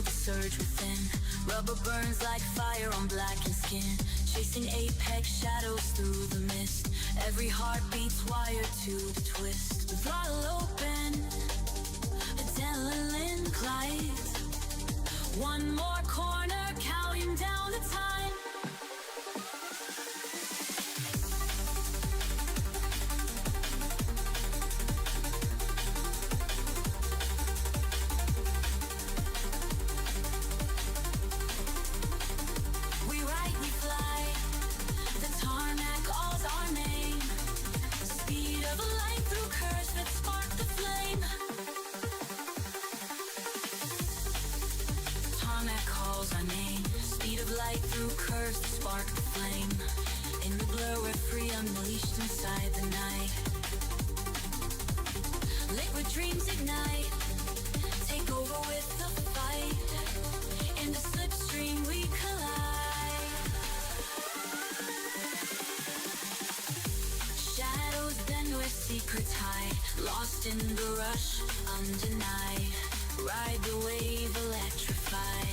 feel the surge within. Rubber burns like fire on blackened skin, chasing apex shadows through the mist. Every heartbeat's wired to the twist. The throttle open, adrenaline glides. One more corner, counting down the time. Light through curves to spark the flame. In the blur we're free, unleashed inside the night. Liquid dreams ignite, take over with the fight. In the slipstream we collide. Shadows bend where secrets hide, lost in the rush, undenied. Ride the wave, electrified.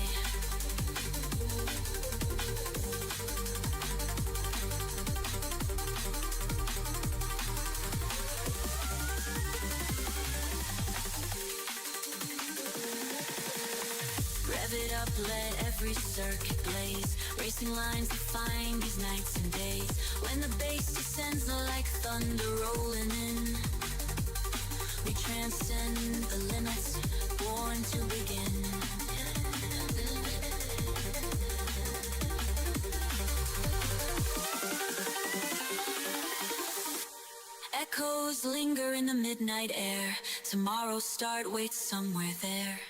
Rev it up, let every circuit blaze. Racing lines define these nights and days. When the bass descends like thunder rolling in, we transcend the limits, born to begin. Echoes linger in the midnight air. Tomorrow's start waits somewhere there.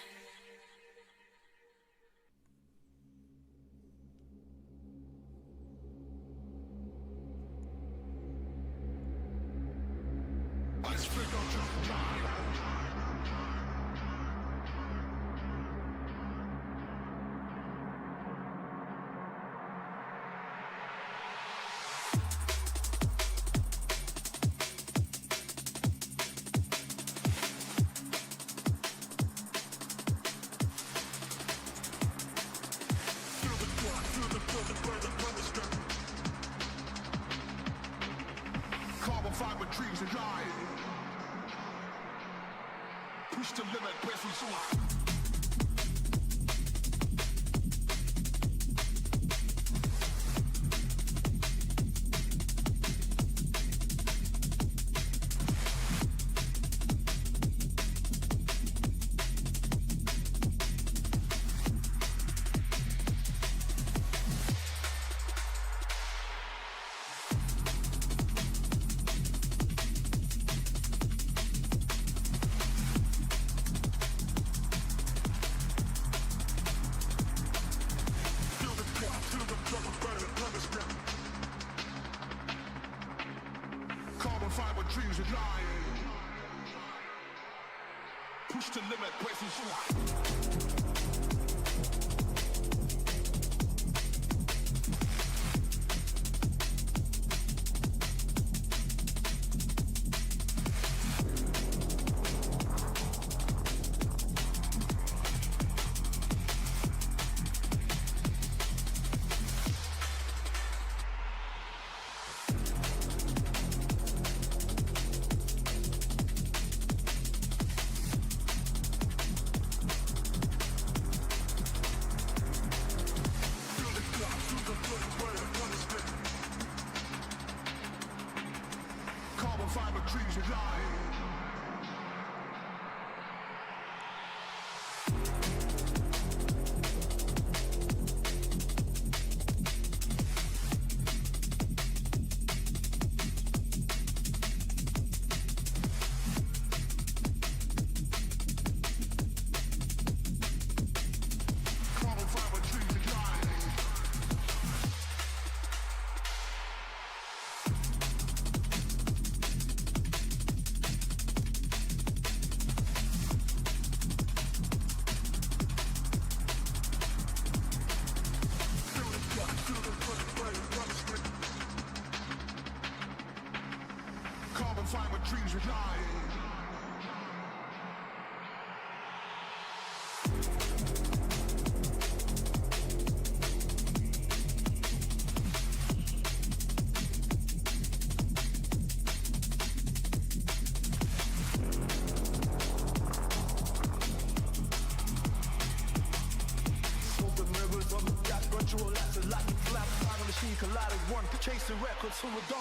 Racing records from the dawn.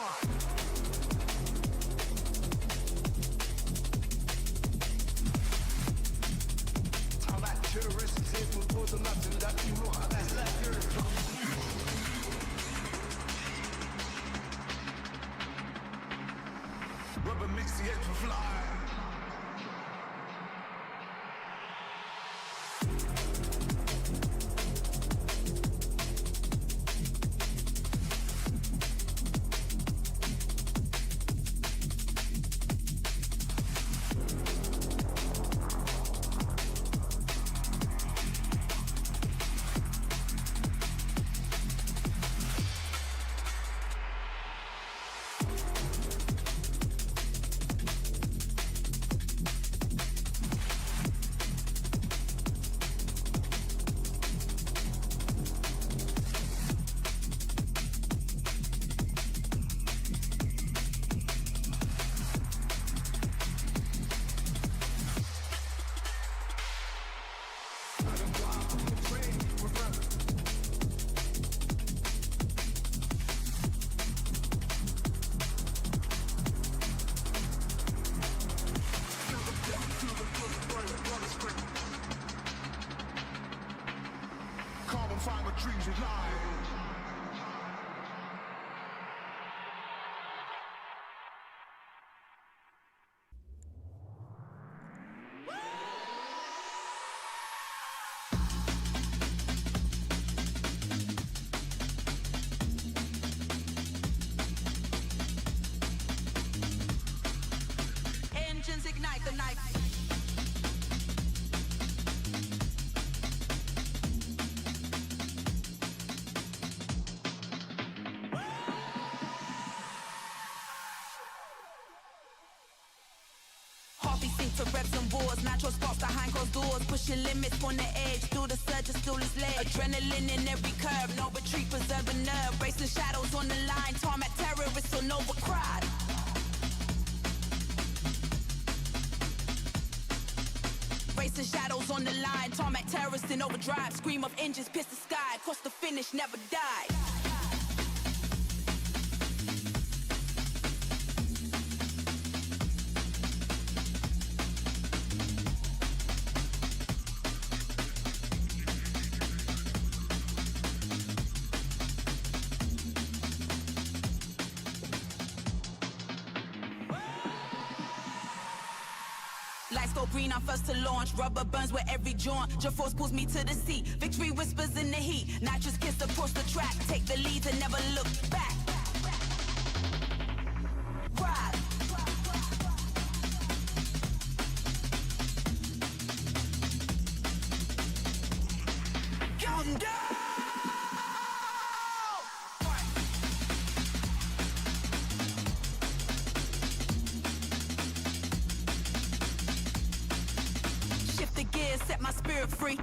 I like terrorists here for the nothing that you know how that's like here. Rubber makes the edge fly. Ignite the night. Heartbeat sync to reps and wars. Natural sparks behind closed doors. Pushing limits on the edge. Through the surge, still is led. Adrenaline in every curve. No retreat, preserving nerve. Racing shadows on the line. Tarmac terrorists on overcrowd. Racing shadows on the line, tarmac terrorists in overdrive. Scream of engines, pierce the sky, cross the finish, never die. Lights go green, I'm first to launch. Rubber burns with every joint. Your force pulls me to the seat. Victory whispers in the heat. Nitrous kiss across the track. Take the lead and never look back. Ride. Counting down. Set my spirit free.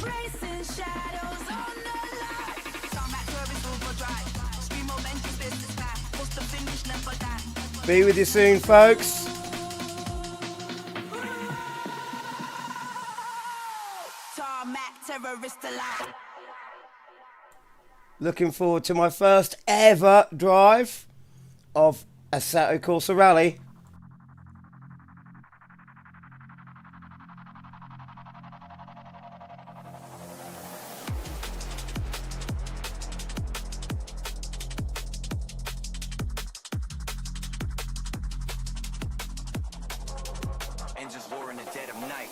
Racing shadows on the line. Tarmac turbines overdrive. Stream of engines, business back. Post the finish, never die. Be with you soon, folks. Tarmac terrorist alive. Looking forward to my first ever drive of a Assetto Corsa Rally. Engines roar in the dead of night.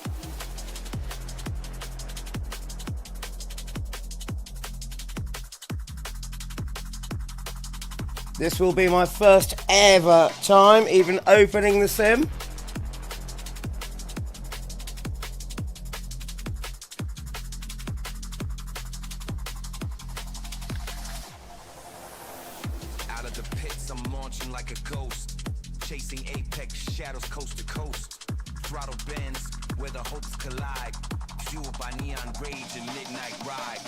This will be my first ever time even opening the sim. Out of the pits, I'm launching like a ghost. Chasing apex shadows coast to coast. Throttle bends where the hopes collide. Fueled by neon rage and midnight ride.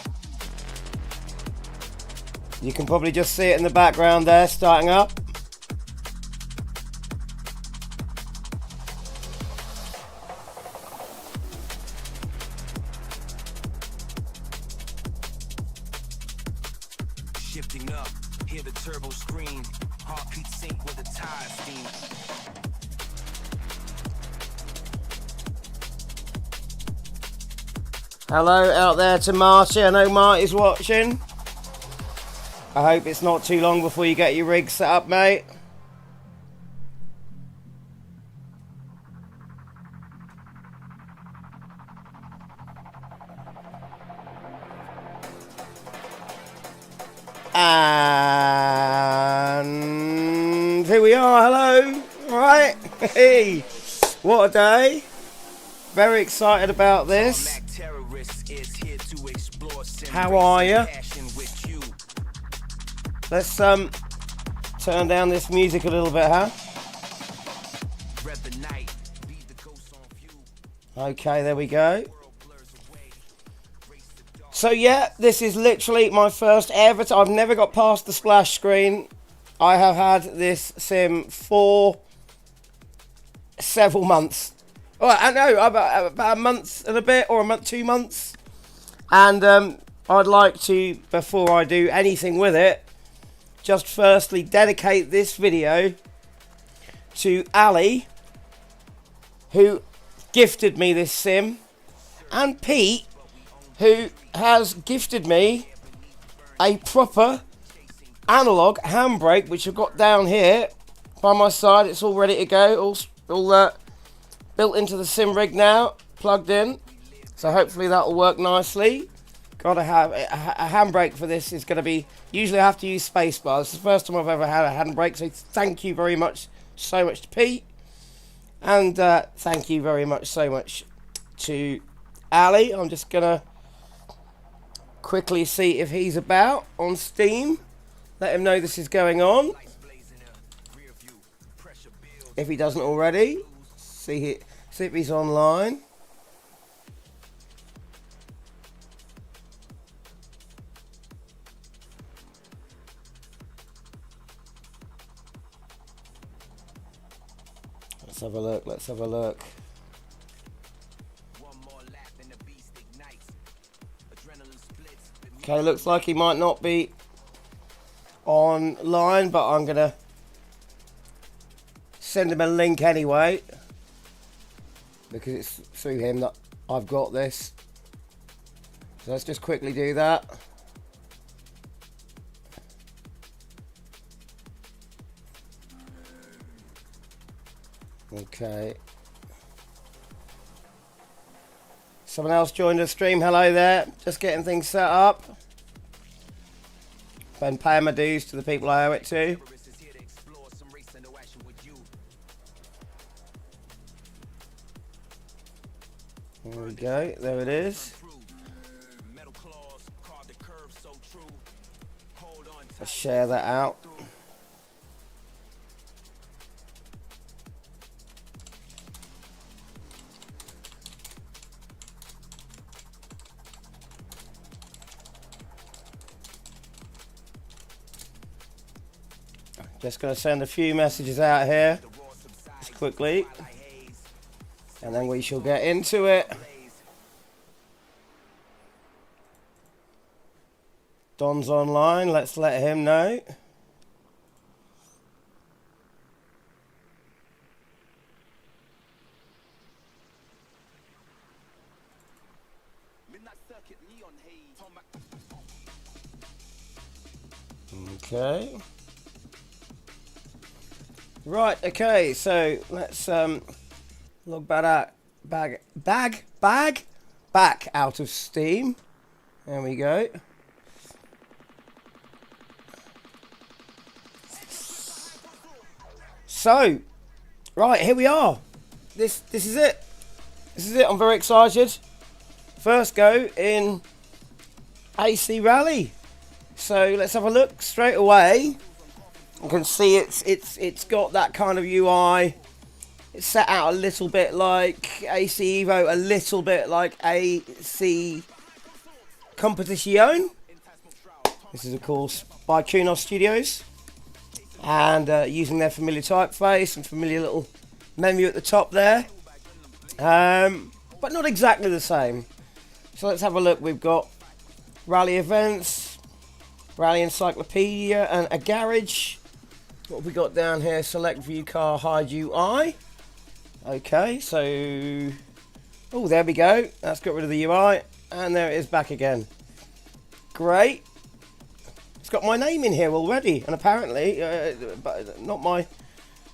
You can probably just see it in the background there, starting up. shifting up, hear the turbo scream, heartbeat sync with the tire steam. Hello out there to Marty. I know Marty's watching. I hope it's not too long before you get your rig set up, mate. And here we are. Hello. All right. Hey, what a day. Very excited about this. How are you? Let's turn down this music a little bit, huh? Okay, there we go. So yeah, this is literally my first ever. I've never got past the splash screen. I have had this sim for several months. Well, I know about a month and a bit, or 2 months. And I'd like to, before I do anything with it, just firstly dedicate this video to Ali, who gifted me this sim, and Pete, who has gifted me a proper analog handbrake, which I've got down here by my side. It's all ready to go, all built into the sim rig now, plugged in. So hopefully that will work nicely. Gotta have a handbrake for this. Is going to be, usually I have to use spacebar. This is the first time I've ever had a handbrake, so thank you very much, so much to Pete. And thank you very much, so much to Ali. I'm just going to quickly see if he's about on Steam. Let him know this is going on. If he doesn't already. See if he's online. Let's have a look, let's have a look. Okay, looks like he might not be online, but I'm going to send him a link anyway, because it's through him that I've got this. So let's just quickly do that. Okay. Someone else joined the stream. Hello there. Just getting things set up. Been paying my dues to the people I owe it to. There we go. There it is. Let's share that out. Just going to send a few messages out here, just quickly, and then we shall get into it. Don's online, let's let him know. Okay. Right, okay, so let's look back out of Steam. There we go. So, right, here we are. This is it. This is it. I'm very excited. First go in AC Rally. So let's have a look straight away. You can see it's got that kind of UI. It's set out a little bit like AC Evo, a little bit like AC Competition. This is of course by Kunos Studios, and using their familiar typeface and familiar little menu at the top there, but not exactly the same. So let's have a look. We've got rally events, Rally encyclopedia and a garage. What have we got down here? Select view car, hide UI. Okay, so... Oh, there we go. That's got rid of the UI. And there it is back again. Great. It's got my name in here already. And apparently, but not my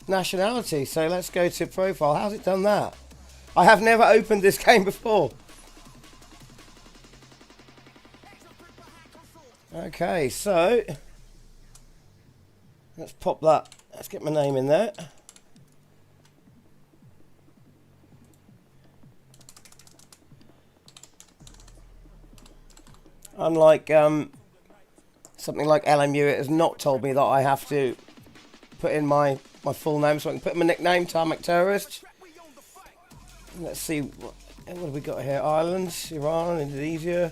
nationality. So let's go to profile. How's it done that? I have never opened this game before. Okay, so... Let's pop that. Let's get my name in there. Unlike something like LMU, it has not told me that I have to put in my full name, so I can put my nickname, Tarmac Terrorist. Let's see, what have we got here? Ireland, Iran, Indonesia.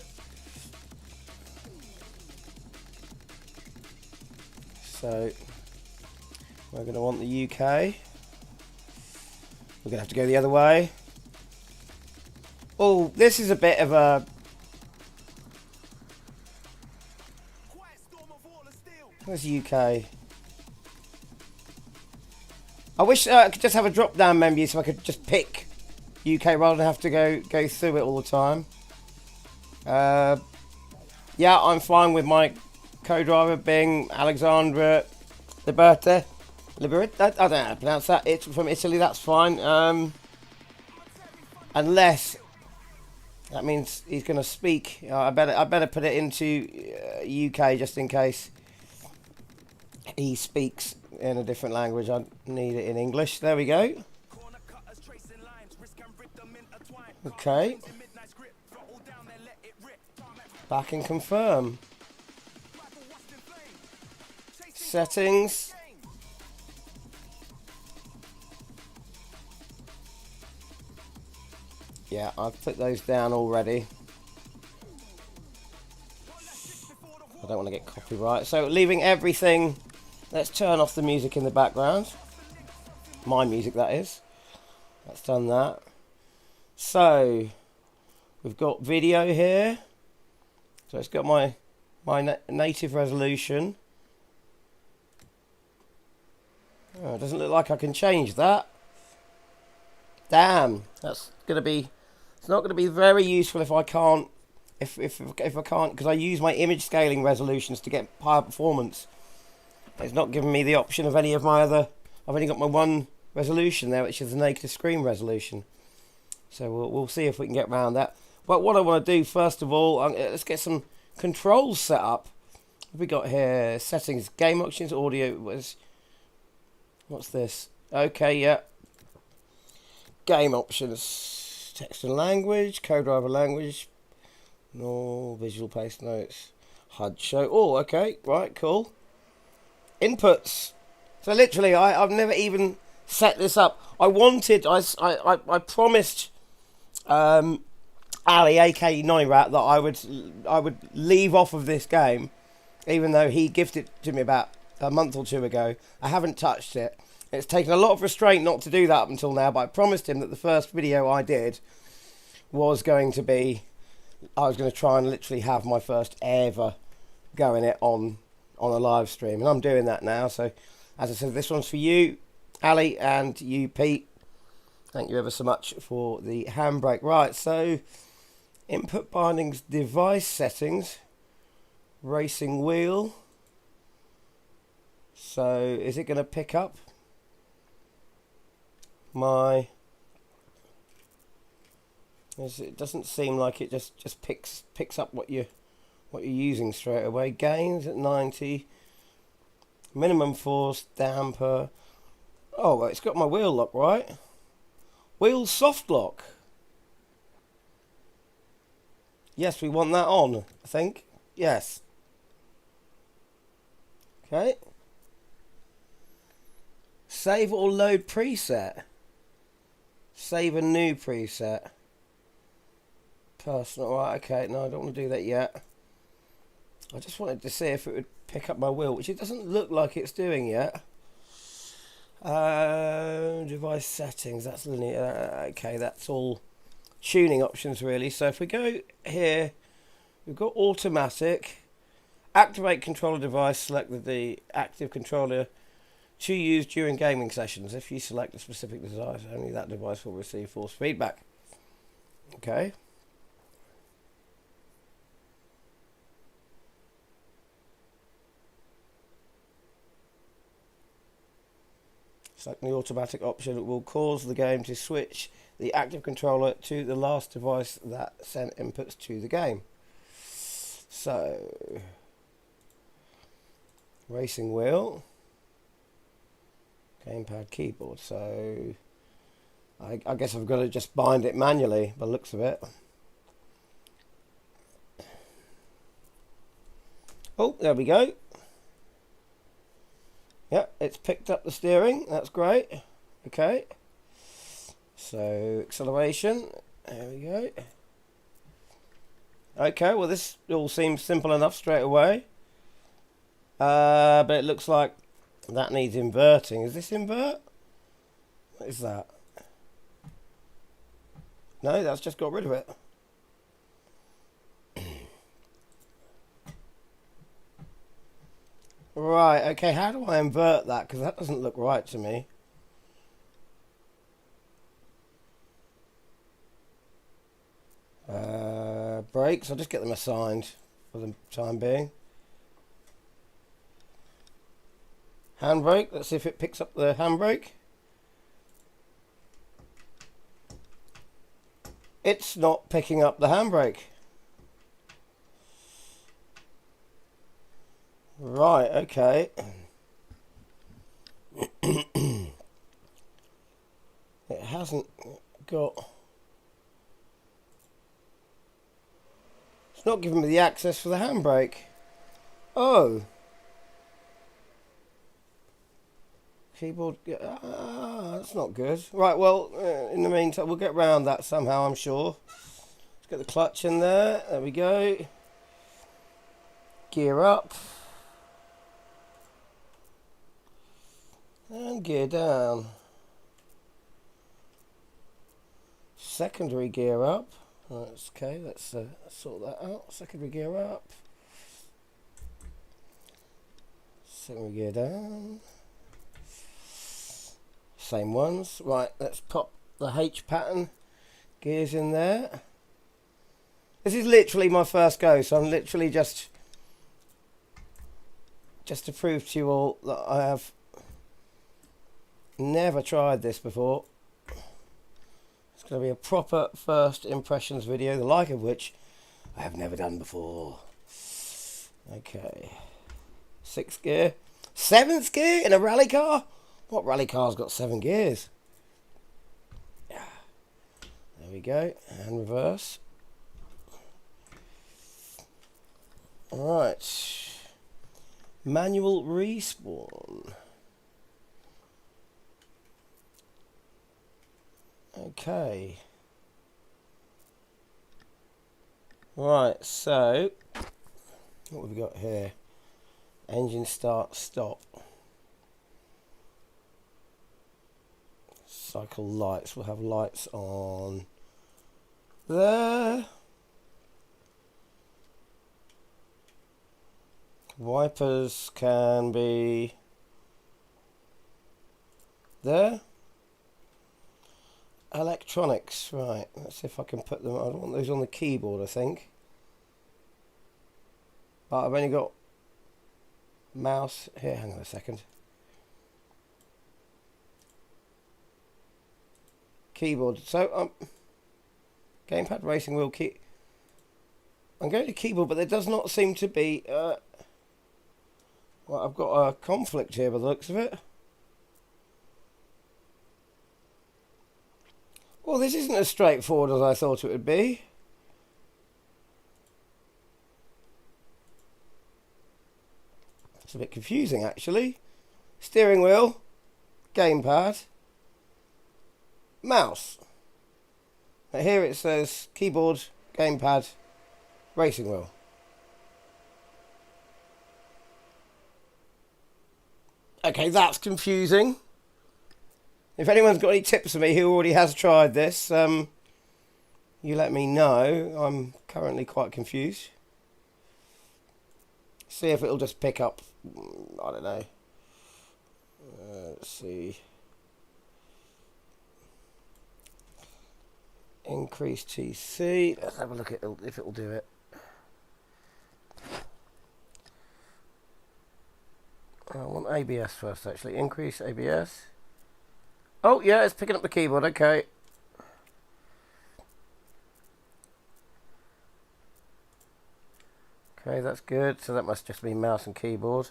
So... We're going to want the UK. We're going to have to go the other way. Oh, this is a bit of a... Where's UK? I wish I could just have a drop-down menu so I could just pick UK rather than have to go through it all the time. Yeah, I'm fine with my co-driver being Alexandra Liberta. I don't know how to pronounce that. It's from Italy, that's fine. Unless that means he's going to speak. I better put it into UK just in case he speaks in a different language. I need it in English. There we go. Okay. Back and confirm. Settings. Yeah, I've put those down already. I don't want to get copyright. So leaving everything, let's turn off the music in the background. My music, that is. That's done that. So, we've got video here. So it's got my native resolution. Oh, it doesn't look like I can change that. Damn, that's going to be... It's not going to be very useful if I can't, if I can't, because I use my image scaling resolutions to get higher performance. It's not giving me the option of any of my other. I've only got my one resolution there, which is the negative screen resolution. So we'll see if we can get around that. But what I want to do first of all, let's get some controls set up. What have we got here? Settings, game options, audio. What's this? Okay, yeah. Game options. Text and language, co-driver language, no visual paste notes, HUD show. Oh, okay, right, cool. Inputs. So literally, I've never even set this up. I promised Ali, aka Noirat, that I would leave off of this game, even though he gifted it to me about a month or two ago. I haven't touched it. It's taken a lot of restraint not to do that up until now, but I promised him that the first video I did was going to be... I was going to try and literally have my first ever go in it on a live stream. And I'm doing that now. So, as I said, this one's for you, Ali, and you, Pete. Thank you ever so much for the handbrake. Right, so... Input bindings, device settings, racing wheel. So, is it going to pick up my... It doesn't seem like it just picks up what you're using straight away. Gains at 90. Minimum force, damper. Oh, well, it's got my wheel lock, right? Wheel soft lock. Yes, we want that on, I think. Yes. Okay. Save or load preset. Save a new preset. Personal, right, okay, no, I don't want to do that yet. I just wanted to see if it would pick up my wheel, which it doesn't look like it's doing yet. Device settings, that's linear, okay, that's all tuning options really. So if we go here, we've got automatic, Activate controller device. Select the active controller to use during gaming sessions. If you select a specific device, only that device will receive force feedback. Okay. Selecting the automatic option will cause the game to switch the active controller to the last device that sent inputs to the game. So, racing wheel, gamepad, keyboard. So, I guess I've got to just bind it manually by the looks of it. Oh, there we go. Yep, it's picked up the steering. That's great. Okay. So, acceleration. There we go. Okay, well this all seems simple enough straight away. But it looks like that needs inverting. Is this invert? What is that? No, that's just got rid of it. Right, okay, how do I invert that? Because that doesn't look right to me. Brakes, I'll just get them assigned for the time being. Handbrake, let's see if it picks up the handbrake. It's not picking up the handbrake. Right, okay. It hasn't got... It's not giving me the access for the handbrake. Oh. Keyboard... that's not good. Right, well, in the meantime, we'll get around that somehow, I'm sure. Let's get the clutch in there. There we go. Gear up. And gear down. Secondary gear up. That's okay, let's sort that out. Secondary gear up. Secondary gear down. Same ones. Right, let's pop the H pattern gears in there. This is literally my first go, so I'm literally just to prove to you all that I have never tried this before. It's going to be a proper first impressions video, the like of which I have never done before. Okay. 6th gear. 7th gear in a rally car? What rally car's got 7 gears? There we go. And reverse. Alright. Manual respawn. Okay. Right, so what have we got here? Engine start, stop. Cycle lights. We'll have lights on there. Wipers can be there. Electronics, right, let's see if I can put them, I don't want those on the keyboard, I think. But I've only got mouse, here, hang on a second. Keyboard, so, gamepad, racing wheel, key. I'm going to keyboard, but there does not seem to be, well, I've got a conflict here by the looks of it. Well, this isn't as straightforward as I thought it would be. It's a bit confusing, actually. Steering wheel, gamepad, mouse. Now here it says keyboard, gamepad, racing wheel. Okay, that's confusing. If anyone's got any tips for me who already has tried this, you let me know. I'm currently quite confused. See if it'll just pick up. I don't know. Let's see. Increase TC. Let's have a look at if it'll do it. I want ABS first, actually. Increase ABS. Oh, yeah, it's picking up the keyboard. Okay. Okay, that's good. So that must just be mouse and keyboard.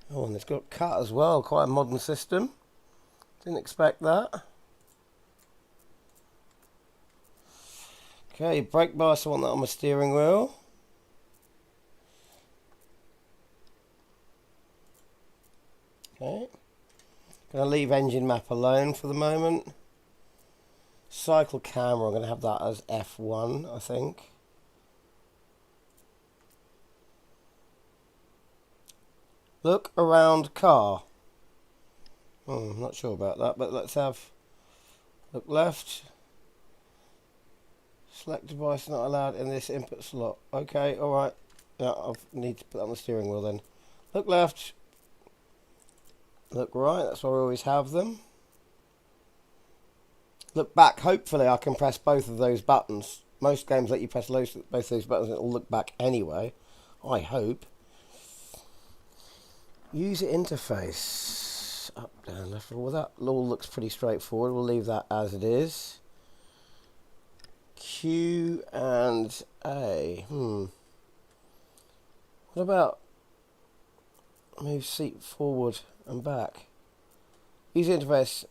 Oh, and it's got cut as well. Quite a modern system. Didn't expect that. Okay, brake bar, so I want that on my steering wheel. Okay. Gonna leave engine map alone for the moment. Cycle camera, I'm gonna have that as F1, I think. Look around car. I'm not sure about that, but let's have look left. Select device not allowed in this input slot. Okay, alright. Yeah, I need to put that on the steering wheel then. Look left. Look right, that's where we always have them. Look back, hopefully I can press both of those buttons. Most games let you press both those buttons and it'll look back anyway. I hope. User interface. Up, down, left. Well, that all looks pretty straightforward. We'll leave that as it is. Q and A. What about move seat forward and back? User interface.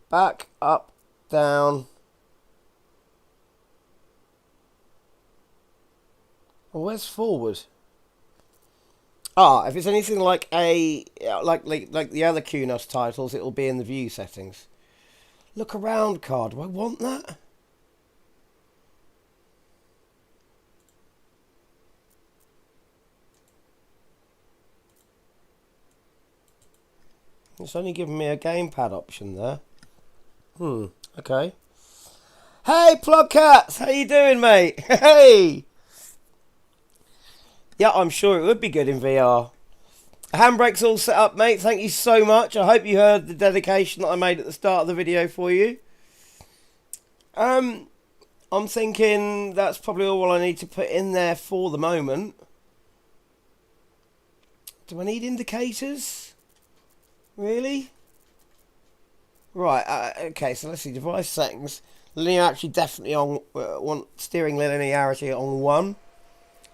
Back, up, down. Well, where's forward? Ah, if it's anything like like the other QNOS titles, it'll be in the view settings. Look around card. Do I want that? It's only giving me a gamepad option there. Okay. Hey, Plugcats! How you doing, mate? Hey! Yeah, I'm sure it would be good in VR. Handbrake's all set up, mate. Thank you so much. I hope you heard the dedication that I made at the start of the video for you. I'm thinking that's probably all I need to put in there for the moment. Do I need indicators? Really? Right, okay, so let's see. Device settings. Linearity definitely on, want steering linearity on 1.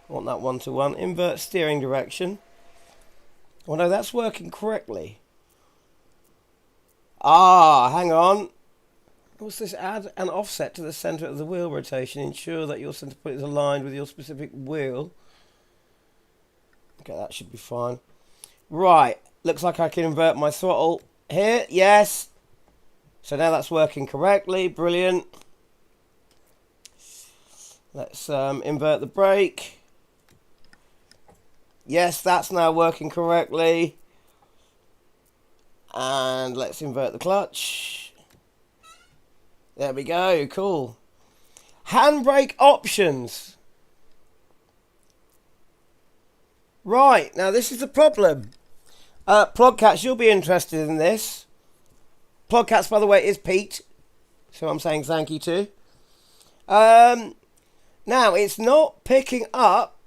I want that 1-to-1. Invert steering direction. Oh no, that's working correctly. Ah, hang on. What's this? Add an offset to the center of the wheel rotation. Ensure that your center point is aligned with your specific wheel. Okay, that should be fine. Right, looks like I can invert my throttle here. Yes. So now that's working correctly. Brilliant. Let's invert the brake. Yes, that's now working correctly. And let's invert the clutch. There we go. Cool. Handbrake options. Right, now this is the problem. Plugcats, you'll be interested in this. Plugcats, by the way, is Pete. So I'm saying thank you to. Now, it's not picking up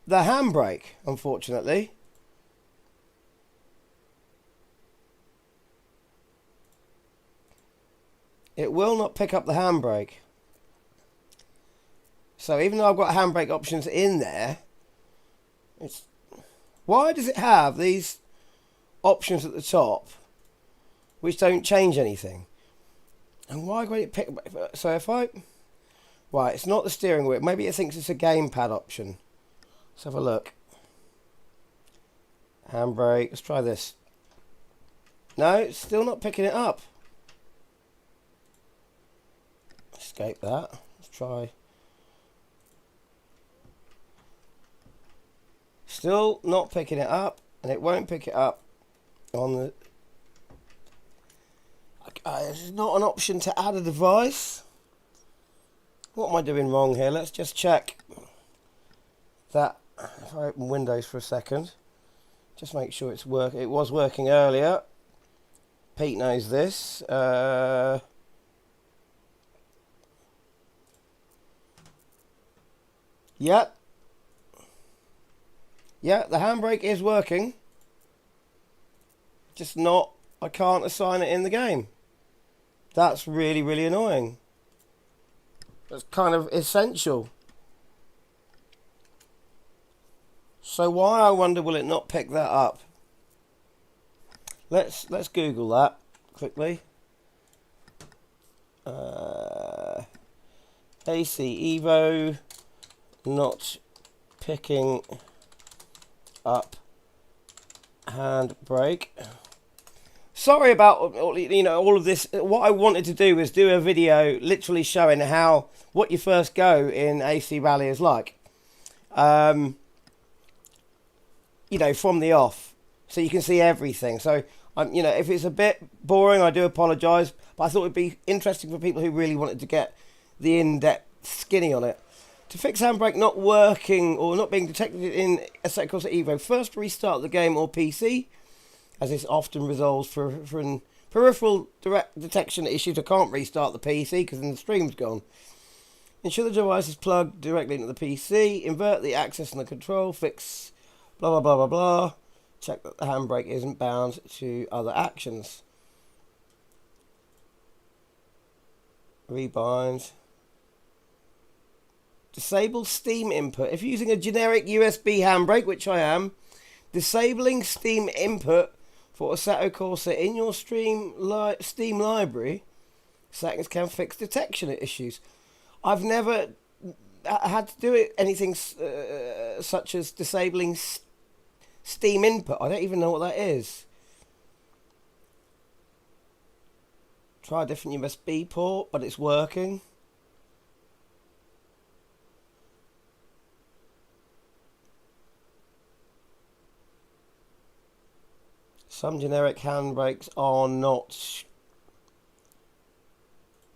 the handbrake, unfortunately. It will not pick up the handbrake. So even though I've got handbrake options in there, it's... Why does it have these options at the top which don't change anything? And why would it pick... So if I... Right, it's not the steering wheel. Maybe it thinks it's a gamepad option. Let's have a look. Handbrake. Let's try this. No, it's still not picking it up. Escape that. Let's try. Still not picking it up. And it won't pick it up on the... This is not an option to add a device. What am I doing wrong here? Let's just check. that, if I open Windows for a second, just make sure it's work. It was working earlier. Pete knows this. Yep. Yeah, the handbrake is working. Just not, I can't assign it in the game. That's really, really annoying. That's kind of essential. So why, I wonder, will it not pick that up? Let's Google that quickly. AC Evo not picking up handbrake. Sorry about all of this. What I wanted to do was do a video literally showing what your first go in AC Rally is like. From the off, so you can see everything. So if it's a bit boring, I do apologise, but I thought it'd be interesting for people who really wanted to get the in-depth skinny on it. To fix handbrake not working or not being detected in a set called Evo, first restart the game or PC, as this often resolves for peripheral direct detection issues. I can't restart the PC because then the stream's gone. Ensure the device is plugged directly into the PC. Invert the access and the control. Fix blah blah blah blah blah. Check that the handbrake isn't bound to other actions. Rebind. Disable Steam input. If using a generic USB handbrake, which I am, disabling Steam input for Assetto Corsa in your Steam library settings can fix detection issues. I've never had to do anything such as disabling Steam input. I don't even know what that is. Try a different USB port, but it's working. Some generic handbrakes are not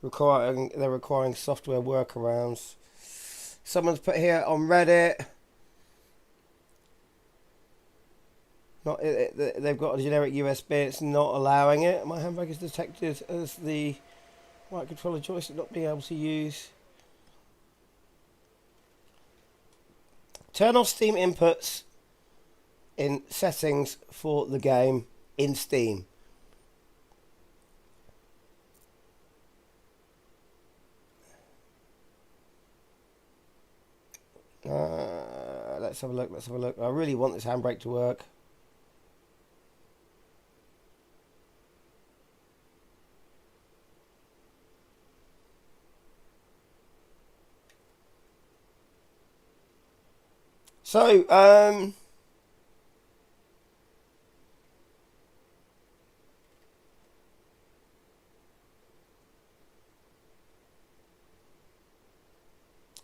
requiring software workarounds. Someone's put here on Reddit. They've got a generic USB. It's not allowing it. My handbrake is detected as the right controller joystick not being able to use. Turn off Steam inputs in settings for the game in Steam. Let's have a look. I really want this handbrake to work. So,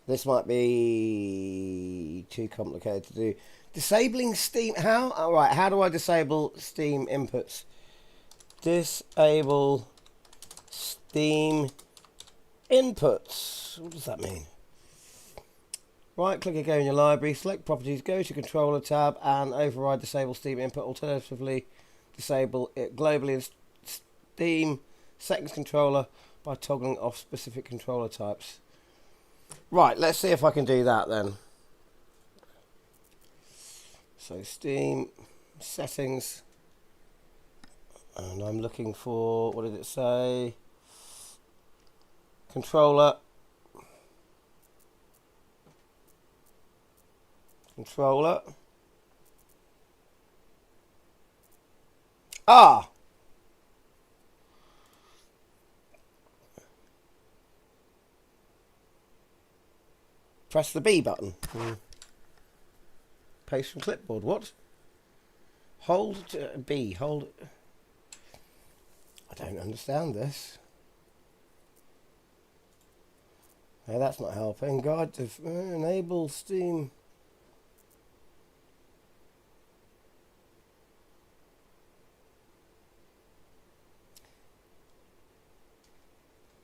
this might be too complicated to do. Disabling Steam. How? Alright, how do I disable Steam inputs? Disable Steam inputs. What does that mean? Right click again in your library, select properties, go to controller tab and override disable Steam input. Alternatively, disable it globally in Steam settings controller by toggling off specific controller types. Right, let's see if I can do that then. So Steam settings, and I'm looking for, what did it say? Controller. Ah! Press the B button. Paste from clipboard. What? Hold B. Hold. I don't understand this. No, that's not helping. Guide to enable Steam.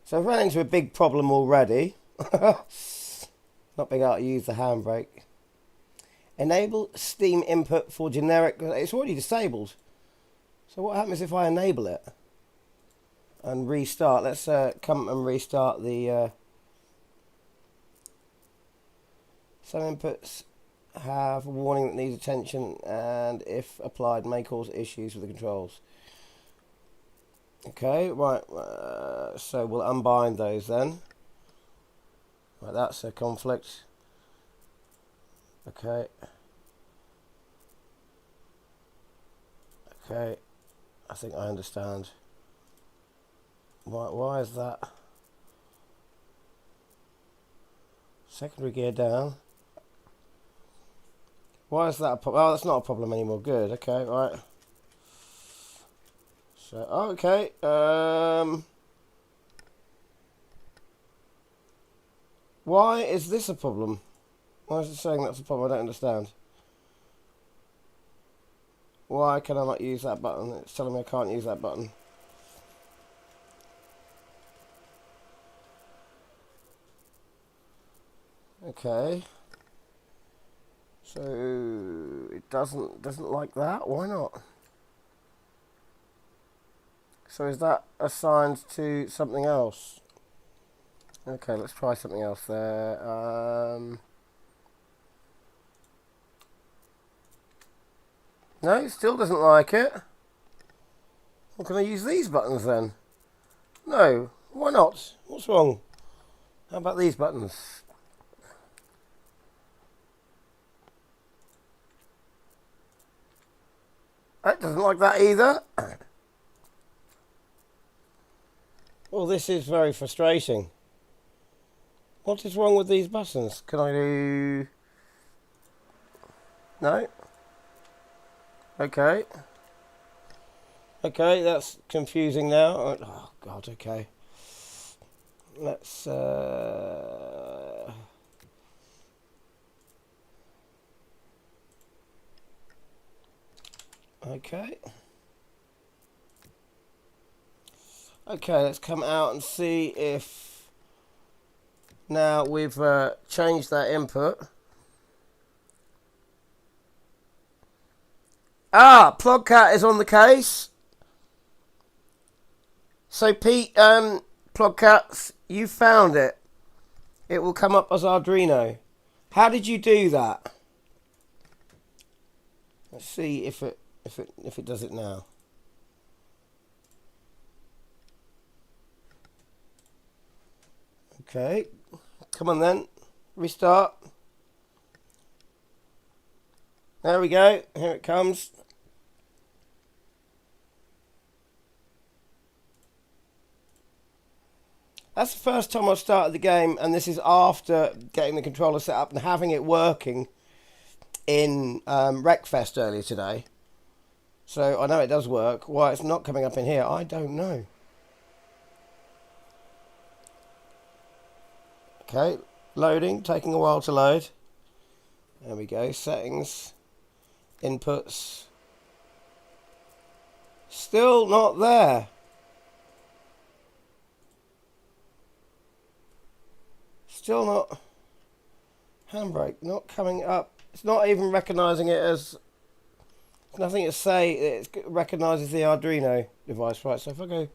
So I've run into a big problem already. Not being able to use the handbrake. Enable Steam input for generic. It's already disabled. So what happens if I enable it and restart? Let's come and restart the. Some inputs have a warning that needs attention, and if applied, may cause issues with the controls. Okay, right. So we'll unbind those then. Right, that's a conflict. Okay. Okay. I think I understand. Why is that? Secondary gear down. Why is that a problem? Oh, that's not a problem anymore. Good. Okay, right. So, okay. Why is this a problem? Why is it saying that's a problem? I don't understand. Why can I not use that button? It's telling me I can't use that button. Okay. So it doesn't like that. Why not? So is that assigned to something else? Okay, let's try something else there. No, it still doesn't like it. Well, can I use these buttons then? No, why not? What's wrong? How about these buttons? It doesn't like that either. Well, this is very frustrating. What is wrong with these buttons? Can I do... No? Okay. Okay, that's confusing now. Oh, God, okay. Let's... Okay. Okay, let's come out and see if now we've changed that input. Ah, PlogCat is on the case. So Pete, PlogCats, you found it. It will come up as Arduino. How did you do that? Let's see if it does it now. Okay, come on then, restart. There we go, here it comes. That's the first time I've started the game, and this is after getting the controller set up and having it working in Wreckfest earlier today. So I know it does work. Why it's not coming up in here, I don't know. Okay, loading, taking a while to load. There we go, settings, inputs. Still not there. Still not. Handbrake, not coming up. It's not even recognising it as... There's nothing to say. It recognises the Arduino device. Right, so if I go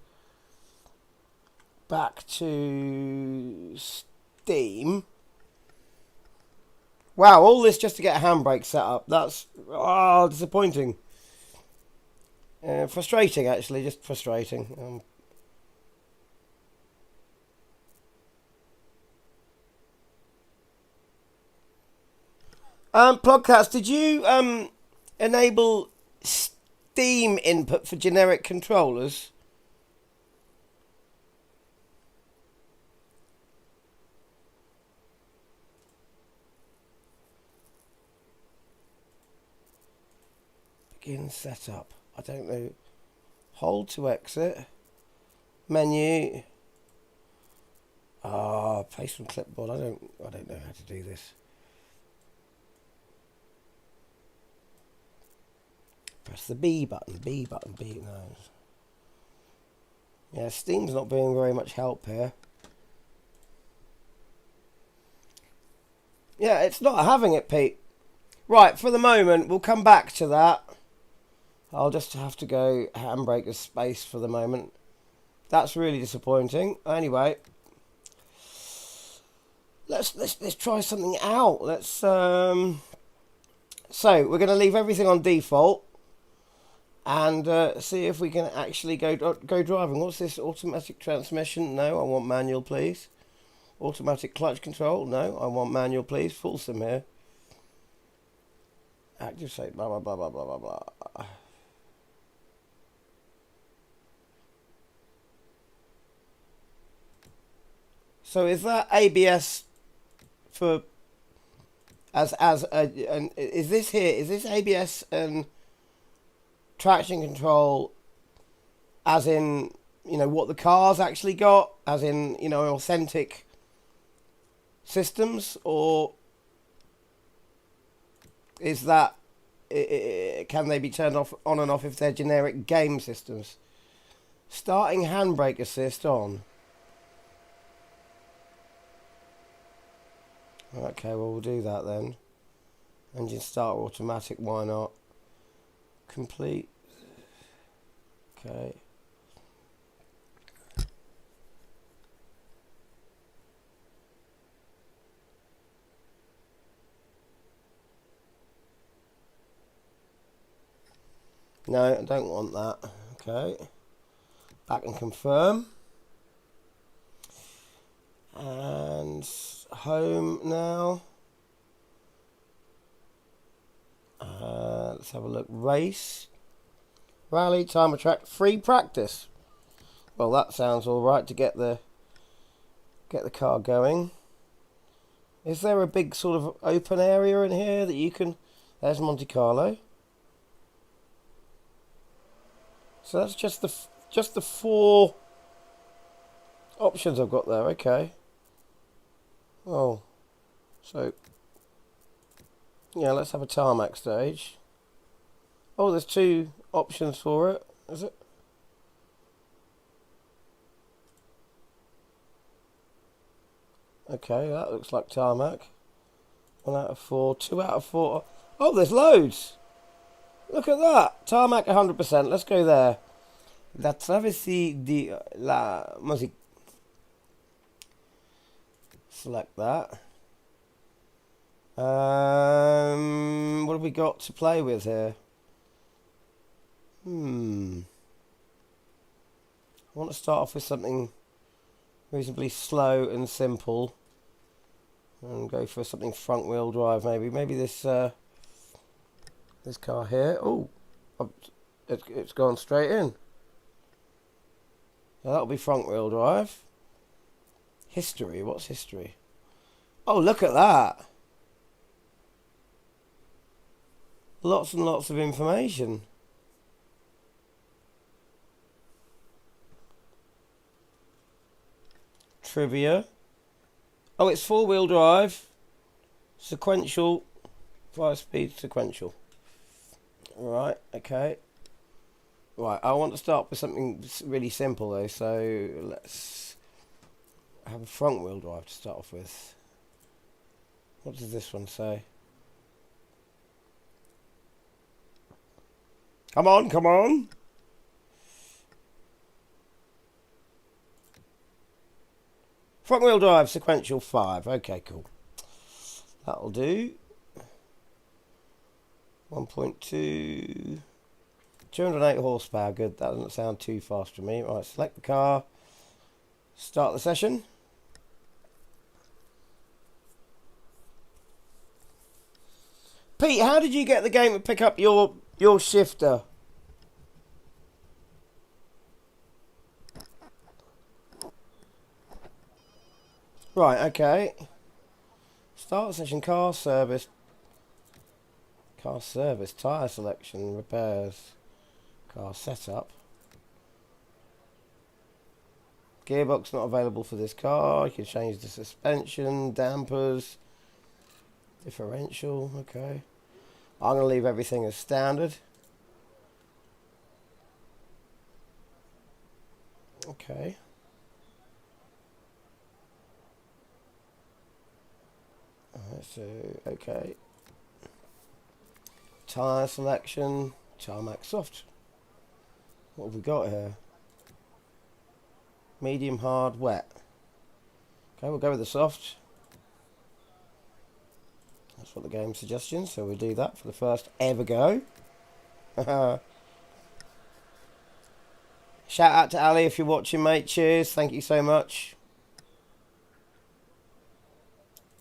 back to Steam. Wow, all this just to get a handbrake set up. That's disappointing. Frustrating, actually. Just frustrating. Plugcats, did you enable Steam input for generic controllers? Begin setup. I don't know. Hold to exit. Menu. Paste from clipboard. I don't know how to do this. Press the B button, B button, B. No. Yeah, Steam's not being very much help here. Yeah, it's not having it, Pete. Right, for the moment, we'll come back to that. I'll just have to go handbrake of space for the moment. That's really disappointing. Anyway, let's try something out. Let's so we're going to leave everything on default and see if we can actually go driving. What's this? Automatic transmission? No, I want manual, please. Automatic clutch control? No, I want manual, please. Full sim here. Active state. Blah blah blah blah blah blah blah. So is that ABS for is this here? Is this ABS and traction control as in, you know, what the car's actually got, as in, you know, authentic systems, or is that can they be turned off on and off if they're generic game systems? Starting handbrake assist on. Okay, well, we'll do that then. Engine start automatic, why not? Complete. Okay. No, I don't want that. Okay. Back and confirm. And home now. Let's have a look. Race. Rally, time of track, free practice. Well, that sounds all right to get the car going. Is there a big sort of open area in here that you can... There's Monte Carlo. So that's just the 4 options I've got there. Okay. Oh, so yeah, let's have a tarmac stage. Oh, there's 2 options for it. Is it? Okay, that looks like tarmac. 1 out of 4, 2 out of 4. Oh, there's loads. Look at that. Tarmac 100%. Let's go there. La travessie de la musique. Select that. What have we got to play with here? I want to start off with something reasonably slow and simple, and go for something front wheel drive. Maybe this this car here. Oh, it's gone straight in. Now that'll be front wheel drive. History. What's history? Oh, look at that. Lots and lots of information. Trivia. Oh, it's 4-wheel drive. Sequential. 5-speed sequential. Right, okay. Right, I want to start with something really simple though, so let's have a front wheel drive to start off with. What does this one say? Come on, come on! Front wheel drive, sequential 5. Okay, cool. That'll do. 1.2. 208 horsepower. Good. That doesn't sound too fast for me. Right, select the car. Start the session. Pete, how did you get the game to pick up your shifter? Right, okay. Start the session. Car service, tyre selection, repairs, car setup. Gearbox not available for this car. You can change the suspension, dampers, differential. Okay. I'm going to leave everything as standard. Okay. Alright, so, okay. Tyre selection, tarmac soft. What have we got here? Medium, hard, wet. Okay, we'll go with the soft. That's what the game suggestions, so we'll do that for the first ever go. Shout out to Ali if you're watching, mate. Cheers, thank you so much.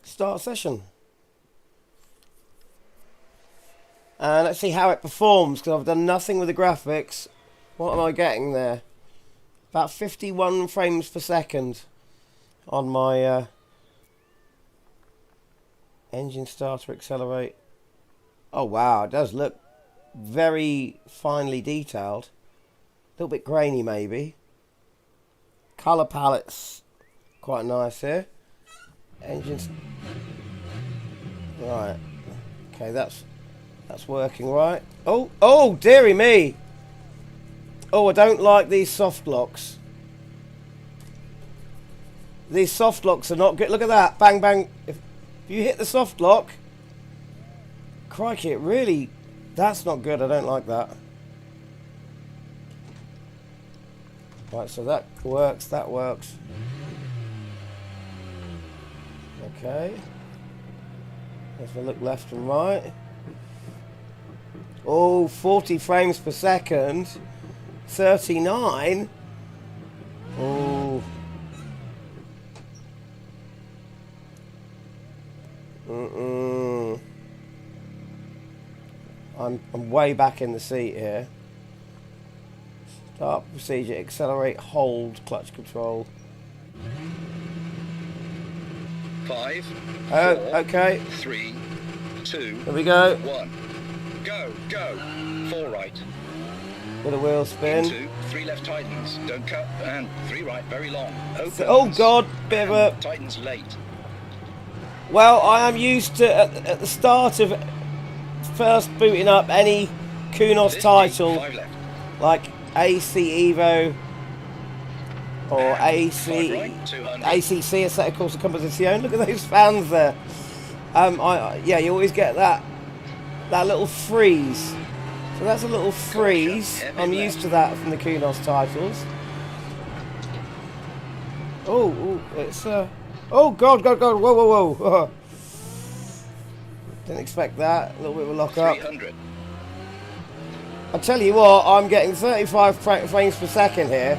Start session. And let's see how it performs, because I've done nothing with the graphics. What am I getting there? About 51 frames per second on my engine starter accelerate. Oh wow, it does look very finely detailed. A little bit grainy maybe. Colour palettes quite nice here. Engines. Right. Okay, that's working right. Oh, dearie me. Oh, I don't like these soft locks. These soft locks are not good. Look at that. Bang, bang. If you hit the soft lock, crikey, it really... That's not good. I don't like that. Right, so that works. That works. Okay. If I look left and right. Oh, 40 frames per second. 39. Oh. I'm way back in the seat here. Start procedure, accelerate, hold, clutch control. 5, 4, okay. 3, 2, Here we go. 1. Go. 4 right. With a wheel spin. Into 3 left tightens. Don't cut. And 3 right, very long. Opens. Oh God, bit of a... Tightens late. Well, I am used to, at the start of first booting up any Kunos 50, title, 5 left. like AC Evo or And AC 5 right, 200. ACC Assetto Corsa Composizione. Look at those fans there. Yeah, you always get that little freeze. So that's a little freeze. I'm used to that from the Kunos titles. Oh, it's oh God, whoa. Didn't expect that. A little bit of a lock up. 300. I tell you what, I'm getting 35 frames per second here.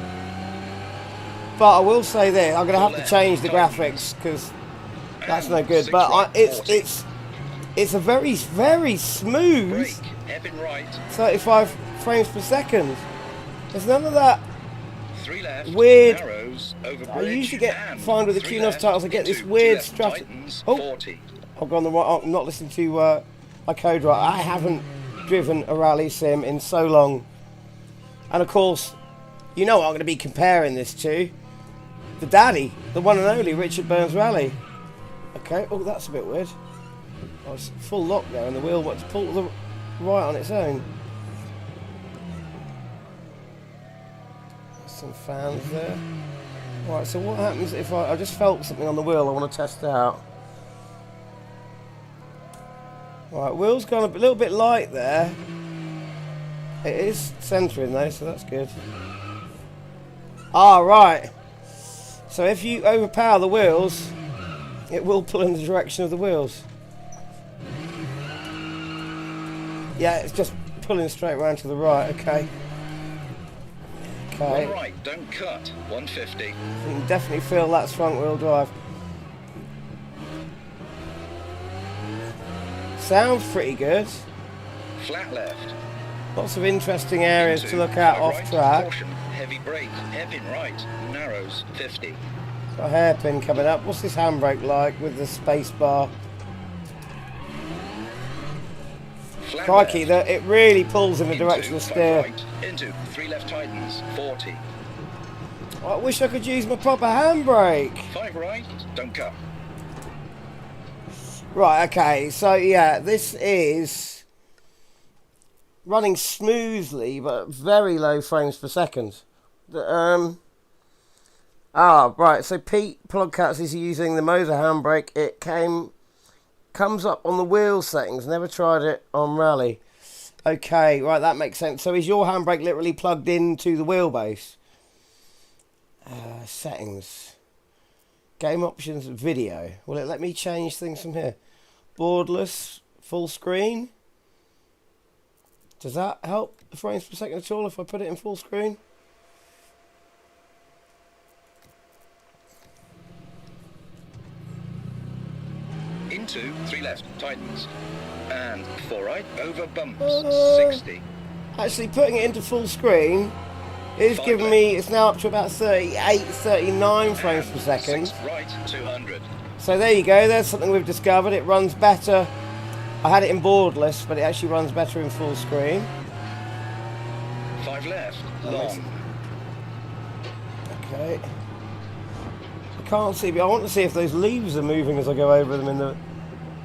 But I will say this, I'm going to have to change the graphics because that's no good. But it's a very, very smooth Brake. Hairpin right. 35 frames per second. There's none of that 3 left. weird... Narrows, over I bridge, usually and find with the 3 Kunos left, titles, I get this into weird 2 left strategy. tightens, Oh, 40. I've gone the right. I'm not listening to my code right. I haven't driven a rally sim in so long, and of course, you know what I'm going to be comparing this to. The daddy, the one and only Richard Burns Rally. Okay. Oh, that's a bit weird. Oh, it's full lock there, and the wheel wants to pull to the right on its own. Some fans there. Right. So what happens if I just felt something on the wheel? I want to test out. Right, wheel's gone a little bit light there. It is centering though, so that's good. Ah, right. So if you overpower the wheels, it will pull in the direction of the wheels. Yeah, it's just pulling straight around to the right, okay. Okay. All right, don't cut. 150. You can definitely feel that's front wheel drive. Sounds pretty good. Flat left. Lots of interesting areas Into to look at 5 off right, track. Caution, heavy brake, hairpin right, narrows, 50. Got a hairpin coming up. What's this handbrake like with the space bar? Flat Crikey, left. it really pulls in the Into direction of 5 steer. right, into 3 left tightens, 40. I wish I could use my proper handbrake. 5 right, don't cut. Right, okay, so yeah, this is running smoothly, but very low frames per second. Right, so Pete Plugcats is using the Moser handbrake. It comes up on the wheel settings, never tried it on rally. Okay, right, that makes sense. So is your handbrake literally plugged into the wheelbase? Settings. Game options, video. Will it let me change things from here? Borderless, full screen. Does that help the frames per second at all if I put it in full screen? Into 3 left, tightens. And 4 right, over bumps, 60. Actually, putting it into full screen is 5 giving left. me, it's now up to about 38, 39 frames per second. 6 right, 200. So there you go, there's something we've discovered. It runs better. I had it in borderless, but it actually runs better in full screen. 5 left, That makes long. Okay. I can't see, but I want to see if those leaves are moving as I go over them in the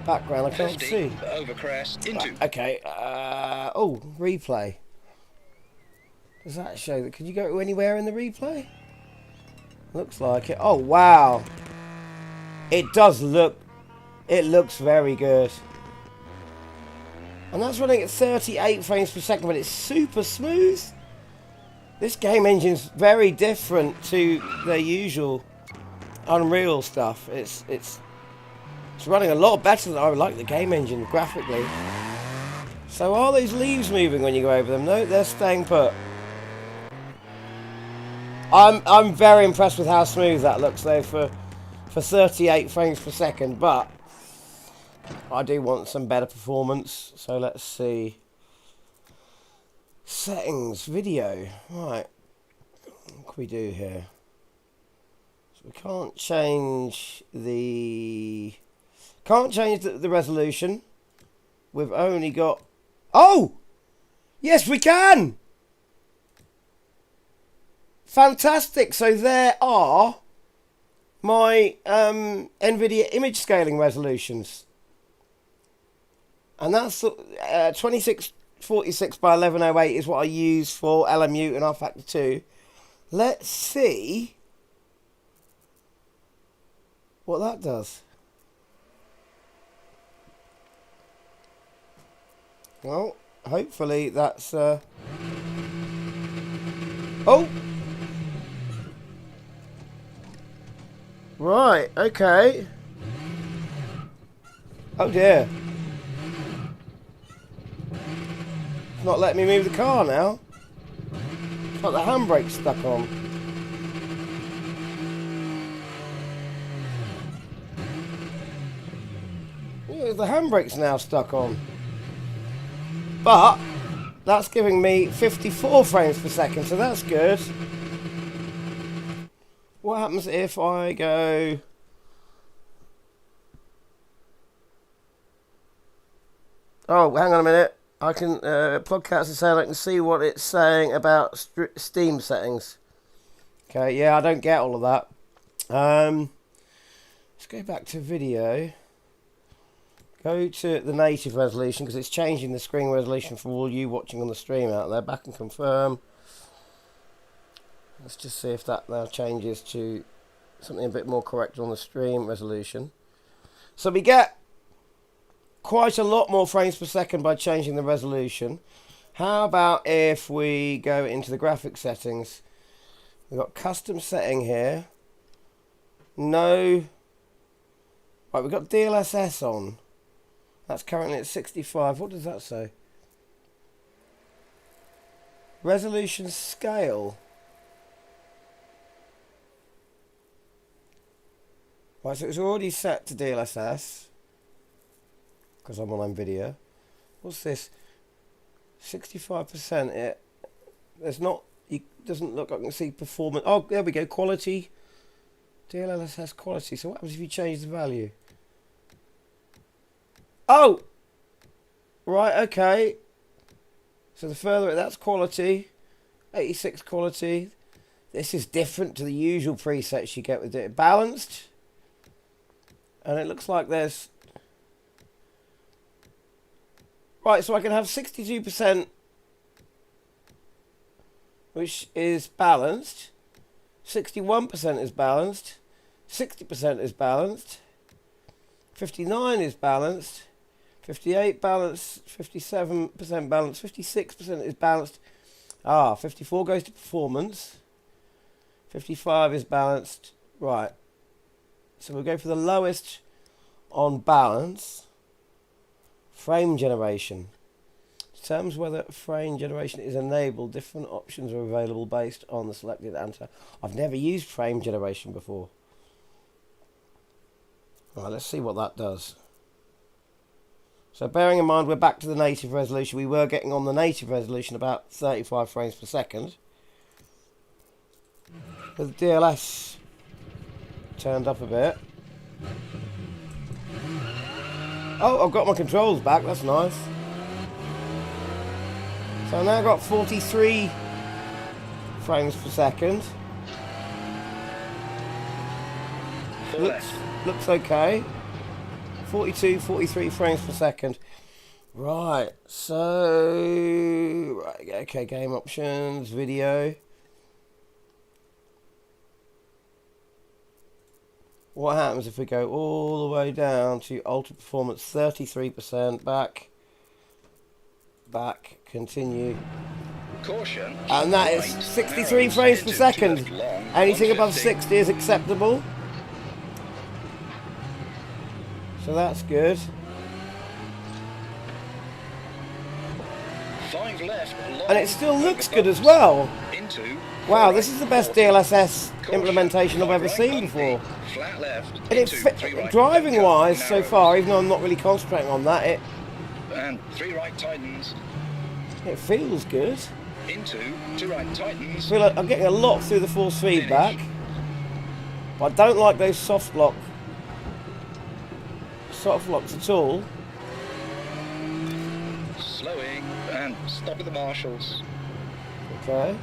background. I can't 50, see. over crest, into. Okay. Oh, replay. Does that show that? Could you go anywhere in the replay? Looks like it. Oh, wow. It does look. It looks very good. And that's running at 38 frames per second, but it's super smooth. This game engine's very different to their usual Unreal stuff. It's running a lot better than I would like the game engine graphically. So are those leaves moving when you go over them? No, they're staying put. I'm very impressed with how smooth that looks though for 38 frames per second, but I do want some better performance. So let's see. Settings, video. Right. What can we do here? So we can't change the resolution. We've only got... Oh! Yes, we can! Fantastic. So there are my Nvidia image scaling resolutions. And that's 2646 by 1108 is what I use for LMU and R Factor 2. Let's see what that does. Well, hopefully that's... Oh! Right, okay. Oh dear. It's not letting me move the car now. It's like the handbrake's stuck on. Yeah, the handbrake's now stuck on. But that's giving me 54 frames per second, so that's good. What happens if I go... Oh, hang on a minute. I can podcast the sound. I can see what it's saying about Steam settings. Okay, yeah, I don't get all of that. Let's go back to video. Go to the native resolution because it's changing the screen resolution for all you watching on the stream out there. Back and confirm. Let's just see if that now changes to something a bit more correct on the stream resolution. So we get quite a lot more frames per second by changing the resolution. How about if we go into the graphics settings? We've got custom setting here. No. Right, we've got DLSS on. That's currently at 65. What does that say? Resolution scale. Right, so it's already set to DLSS because I'm on Nvidia. What's this? 65%. It. There's not. It doesn't look. I can see performance. Oh, there we go. Quality. DLSS quality. So what happens if you change the value? Oh. Right. Okay. So the further that's quality. 86 quality. This is different to the usual presets you get with it. Balanced. And it looks like there's... Right, so I can have 62%, which is balanced. 61% is balanced. 60% is balanced. 59 is balanced. 58 balance, 57% balance, 56% is balanced. 54 goes to performance. 55 is balanced. Right. So we'll go for the lowest on balance. Frame generation. Determines whether frame generation is enabled. Different options are available based on the selected answer. I've never used frame generation before. Right, let's see what that does. So bearing in mind we're back to the native resolution. We were getting on the native resolution about 35 frames per second. With the DLS turned up a bit. Oh, I've got my controls back. That's nice. So I've now got 43 frames per second. Looks okay. 42, 43 frames per second. Right, so... Right, okay, game options, video. What happens if we go all the way down to ultra performance, 33%, back, continue. Caution. And that is 63 frames per second. Anything above 60 is acceptable. So that's good. 5 left. And it still looks good as well. Into Wow, this is the best DLSS implementation I've ever seen before. Flat left. And it driving wise so far, even though I'm not really concentrating on that, and 3 right tightens. it feels good. Into 2 right tightens. I feel like I'm getting a lot through the force feedback. But I don't like those soft locks at all. Slowing and stop with the marshals. Okay.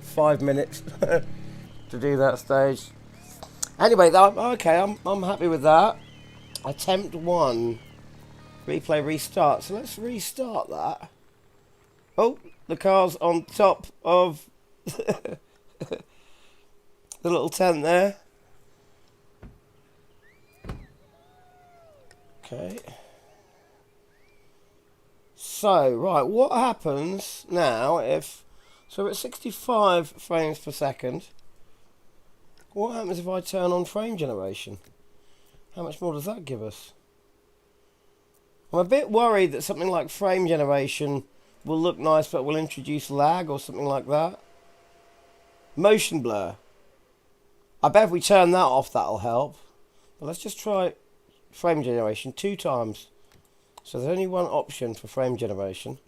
5 minutes to do that stage. Anyway, I'm happy with that. Attempt 1. Replay restart. So let's restart that. Oh, the car's on top of the little tent there. Okay. So, right, what happens now if... So we're at 65 frames per second. What happens if I turn on frame generation? How much more does that give us? I'm a bit worried that something like frame generation will look nice but will introduce lag or something like that. Motion blur. I bet if we turn that off that'll help. But let's just try frame generation 2 times. So there's only one option for frame generation.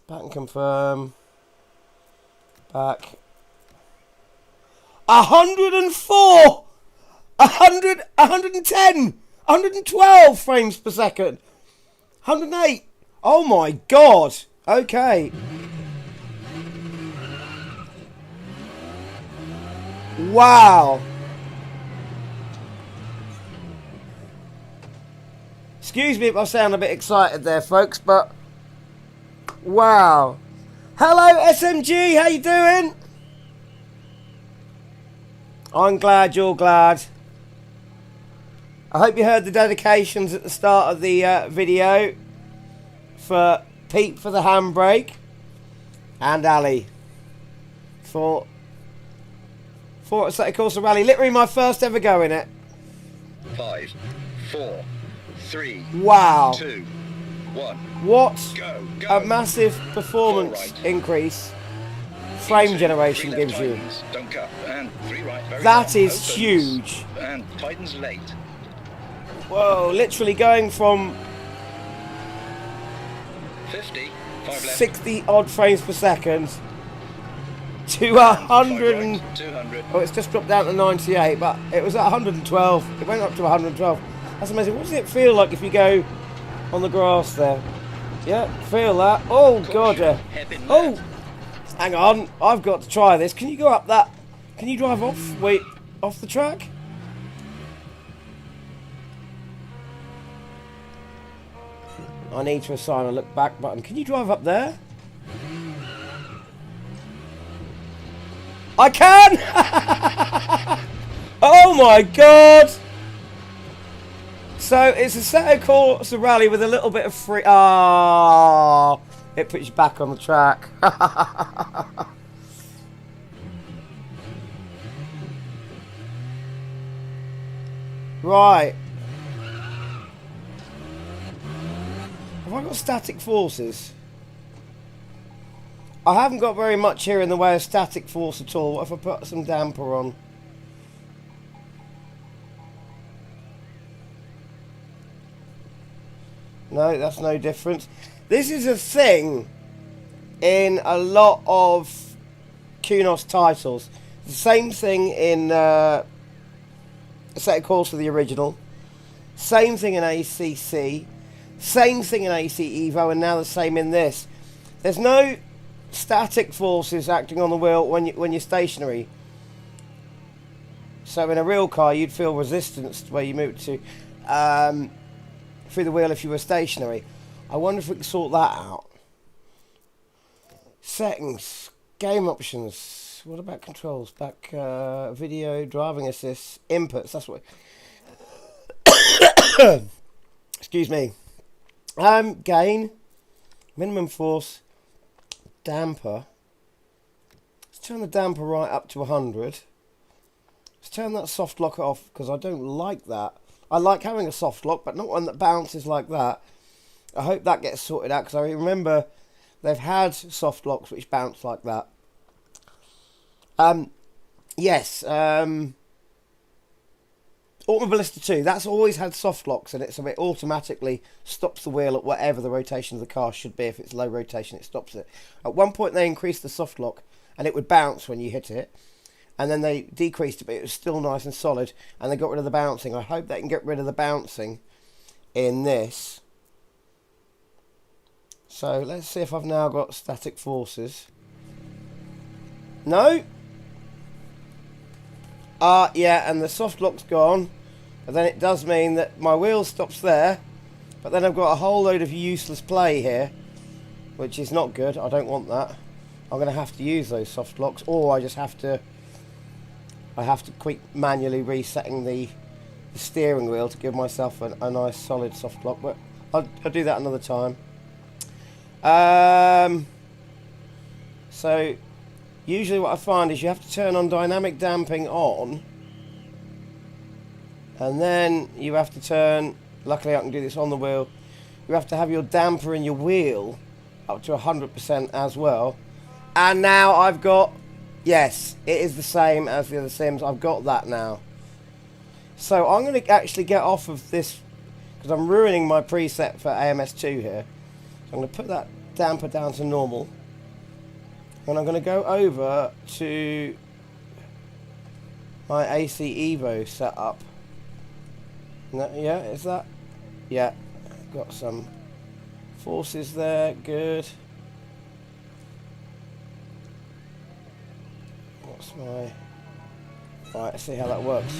Back and confirm. Back. 104! 100, 110! 112 frames per second! 108! Oh my god! Okay. Wow! Excuse me if I sound a bit excited there, folks, but... Wow! Hello, SMG! How you doing? I'm glad you're glad. I hope you heard the dedications at the start of the video for Pete for the handbrake and Ali for Athletic Corsa Rally. Literally my first ever go in it. 5, 4, 3. Wow. 2, 1. What Go. a massive performance increase frame generation gives you. Don't cut. And 3 right. Very That well. is Opens. huge. And tightens late. Whoa, literally going from 50. 5 left. 60 odd frames per second to 100 and... 200. Oh, it's just dropped down to 98, but it was at 112. It went up to 112. That's amazing. What does it feel like if you go on the grass there? Yeah, feel that. Oh, God, yeah. Oh, hang on. I've got to try this. Can you go up that? Can you drive off? Wait, off the track? I need to assign a look back button. Can you drive up there? I can! Oh my god! So it's a Assetto Corsa rally with a little bit of free. Ah, it puts you back on the track. Right. Have I got static forces? I haven't got very much here in the way of static force at all. What if I put some damper on? No, that's no difference. This is a thing in a lot of Kunos titles. The same thing in Assetto Corsa, the original. Same thing in ACC. Same thing in AC Evo, and now the same in this. There's no static forces acting on the wheel when you're stationary. So in a real car, you'd feel resistance where you move to through the wheel if you were stationary. I wonder if we can sort that out. Settings, game options. What about controls? Back video, driving assist, inputs. That's what. Excuse me. Gain, minimum force, damper. Let's turn the damper right up to 100. Let's turn that soft lock off because I don't like that. I like having a soft lock, but not one that bounces like that. I hope that gets sorted out because I remember they've had soft locks which bounce like that. Yes. Automobilista 2, that's always had soft locks in it, so it automatically stops the wheel at whatever the rotation of the car should be. If it's low rotation, it stops it. At one point, they increased the soft lock, and it would bounce when you hit it. And then they decreased it, but it was still nice and solid, and they got rid of the bouncing. I hope they can get rid of the bouncing in this. So, let's see if I've now got static forces. No? Yeah, and the soft lock's gone. But then it does mean that my wheel stops there. But then I've got a whole load of useless play here, which is not good. I don't want that. I'm going to have to use those soft locks, or I just have to... I have to keep manually resetting the steering wheel to give myself a nice solid soft lock. But I'll do that another time. So... usually what I find is you have to turn on dynamic damping on, and then you have to turn, luckily I can do this on the wheel, you have to have your damper in your wheel up to 100% as well. And now I've got, yes, it is the same as the other Sims, I've got that now. So I'm going to actually get off of this, because I'm ruining my preset for AMS2 here. So I'm going to put that damper down to normal. And I'm going to go over to my AC Evo setup. No, yeah, is that? Yeah, got some forces there, good. What's my... Right, let's see how that works.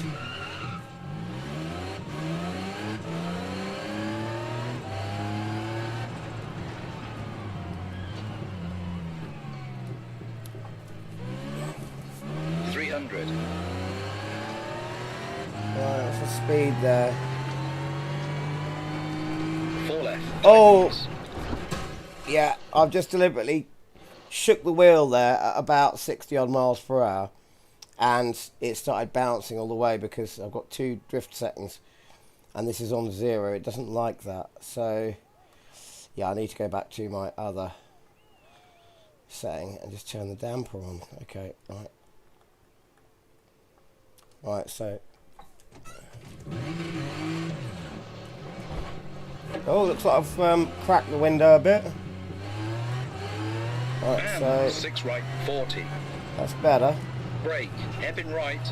Right, what's the speed there? 4 left. Oh! Yeah, I've just deliberately shook the wheel there at about 60 odd miles per hour, and it started bouncing all the way because I've got 2 drift settings and this is on 0. It doesn't like that, so yeah, I need to go back to my other setting and just turn the damper on. Okay, right. Right, so oh, looks like I've cracked the window a bit. Right, And so 6 right, 40. that's better. Brake, hairpin right.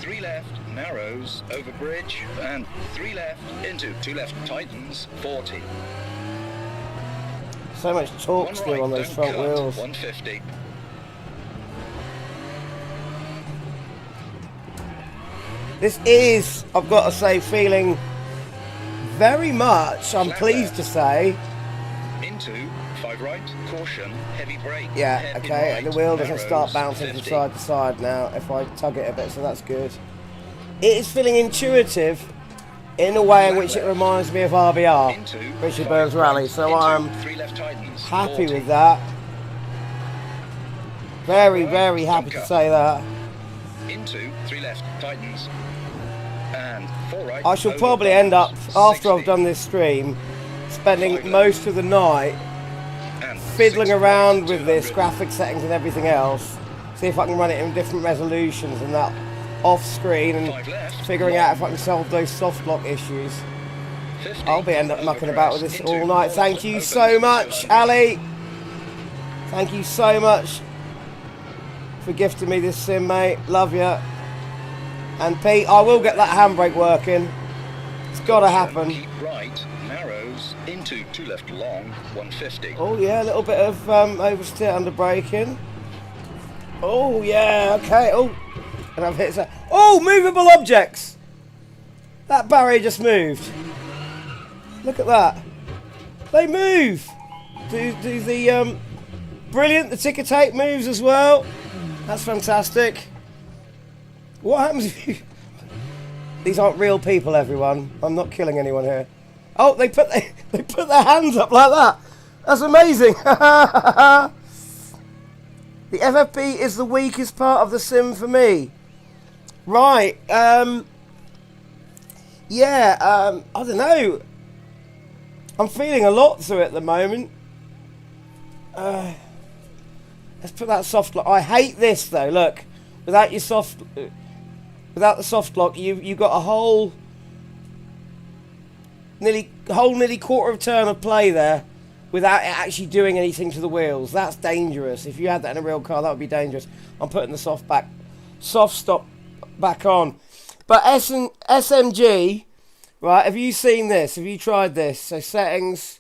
3 left, narrows, over bridge, and 3 left, into 2 left, tightens, 40. So much torque 1 still right, on those don't front cut, wheels. 150. This is, I've got to say, feeling very much, I'm Flat pleased left. to say, Into 5 right, caution, heavy brake. Yeah, hairpin okay, right, and the wheel doesn't narrows, start bouncing from 50. side to side now if I tug it a bit, so that's good. It is feeling intuitive in a way in which it reminds me of RBR, Into Richard 5 Burns Rally, right, so into I'm 3 left tightens, happy 40. with that. Very, Right, very happy to bunker. say that. Into 3 left tightens. And 4 right. I shall over probably bumps, end up, after I've 60. done this stream, spending 5 left. most of the night And fiddling 6 around right, with this 200. graphic settings and everything else. See if I can run it in different resolutions and that off screen, and 5 left, figuring out if I can solve those soft lock issues. 50, I'll be end up mucking about with this into all night. 4 Thank left, you opens so much, 200. Ali. Thank you so much for gifting me this sim, mate. Love you. And Pete, I will get that handbrake working. It's got to happen. Keep right, narrows, into 2 left long, 150. Oh yeah, a little bit of oversteer under braking. Oh yeah, okay. Oh, and I've hit that. Oh, movable objects. That barrier just moved. Look at that. They move. Do the brilliant. The ticker tape moves as well. That's fantastic. What happens if you? These aren't real people, everyone. I'm not killing anyone here. Oh, they put their hands up like that. That's amazing. The FFP is the weakest part of the sim for me. Right. Yeah. I don't know. I'm feeling a lot through it at the moment. Let's put that soft lock. I hate this though. Look, without the soft lock, you've got a whole nearly quarter of turn of play there without it actually doing anything to the wheels. That's dangerous. If you had that in a real car, that would be dangerous. I'm putting the soft stop back on. But SMG, right? Have you seen this? Have you tried this? So settings,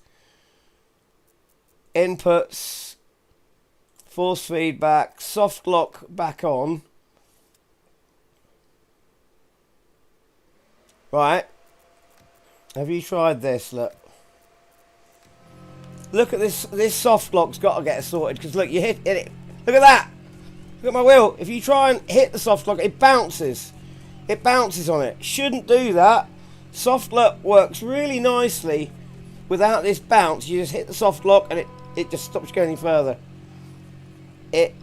inputs, force feedback, soft lock back on. Right. Have you tried this? Look at this. This soft lock's got to get sorted, because look, you hit it. Look at that. Look at my wheel. If you try and hit the soft lock, it bounces. It bounces on it. Shouldn't do that. Soft lock works really nicely without this bounce. You just hit the soft lock and it just stops going any further. It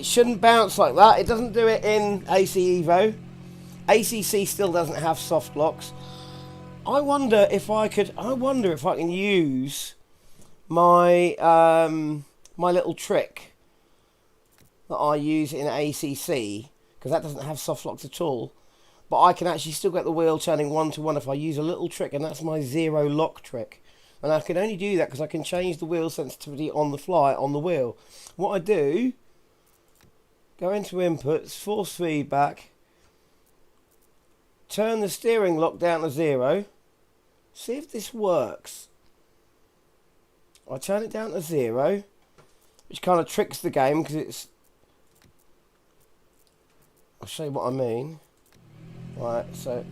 shouldn't bounce like that. It doesn't do it in AC Evo. ACC still doesn't have soft locks. I wonder if I can use my my little trick that I use in ACC, because that doesn't have soft locks at all. But I can actually still get the wheel turning 1-to-1 if I use a little trick, and that's my zero lock trick. And I can only do that because I can change the wheel sensitivity on the fly on the wheel. What I do, go into inputs, force feedback, turn the steering lock down to 0. See if this works. I turn it down to 0, which kind of tricks the game because it's... I'll show you what I mean. Right, so...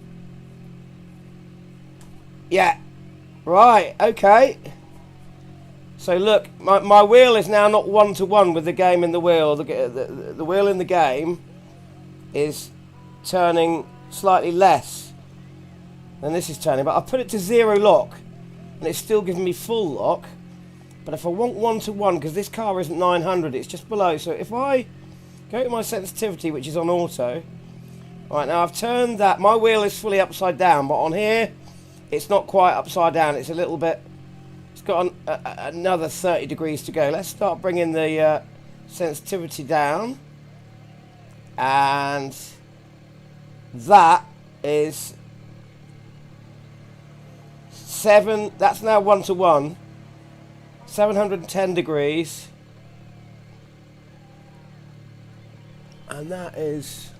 Yeah. Right, okay. So look, my wheel is now not 1-to-1 with the game in the wheel. The wheel in the game is turning slightly less than this is turning, but I put it to 0 lock and it's still giving me full lock. But if I want 1-to-1, because this car isn't 900, it's just below, so if I go to my sensitivity, which is on auto, right, now I've turned that, my wheel is fully upside down, but on here it's not quite upside down, it's a little bit, it's got another 30 degrees to go. Let's start bringing the sensitivity down, and that is 7, that's now 1-to-1, 710 degrees, and that is,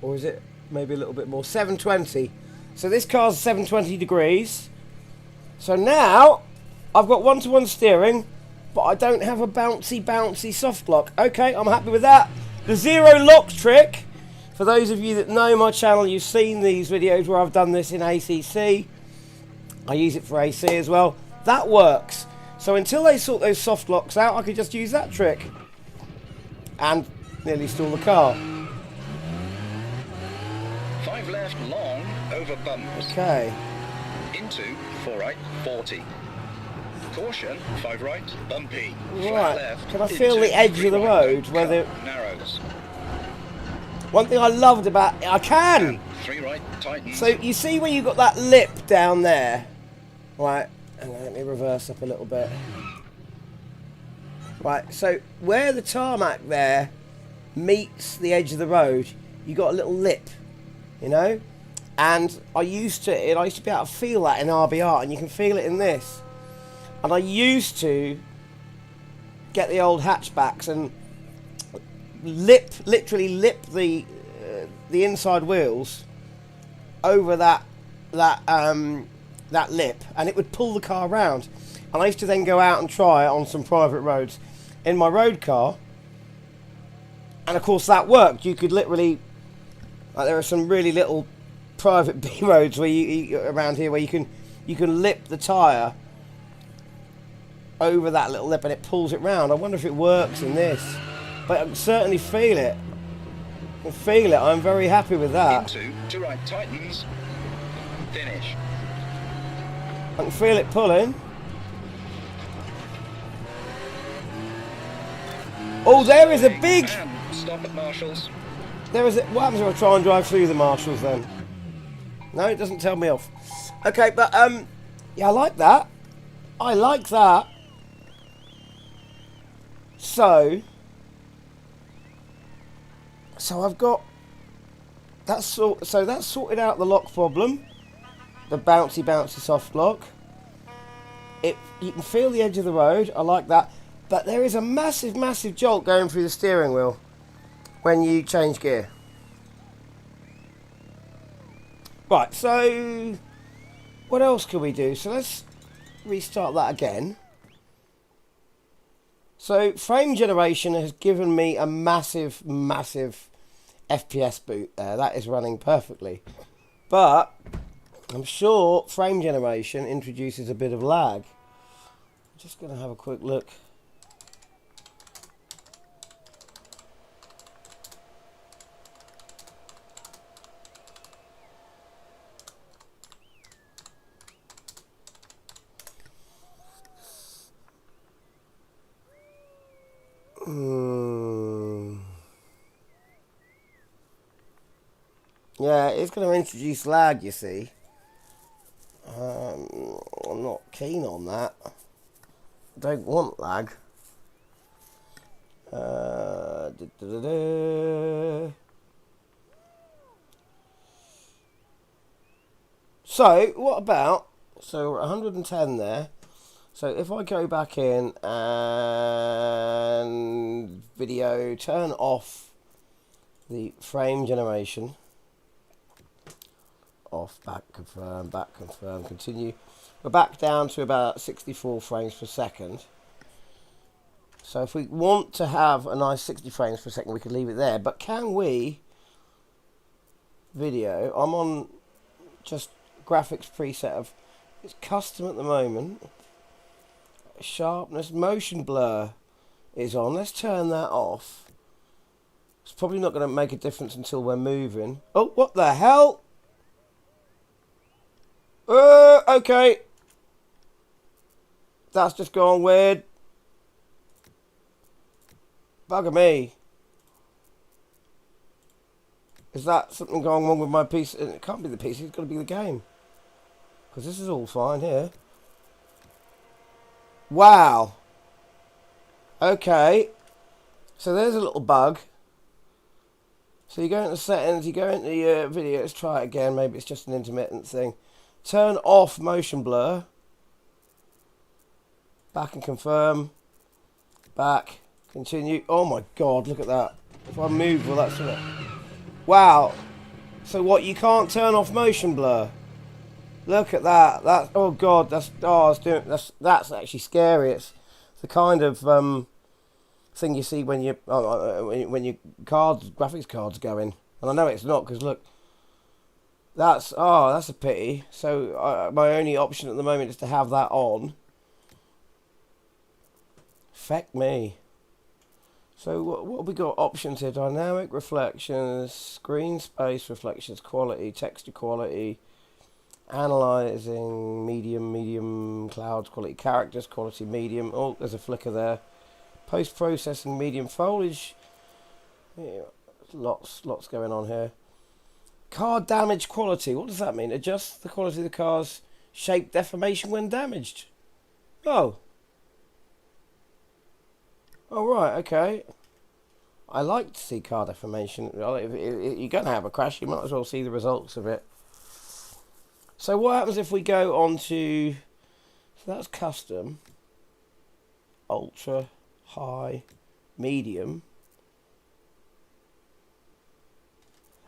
or is it maybe a little bit more, 720. So this car's 720 degrees. So now I've got 1-to-1 steering, but I don't have a bouncy soft lock. Okay, I'm happy with that. The 0 lock trick, for those of you that know my channel, you've seen these videos where I've done this in ACC. I use it for AC as well. That works. So until they sort those soft locks out, I could just use that trick. And nearly stall the car. 5 left, long, over bumps. Okay. Into 4 right, 40. Caution, 5 right, bumpy. Flat Right. left, Can I feel into the edge 3 of the right, road where the... narrows. One thing I loved about... I can! 3 right, tightens. So you see when you've got that lip down there? Right. Hang on, let me reverse up a little bit. Right, so where the tarmac there meets the edge of the road, you got a little lip, you know? And I used to be able to feel that in RBR, and you can feel it in this. And I used to get the old hatchbacks and literally lip the inside wheels over that lip, and it would pull the car around. And I used to then go out and try it on some private roads in my road car, and of course that worked. You could literally, like, there are some really little private B roads where you around here where you can lip the tyre over that little lip and it pulls it round. I wonder if it works in this, but I can certainly feel it. I can feel it. I'm very happy with that. Into 2 right, tightens. Finish. I can feel it pulling. Oh, there is a big... And stop at Marshalls. There is a... What happens if I try and drive through the Marshalls then? No, it doesn't tell me off. Okay, but, yeah, I like that. I like that. So I've got... That's sorted out the lock problem. The bouncy soft lock. You can feel the edge of the road. I like that. But there is a massive jolt going through the steering wheel when you change gear. Right, so what else can we do? So let's restart that again. So frame generation has given me a massive FPS boot there. That is running perfectly. But I'm sure frame generation introduces a bit of lag. I'm just going to have a quick look. Yeah, it's going to introduce lag, you see. I'm not keen on that. I don't want lag. So, what about... So, we're at 110 there. So, if I go back in and video, turn off the frame generation. Off, back, confirm, continue. We're back down to about 64 frames per second. So if we want to have a nice 60 frames per second, we could leave it there. But can we, video, I'm on just graphics preset of, it's custom at the moment. Sharpness, motion blur is on. Let's turn that off. It's probably not going to make a difference until we're moving. Oh, what the hell? Okay. That's just gone weird. Bugger me. Is that something going wrong with my PC? It can't be the PC, it's got to be the game. Because this is all fine here. Wow. Okay. So there's a little bug. So you go into settings, you go into your video, let's try it again, maybe it's just an intermittent thing. Turn off motion blur. Back and confirm. Back. Continue. Oh my god, look at that. If I move, well that's it. Wow. So what, you can't turn off motion blur? Look at that. That, oh god, that's actually scary. It's the kind of thing you see when you when your graphics cards go in. And I know it's not, because look. That's a pity. So my only option at the moment is to have that on. Feck me. So what have we got? Options here: dynamic reflections, screen space reflections, quality, texture quality, analyzing, medium, clouds quality, characters quality, medium. Oh, there's a flicker there. Post processing, medium, foliage. Yeah, lots going on here. Car damage quality. What does that mean? Adjust the quality of the car's shape deformation when damaged. Oh. Oh, right, okay. I like to see car deformation. If you're going to have a crash, you might as well see the results of it. So what happens if we go on to... So that's custom. Ultra, high, medium.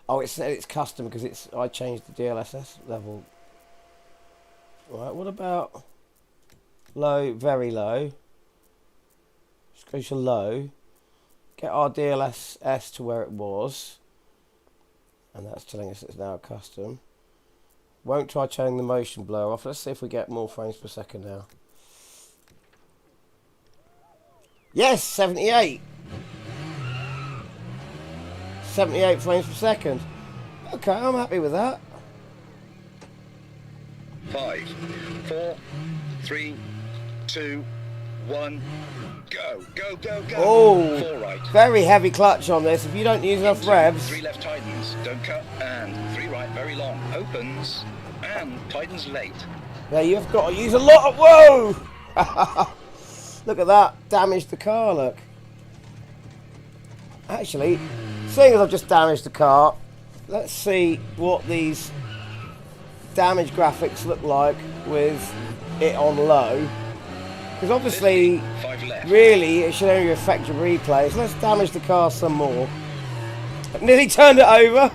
Oh, it's custom because I changed the DLSS level. Right, what about low, very low? Just go to low. Get our DLSS to where it was. And that's telling us it's now custom. Won't try turning the motion blur off. Let's see if we get more frames per second now. Yes, 78. 78 frames per second. Okay, I'm happy with that. 5, 4, 3, 2, 1. Go. Oh, 4 right. very heavy clutch on this. If you don't use enough revs. 3 left tightens, don't cut, and 3 right, very long, opens, and tightens late. Yeah, you've got to use a lot of... Whoa! Look at that. Damaged the car, look. Actually, seeing as I've just damaged the car, let's see what these damage graphics look like with it on low. Because obviously, 5 left. really, it should only affect your replay. So let's damage the car some more. I've nearly turned it over.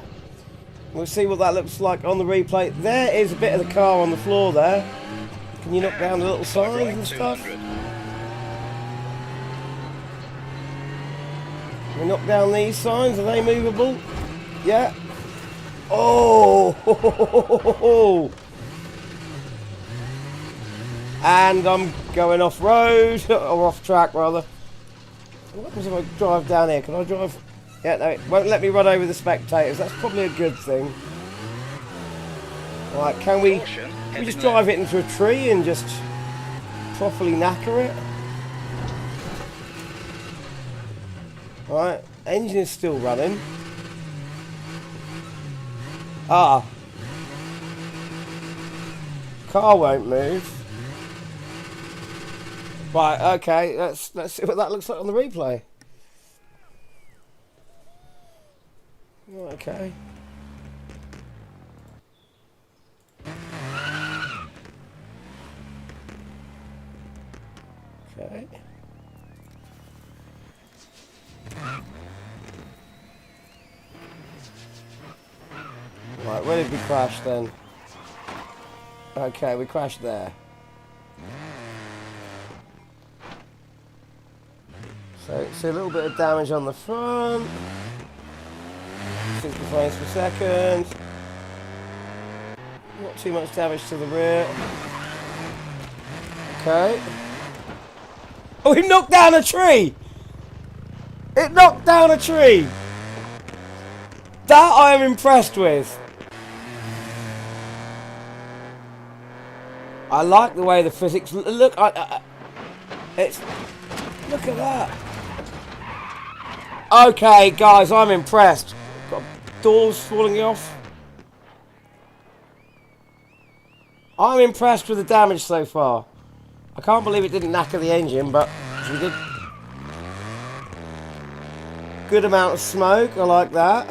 We'll see what that looks like on the replay. There is a bit of the car on the floor there. Can you knock down the little signs right, and stuff? 200. Can we knock down these signs? Are they movable? Yeah. Oh! And I'm going off road, or off track rather. What happens if I drive down here? Can I drive? Yeah, no, it won't let me run over the spectators. That's probably a good thing. Right, can we just drive it into a tree and just properly knacker it? Right, engine is still running. Ah. Car won't move. Right, okay, let's see what that looks like on the replay. Okay. Okay. Right, where did we crash then? Okay, we crashed there. So, see a little bit of damage on the front. 60 frames per second. Not too much damage to the rear. Okay. Oh, he knocked down a tree! It knocked down a tree! That I am impressed with. I like the way the physics look. It's look at that. Okay, guys, I'm impressed. Got doors falling off. I'm impressed with the damage so far. I can't believe it didn't knacker the engine, but we did. Good amount of smoke. I like that.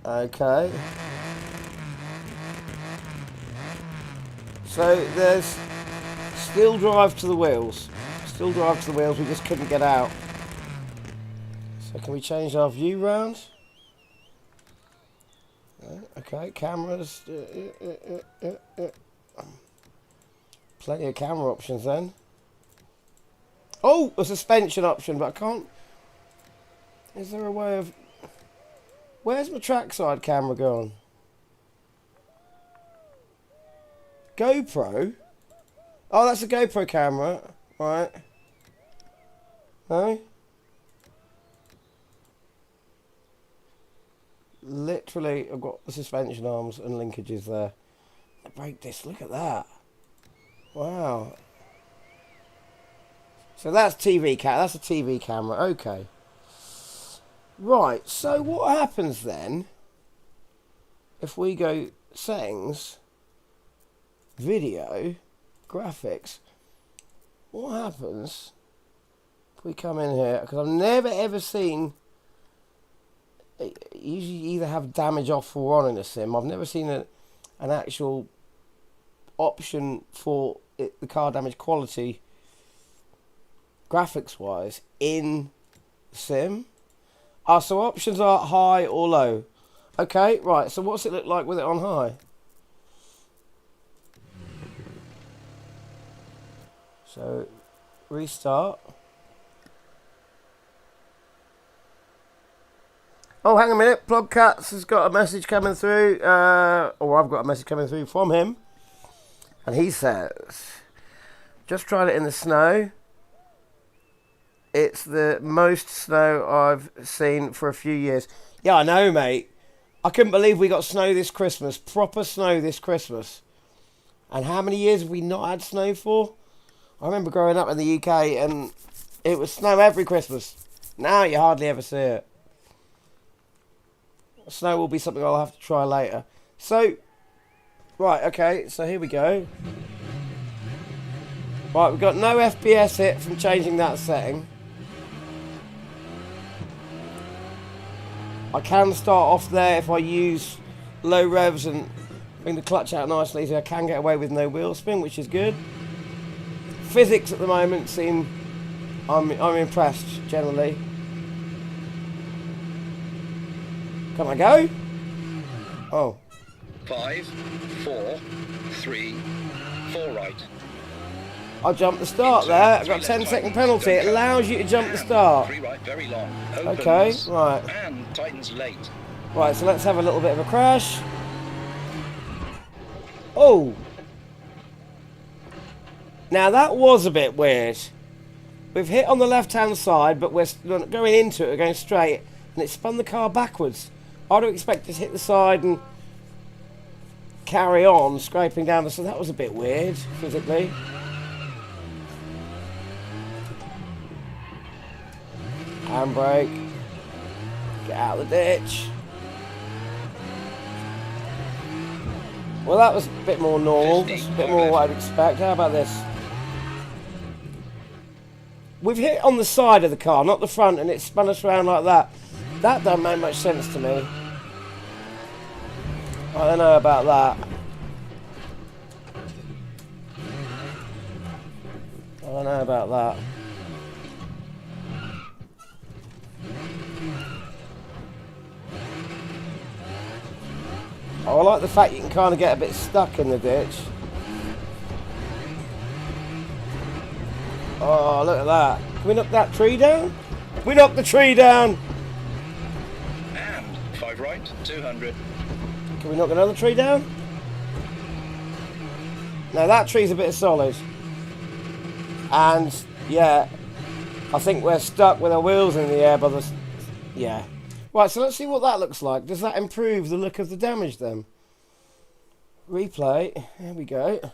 Okay. So there's still drive to the wheels. Still drive to the wheels, we just couldn't get out. So can we change our view round? Okay, cameras. Plenty of camera options then. Oh, a suspension option, but I can't. Is there a way of... Where's my trackside camera gone? GoPro? Oh, that's a GoPro camera. Right. No? Literally, I've got the suspension arms and linkages there. The brake disc, look at that. Wow. So that's that's a TV camera, okay. Right, so what happens then if we go settings, video, graphics? What happens if we come in here? Because I've never ever seen, usually either have damage off or on in a sim. I've never seen an actual option for the car damage quality graphics wise in sim. So options are high or low. Okay, right, so what's it look like with it on high? So restart. Oh, hang a minute, Plugcats has got a message coming through, or I've got a message coming through from him, and he says, just tried it in the snow. It's the most snow I've seen for a few years. Yeah, I know, mate. I couldn't believe we got snow this Christmas. Proper snow this Christmas. And how many years have we not had snow for? I remember growing up in the UK and it was snow every Christmas. Now you hardly ever see it. Snow will be something I'll have to try later. So, right, okay, so here we go. Right, we've got no FPS hit from changing that setting. I can start off there if I use low revs and bring the clutch out nice and easy. I can get away with no wheel spin, which is good. Physics at the moment seem... I'm impressed, generally. Can I go? Oh. 5, 4, 3, 4 right. I jumped the start there. I've got a 10-second penalty. It allows you to jump the start. 3 right, very long. Okay, Opens, right. And tightens late. Right, so let's have a little bit of a crash. Oh. Now that was a bit weird. We've hit on the left-hand side, but we're going into it, we're going straight, and it spun the car backwards. I'd expect it to hit the side and carry on, scraping down the... So that was a bit weird, physically. Handbrake. Get out of the ditch. Well, that was a bit more normal. That's a bit more what I'd expect. How about this? We've hit on the side of the car, not the front, and it spun us around like that. That don't make much sense to me. I don't know about that. I don't know about that. Oh, I like the fact you can kind of get a bit stuck in the ditch. Oh, look at that. Can we knock that tree down? We knocked the tree down! And 5 right, 200. Can we knock another tree down? No, that tree's a bit solid. And, yeah, I think we're stuck with our wheels in the air by the... Yeah. Right, so let's see what that looks like. Does that improve the look of the damage then? Replay. There we go.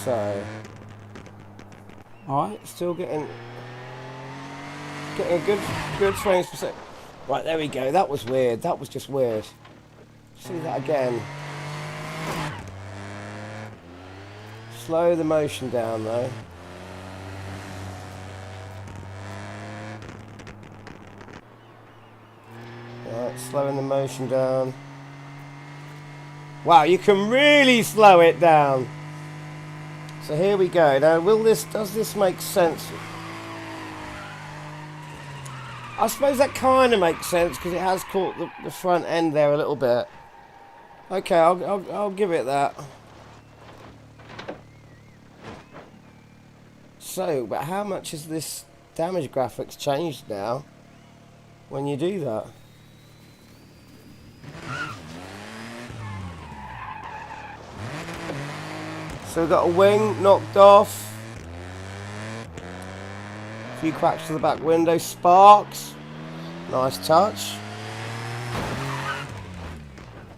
So, alright, still getting a good frames per second. Right, there we go. That was weird. That was just weird. See that again. Slow the motion down though. Right, slowing the motion down. Wow, you can really slow it down. So here we go. Now, does this make sense? I suppose that kind of makes sense because it has caught the front end there a little bit. Okay, I'll give it that. So, but how much is this damage graphics changed now when you do that. So we've got a wing knocked off. A few cracks to the back window. Sparks. Nice touch.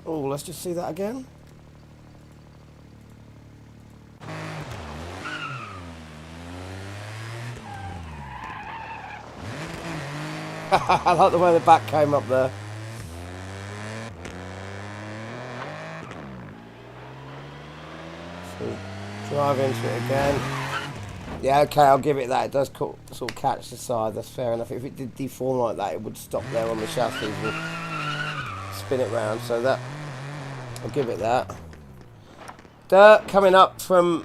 Oh, let's just see that again. I like the way the back came up there. So drive into it again. Yeah, okay, I'll give it that. It does sort of catch the side. That's fair enough. If it did deform like that, it would stop there on the chassis and spin it round. So that, I'll give it that. Dirt coming up from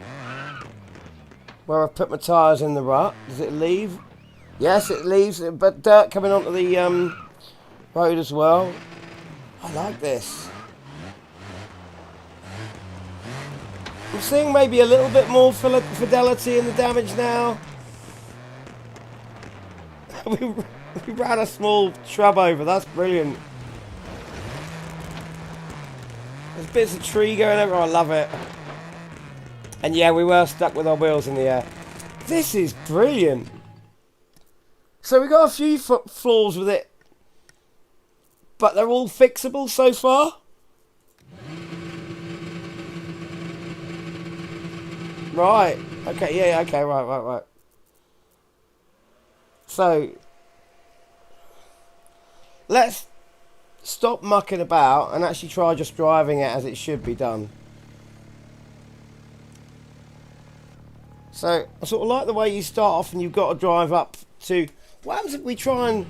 where I've put my tyres in the rut. Does it leave? Yes, it leaves, but dirt coming onto the road as well. I like this. I'm seeing maybe a little bit more fidelity in the damage now. we ran a small shrub over. That's brilliant. There's bits of tree going over. I love it. And yeah, we were stuck with our wheels in the air. This is brilliant. So we got a few flaws with it, but they're all fixable so far. Right. Okay. Yeah. Okay. Right. So let's stop mucking about and actually try just driving it as it should be done. So I sort of like the way you start off and you've got to drive up to... What happens if we try and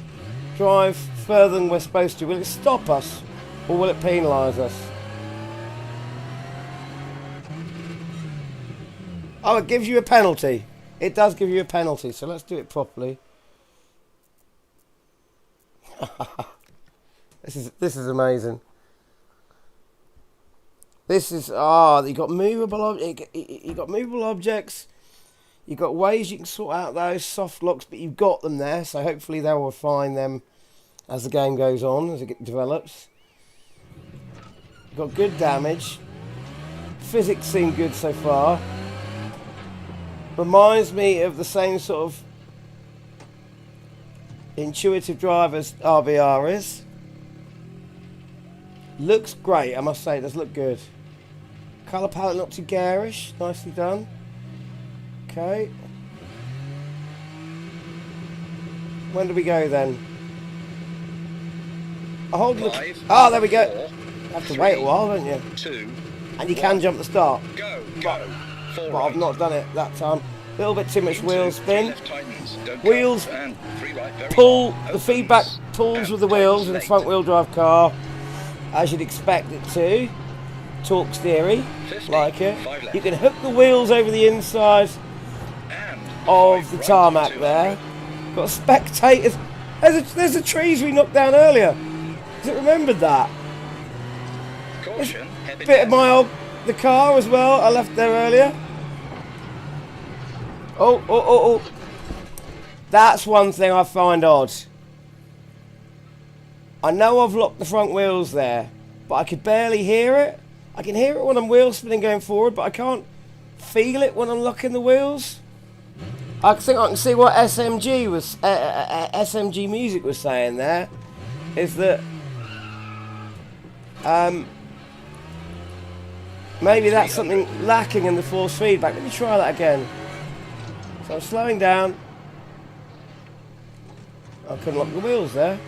drive further than we're supposed to? Will it stop us or will it penalise us? Oh, it gives you a penalty. It does give you a penalty, so let's do it properly. This is amazing. This is you got movable you got movable objects. You've got ways you can sort out those soft locks, but you've got them there, so hopefully they'll refine them as the game goes on, as it develops. You've got good damage. Physics seem good so far. Reminds me of the same sort of intuitive drive as RBR is. Looks great, I must say, it does look good. Colour palette not too garish, nicely done. Okay. When do we go then? I hold the... Oh, there we go. You have to wait a while, don't you? 2. And you can jump the start. Go. But I've not done it that time. A little bit too much wheel spin. Wheels pull, the feedback pulls with the wheels in a front wheel drive car, as you'd expect it to. Torque theory, like it. You can hook the wheels over the inside of the tarmac there. Got spectators. There's the trees we knocked down earlier. Has it remembered that? Bit of the car as well I left there earlier. Oh. That's one thing I find odd. I know I've locked the front wheels there, but I could barely hear it. I can hear it when I'm wheel spinning going forward, but I can't feel it when I'm locking the wheels. I think I can see what SMG Music was saying there. Is that maybe that's something lacking in the force feedback. Let me try that again. So I'm slowing down. I couldn't lock the wheels there.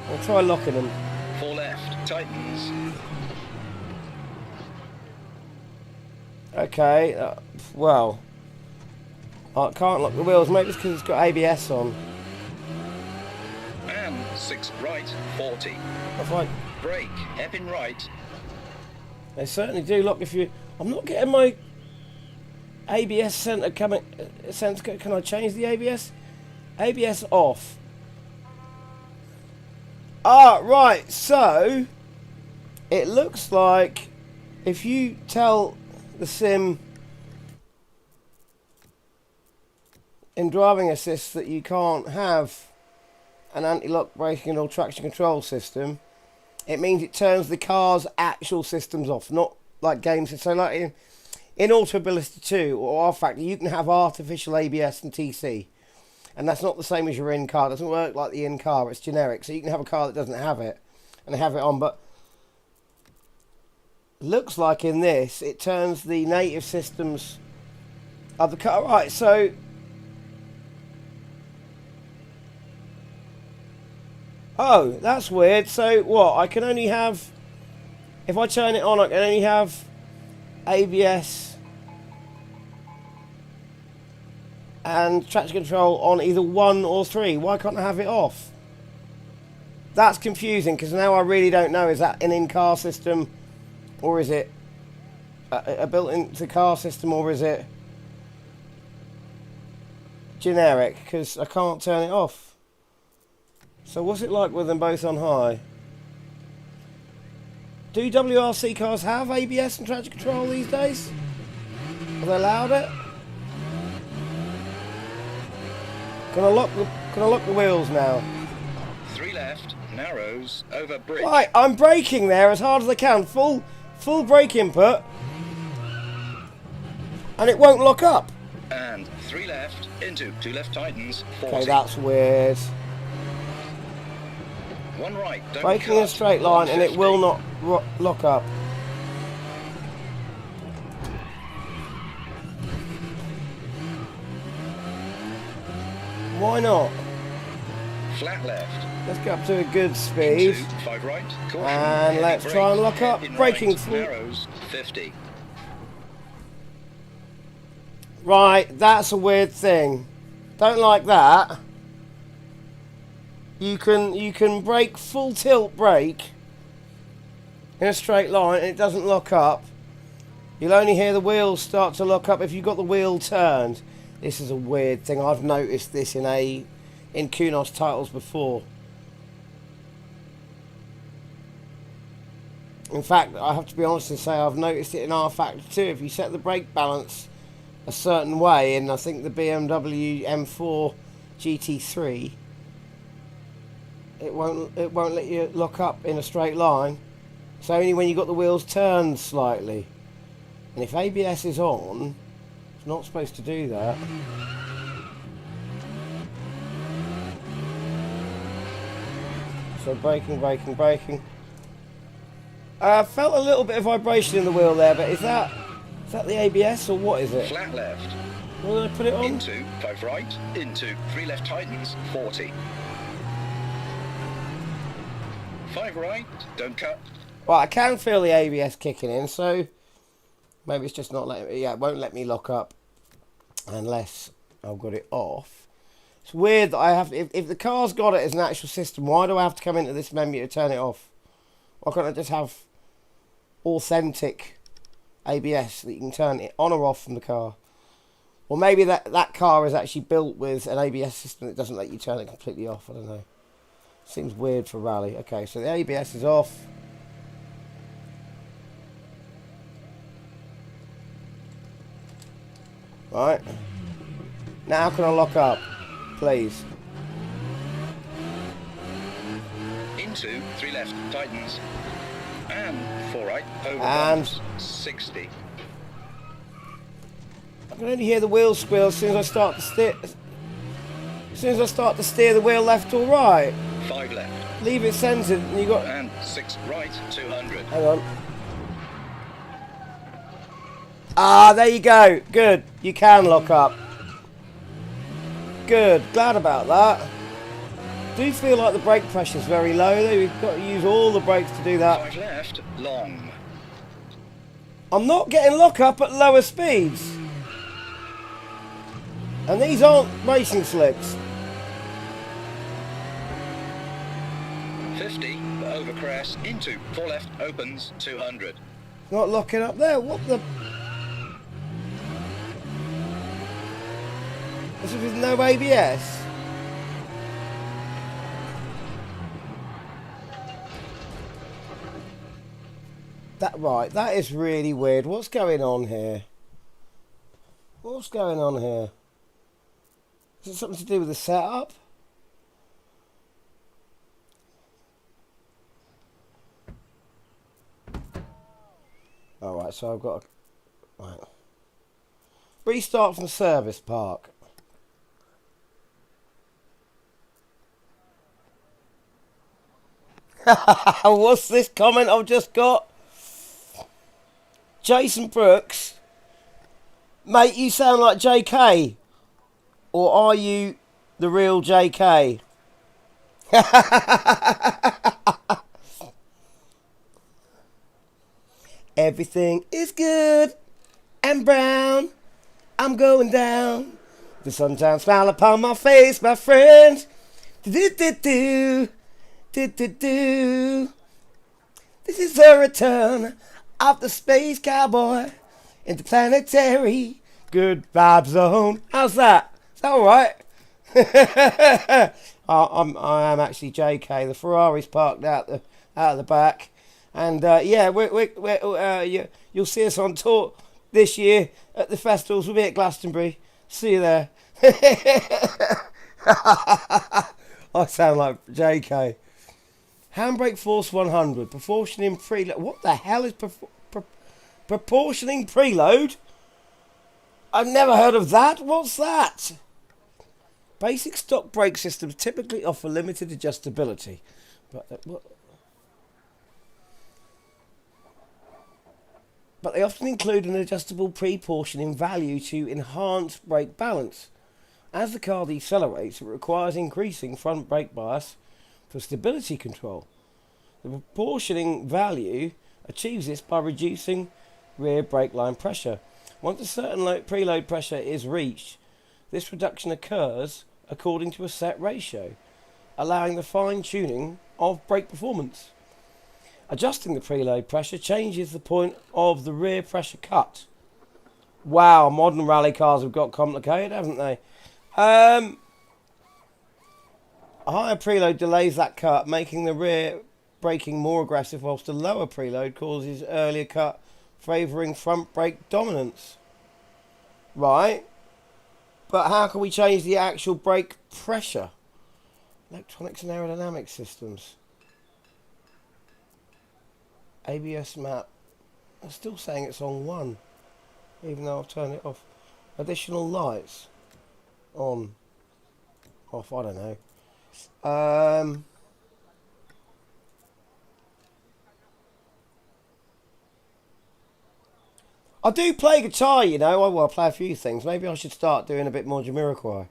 I'll try locking them. 4 left, tightens. Okay, well, I can't lock the wheels. Maybe it's because it's got ABS on. And 6 right, 40. That's right. Brake, hairpin right. They certainly do lock if you... I'm not getting my ABS center coming... Can I change the ABS? ABS off. Ah, right, so... It looks like if you tell the sim in driving assist that you can't have an anti-lock braking or traction control system, it means it turns the car's actual systems off, not like games. So like in Automobility 2 or R-Factor, you can have artificial ABS and TC. And that's not the same as your in-car. It doesn't work like the in-car. It's generic. So you can have a car that doesn't have it and have it on. But looks like in this, it turns the native systems of the car. Right, so oh, that's weird. So what? I can only have, if I turn it on, I can only have ABS and traction control on either 1 or 3. Why can't I have it off? That's confusing, because now I really don't know. Is that an in-car system, or is it a built-into car system, or is it generic? Because I can't turn it off. So what's it like with them both on high? Do WRC cars have ABS and traction control these days? Are they allowed it? Can I lock the wheels now? 3 left, narrows, over bridge. Right, I'm braking there as hard as I can. Full brake input. And it won't lock up. And 3 left, into 2 left tightens, 40. Okay, that's weird. 1 right, don't Braking in a cut, straight line and it 150. will not lock up. Why not? Flat left. Let's get up to a good speed. Into 5 right, caution. And heavy let's brake, try and lock up. in Braking right, full. narrows, 50. Right, that's a weird thing. Don't like that. You can brake full tilt brake in a straight line and it doesn't lock up. You'll only hear the wheels start to lock up if you've got the wheel turned. This is a weird thing. I've noticed this in Kunos titles before. In fact, I have to be honest and say I've noticed it in R-Factor too. If you set the brake balance a certain way, and I think the BMW M4 GT3, it won't let you lock up in a straight line. It's only when you got the wheels turned slightly. And if ABS is on, it's not supposed to do that. So braking. I felt a little bit of vibration in the wheel there, but is that the ABS or what is it? Flat left. Will I put it on? Into 5 right, into 3 left tightens, 40. 5 right, don't cut. Right, I can feel the ABS kicking in, so maybe it's just not letting me. Yeah, it won't let me lock up unless I've got it off. It's weird that I have. If the car's got it as an actual system, why do I have to come into this menu to turn it off? Why can't I just have authentic ABS that you can turn it on or off from the car? Or maybe that car is actually built with an ABS system that doesn't let you turn it completely off. I don't know. Seems weird for rally. Okay, so the ABS is off. Right. Now can I lock up? Please. Into 3 left tightens. And 4 right, over And- bumps, 60. I can only hear the wheel squeal as soon as I start to steer. As soon as I start to steer the wheel left or right. 5 left. Leave it centered and you got. And 6 right, 200. Hang on. Ah, there you go. Good. You can lock up. Good. Glad about that. Do feel like the brake pressure is very low though. We've got to use all the brakes to do that. 5 left, long. I'm not getting lock up at lower speeds. And these aren't racing slicks. 50, over crest, into 4 left, opens, 200. Not locking up there. What the? This is with no ABS. That is really weird. What's going on here? What's going on here? Is it something to do with the setup? Alright, so I've got to... Right. Restart from service park. What's this comment I've just got? Jason Brooks. Mate, you sound like JK. Or are you the real JK? Everything is good and brown. I'm going down. The sunshine smile upon my face, my friend. Do-do-do-do. Do-do-do. This is the return of the space cowboy interplanetary good vibe zone. How's that? Is that alright? I am actually JK. The Ferrari's parked out the back. And yeah, you'll see us on tour this year at the festivals. We'll be at Glastonbury. See you there. I sound like JK. Handbrake force 100. Proportioning preload. What the hell is proportioning preload? I've never heard of that. What's that? Basic stock brake systems typically offer limited adjustability. But they often include an adjustable pre-portioning value to enhance brake balance. As the car decelerates, it requires increasing front brake bias for stability control. The proportioning value achieves this by reducing rear brake line pressure. Once a certain preload pressure is reached, this reduction occurs according to a set ratio, allowing the fine-tuning of brake performance. Adjusting the preload pressure changes the point of the rear pressure cut. Wow, modern rally cars have got complicated, haven't they? A higher preload delays that cut, making the rear braking more aggressive, whilst a lower preload causes earlier cut, favouring front brake dominance. Right. But how can we change the actual brake pressure? Electronics and aerodynamic systems. ABS map. I'm still saying it's on 1, even though I've turned it off. Additional lights. On. Off, I don't know. I do play guitar, you know. I play a few things. Maybe I should start doing a bit more Jamiroquai,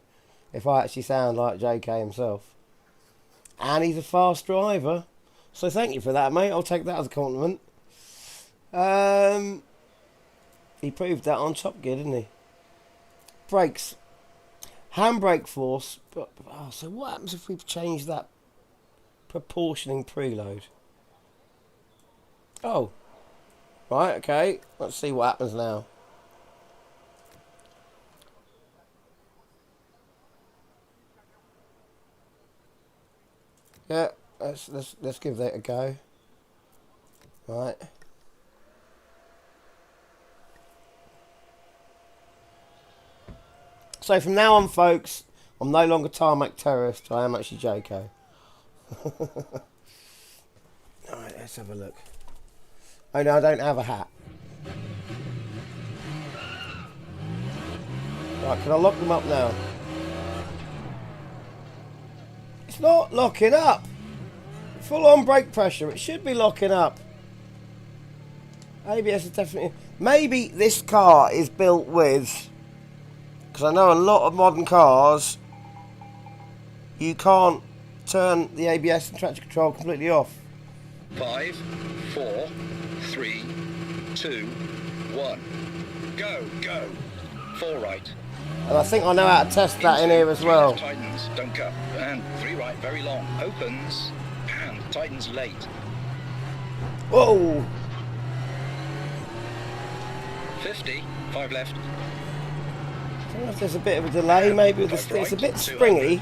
if I actually sound like JK himself. And he's a fast driver. So thank you for that, mate. I'll take that as a compliment. He proved that on Top Gear, didn't he? Brakes. Handbrake force. So what happens if we change that proportioning preload? Oh. Right, okay. Let's see what happens now. Yeah, let's give that a go. Right. So from now on, folks, I'm no longer tarmac terrorist. I am actually JK. Alright, let's have a look. Oh no, I don't have a hat. Right, can I lock them up now? It's not locking up. Full on brake pressure. It should be locking up. ABS is definitely... Maybe this car is built with... Because I know a lot of modern cars, you can't turn the ABS and traction control completely off. 5, 4, 3, 2, 1. Go, go. 4 right. And I think I know how to test that in here as well. Tightens, don't cut. And 3 right, very long. Opens, and tightens late. Whoa! 50, 5 left. I don't know if there's a bit of a delay, maybe with the, it's a bit springy.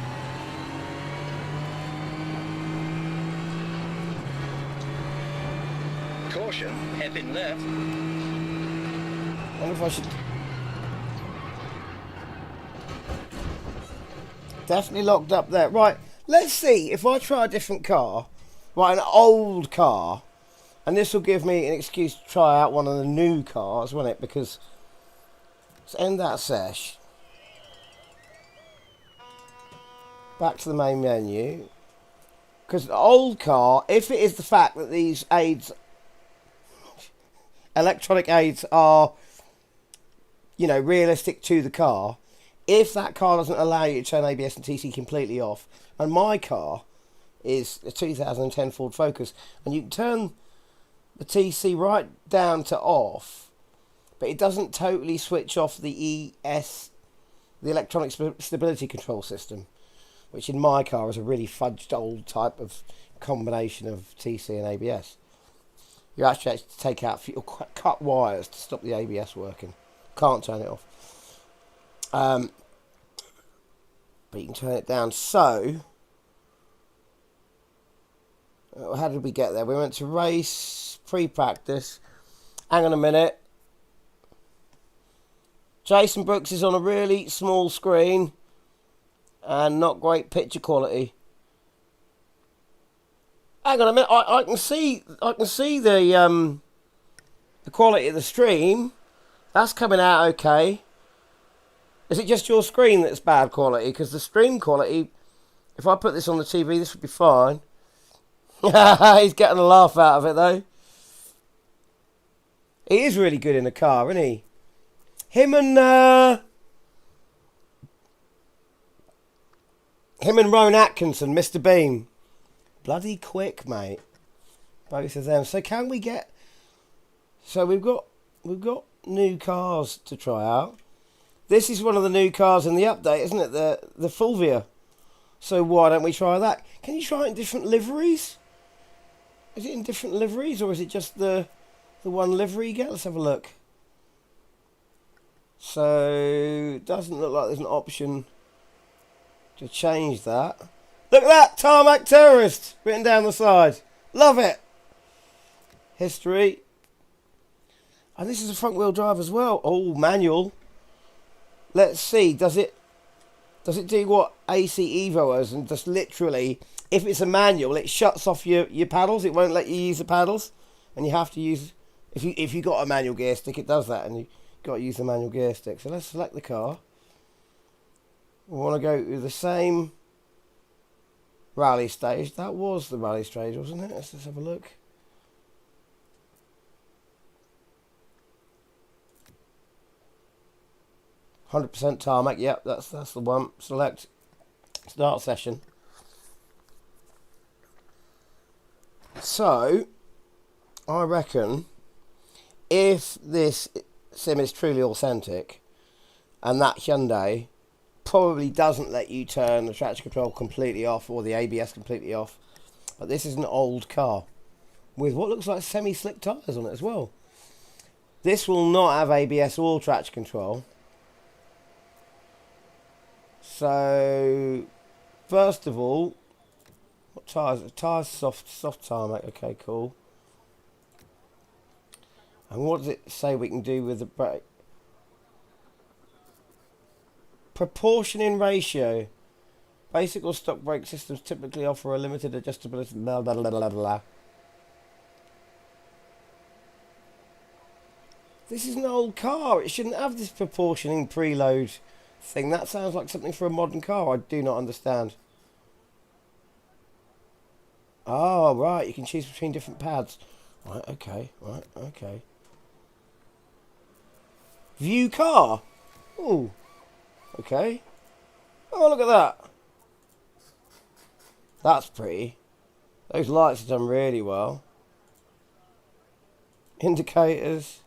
Caution, hairpin left. I wonder if I should... Definitely locked up there. Right, let's see if I try a different car. Right, an old car. And this will give me an excuse to try out one of the new cars, won't it? Because let's end that sesh. Back to the main menu. Because the old car, if it is the fact that these aids, electronic aids are, you know, realistic to the car, if that car doesn't allow you to turn ABS and TC completely off, and my car is a 2010 Ford Focus, and you can turn the TC right down to off, but it doesn't totally switch off the the electronic stability control system, which in my car is a really fudged old type of combination of TC and ABS. You actually have to take out cut wires to stop the ABS working. Can't turn it off. But you can turn it down. So, how did we get there? We went to race, pre-practice. Hang on a minute. Jason Brooks is on a really small screen and not great picture quality. Hang on a minute. I can see the quality of the stream. That's coming out okay. Is it just your screen that's bad quality? Because the stream quality, if I put this on the TV, this would be fine. He's getting a laugh out of it, though. He is really good in the car, isn't he? Him and Rowan Atkinson, Mr. Bean. Bloody quick, mate. Both of them. So can we get... So we've got new cars to try out. This is one of the new cars in the update, isn't it? The Fulvia. So why don't we try that? Can you try it in different liveries? Is it in different liveries, or is it just the one livery you get? Let's have a look. So it doesn't look like there's an option to change that. Look at that! Tarmac Terrorist written down the side. Love it! History. And this is a front wheel drive as well. Oh, manual. Let's see, does it do what AC Evo is, and just literally, if it's a manual, it shuts off your paddles. It won't let you use the paddles, and you have to use, if you got a manual gear stick, it does that, and you got to use the manual gear stick. So let's select the car. We want to go to the same rally stage. That was the rally stage, wasn't it? Let's have a look. %, tarmac, yep, that's the one. Select start session. So, I reckon if this sim is truly authentic, and that Hyundai probably doesn't let you turn the traction control completely off or the ABS completely off, but this is an old car with what looks like semi-slick tyres on it as well. This will not have ABS or traction control. So, first of all, what tyres? Tyres soft tarmac. Okay, cool. And what does it say we can do with the brake? Proportioning ratio. Basic or stock brake systems typically offer a limited adjustability. Blah, blah, blah, blah, blah. This is an old car. It shouldn't have this proportioning preload thing. That sounds like something for a modern car. I do not understand. Oh, right. You can choose between different pads. Right, okay. Right, okay. View car. Ooh. Okay. Oh, look at that. That's pretty. Those lights are done really well. Indicators.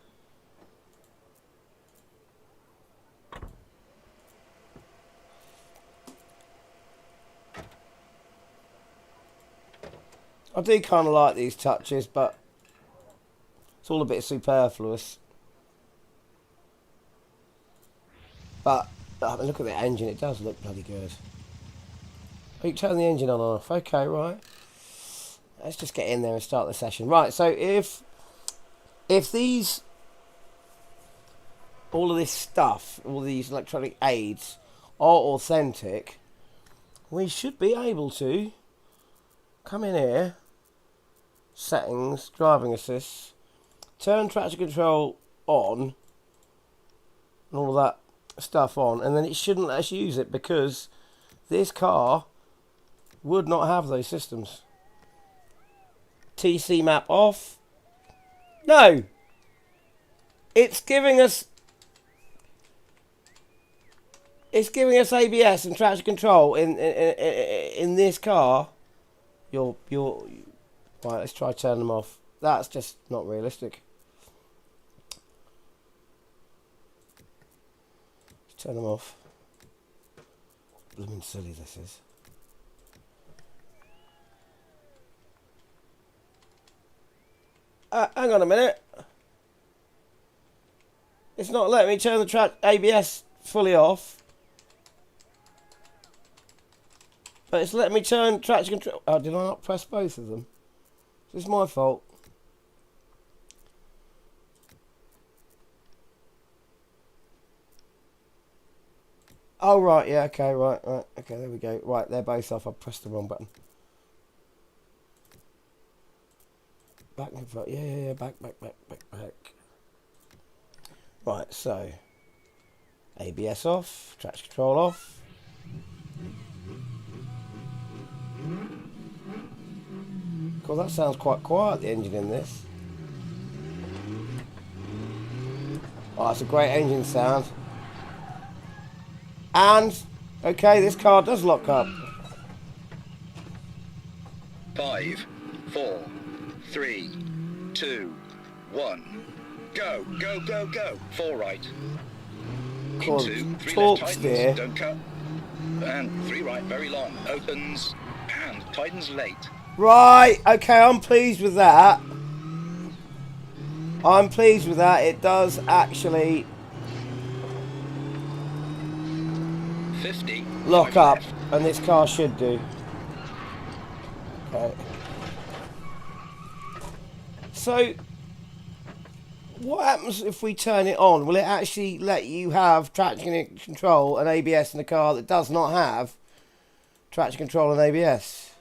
I do kind of like these touches, but it's all a bit superfluous. But I mean, look at the engine; it does look bloody good. Oh, you turn the engine on and off. Okay, right. Let's just get in there and start the session. Right. So if these, all of this stuff, all these electronic aids are authentic, we should be able to come in here, settings, driving assist, turn traction control on, and all that stuff on, and then it shouldn't let us use it because this car would not have those systems. TC map off. No! It's giving us ABS and traction control in this car. You're right, let's try turn them off. That's just not realistic. Let's turn them off. Blooming silly this is. Hang on a minute. It's not letting me turn the ABS fully off. But it's letting me turn traction control. Oh, did I not press both of them? This is my fault. Oh, right, yeah, okay, right, okay, there we go. Right, they're both off. I pressed the wrong button. Back and front, yeah, back. Right, so ABS off, traction control off. Cool, that sounds quite quiet, the engine in this. Oh, that's a great engine sound. And, okay, this car does lock up. 5, 4, 3, 2, 1. Go. 4 right. Cool. Into 3 Torque left, steer. tightens, don't cut. And 3 right, very long. Opens and tightens late. Right, okay, I'm pleased with that. It does actually 50. lock 5 up, left. and this car should do. Okay. So, what happens if we turn it on? Will it actually let you have traction control and ABS in a car that does not have traction control and ABS?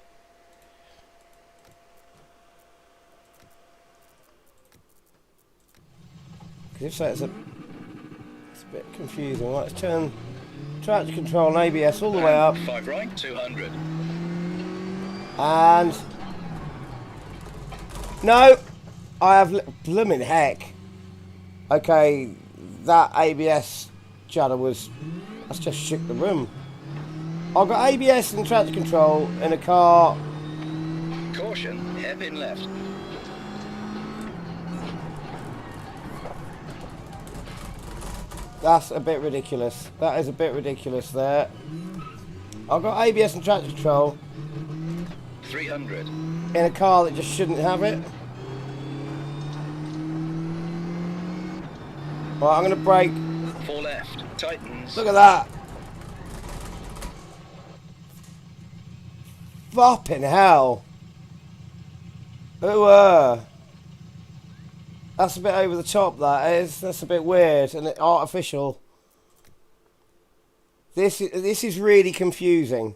Because if so, it's a bit confusing. Right, let's turn traction control and ABS all the way up. 5 right, 200. And no, I have blooming heck. Okay, that ABS judder that's just shook the room. I've got ABS and traction control in a car. Caution, hairpin left. That's a bit ridiculous. That is a bit ridiculous there. I've got ABS and traction control 300. in a car that just shouldn't have it. Right, I'm going to brake. 4 left, tightens. Look at that. Flopping hell. Ooh, that's a bit over the top, that is. That's a bit weird and artificial. This is really confusing.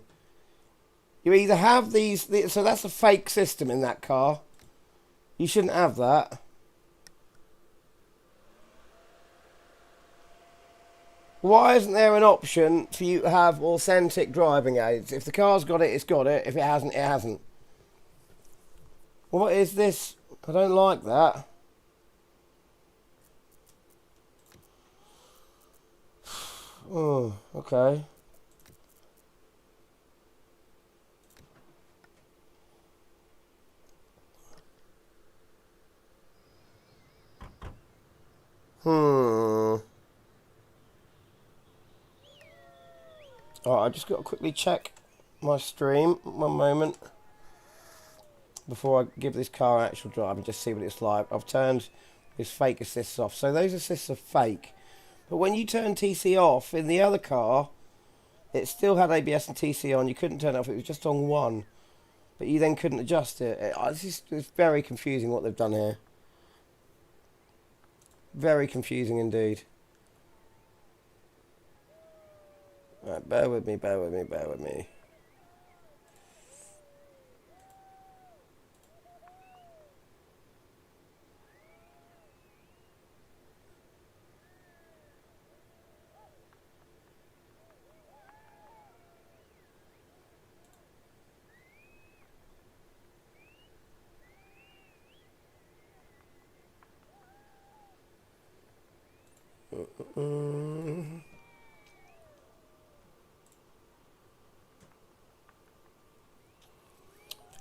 You either have these, so that's a fake system in that car. You shouldn't have that. Why isn't there an option for you to have authentic driving aids? If the car's got it, it's got it. If it hasn't, it hasn't. What is this? I don't like that. Oh, okay. Alright, I just got to quickly check my stream. 1 moment. Before I give this car an actual drive and just see what it's like. I've turned this fake assists off. So those assists are fake. But when you turn TC off in the other car, it still had ABS and TC on. You couldn't turn it off. It was just on one. But you then couldn't adjust it. It's very confusing what they've done here. Very confusing indeed. Right, bear with me.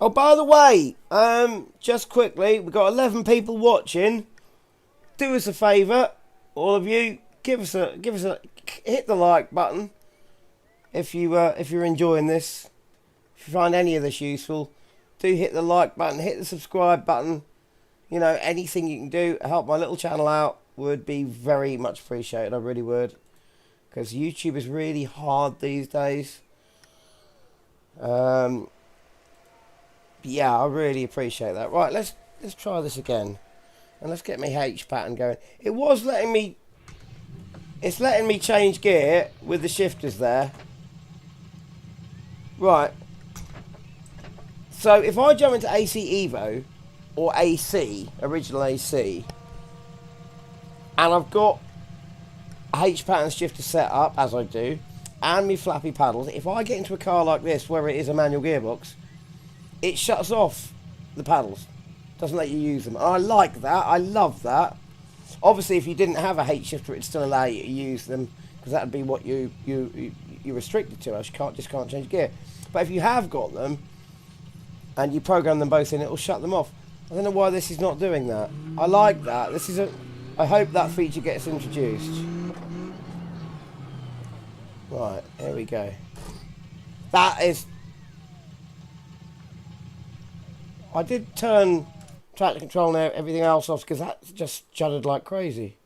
Oh, by the way, just quickly, we've got 11 people watching. Do us a favour, all of you, give us a hit the like button if you're enjoying this. If you find any of this useful, do hit the like button, hit the subscribe button. You know, anything you can do to help my little channel out would be very much appreciated. I really would, because YouTube is really hard these days. Yeah, I really appreciate that. Right, let's try this again. And let's get my H pattern going. It was letting me... It's letting me change gear with the shifters there. Right. So, if I jump into AC Evo, or AC, original AC, and I've got a H pattern shifter set up, as I do, and my flappy paddles, if I get into a car like this, where it is a manual gearbox, it shuts off the paddles. Doesn't let you use them. I like that. I love that. Obviously, if you didn't have a H shifter, it'd still allow you to use them, because that'd be what you're restricted to. You just can't change gear. But if you have got them and you program them both in, it'll shut them off. I don't know why this is not doing that. I like that. I hope that feature gets introduced. Right, here we go. That is... I did turn traction control and everything else off because that just shuddered like crazy.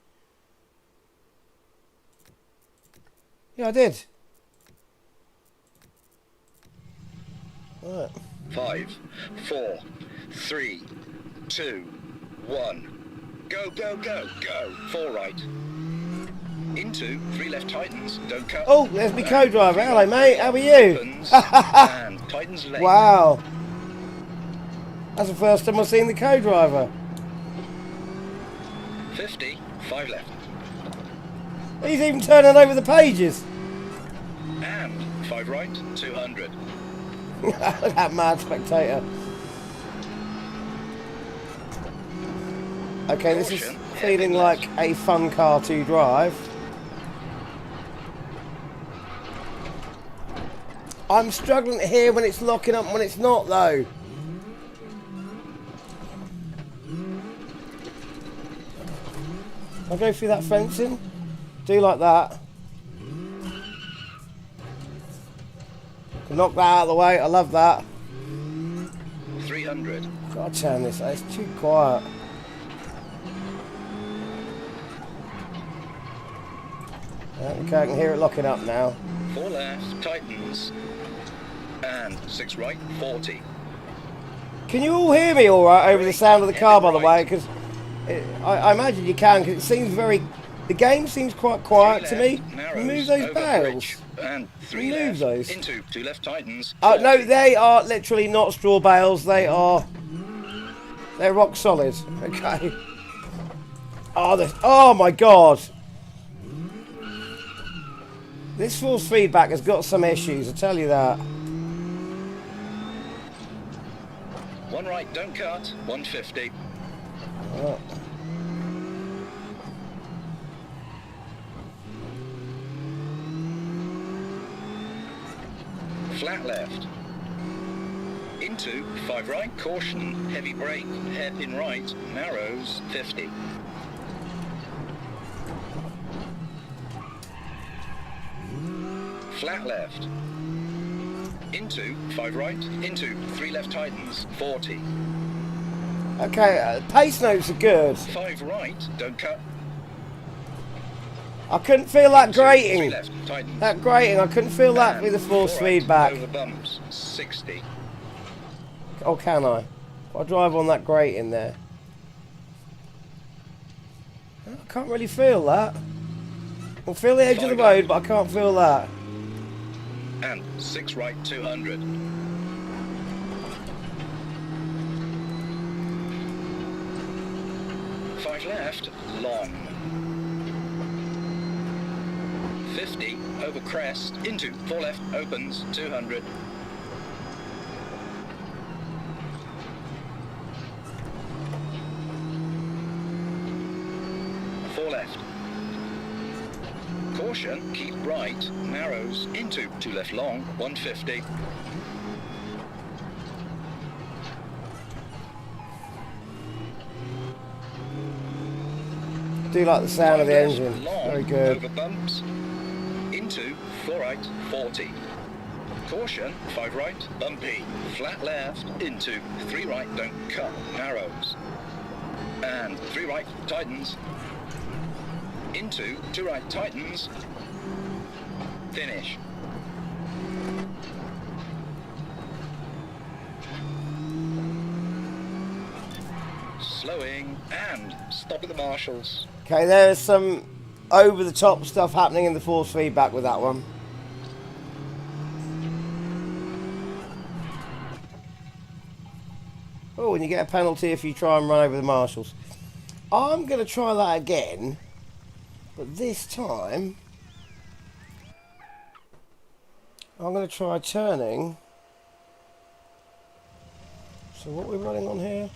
Yeah, I did. Right. 5, 4, 3, 2, 1. Go, go, go, go. 4 right. Into 3 left tightens. Don't cut. Oh, there's my co-driver. Hello, mate. How are you? Opens, and tightens left. Wow. That's the first time I've seen the co-driver. 50, 5 left. He's even turning over the pages. And 5 right, 200. That mad spectator. Okay, this is feeling like a fun car to drive. I'm struggling to hear when it's locking up and when it's not, though. I'll go through that fencing. Do like that. Knock that out of the way. I love that. 300. Gotta turn this. It's too quiet. Okay, I can hear it locking up now. 4 left, tightens. And 6 right, 40. Can you all hear me all right over the sound of the car, by the way? Because I imagine you can, because it seems very... The game seems quite quiet to me. Remove those barrels. And 3 Remove left, those. into 2 left tightens. Oh, no, they are literally not straw bales. They're rock solid. Okay. Oh my God. This force feedback has got some issues, I tell you that. 1 right, don't cut. 150. Oh. Flat left. Into 5 right, caution, heavy brake, hairpin right, narrows, 50. Flat left. Into 5 right, into 3 left tightens, 40. Okay, pace notes are good. 5 right, don't cut. I couldn't feel that Into 3 grating. left, tightens. That grating, I couldn't feel that And with the force 4 right, feedback. over bumps, 60. Or can I? I'll drive on that grating there. I can't really feel that. I can feel the edge of the road, but I can't feel that. And 6 right, 200. Five left, long. 50, over crest, into 4 left, opens, 200. 4 left. Caution, keep right, narrows, into 2 left long, 150. Do like the sound of the 5 left, engine. long, Very good. over bumps, into 4 right, 40. Caution, 5 right, bumpy, flat left, into 3 right, don't cut, narrows. And 3 right, tightens, into 2 right, tightens, finish. Slowing and stop at the marshals. Okay, there's some over-the-top stuff happening in the force feedback with that one. Oh, and you get a penalty if you try and run over the marshals. I'm going to try that again, but this time I'm going to try turning. So what are we running on here?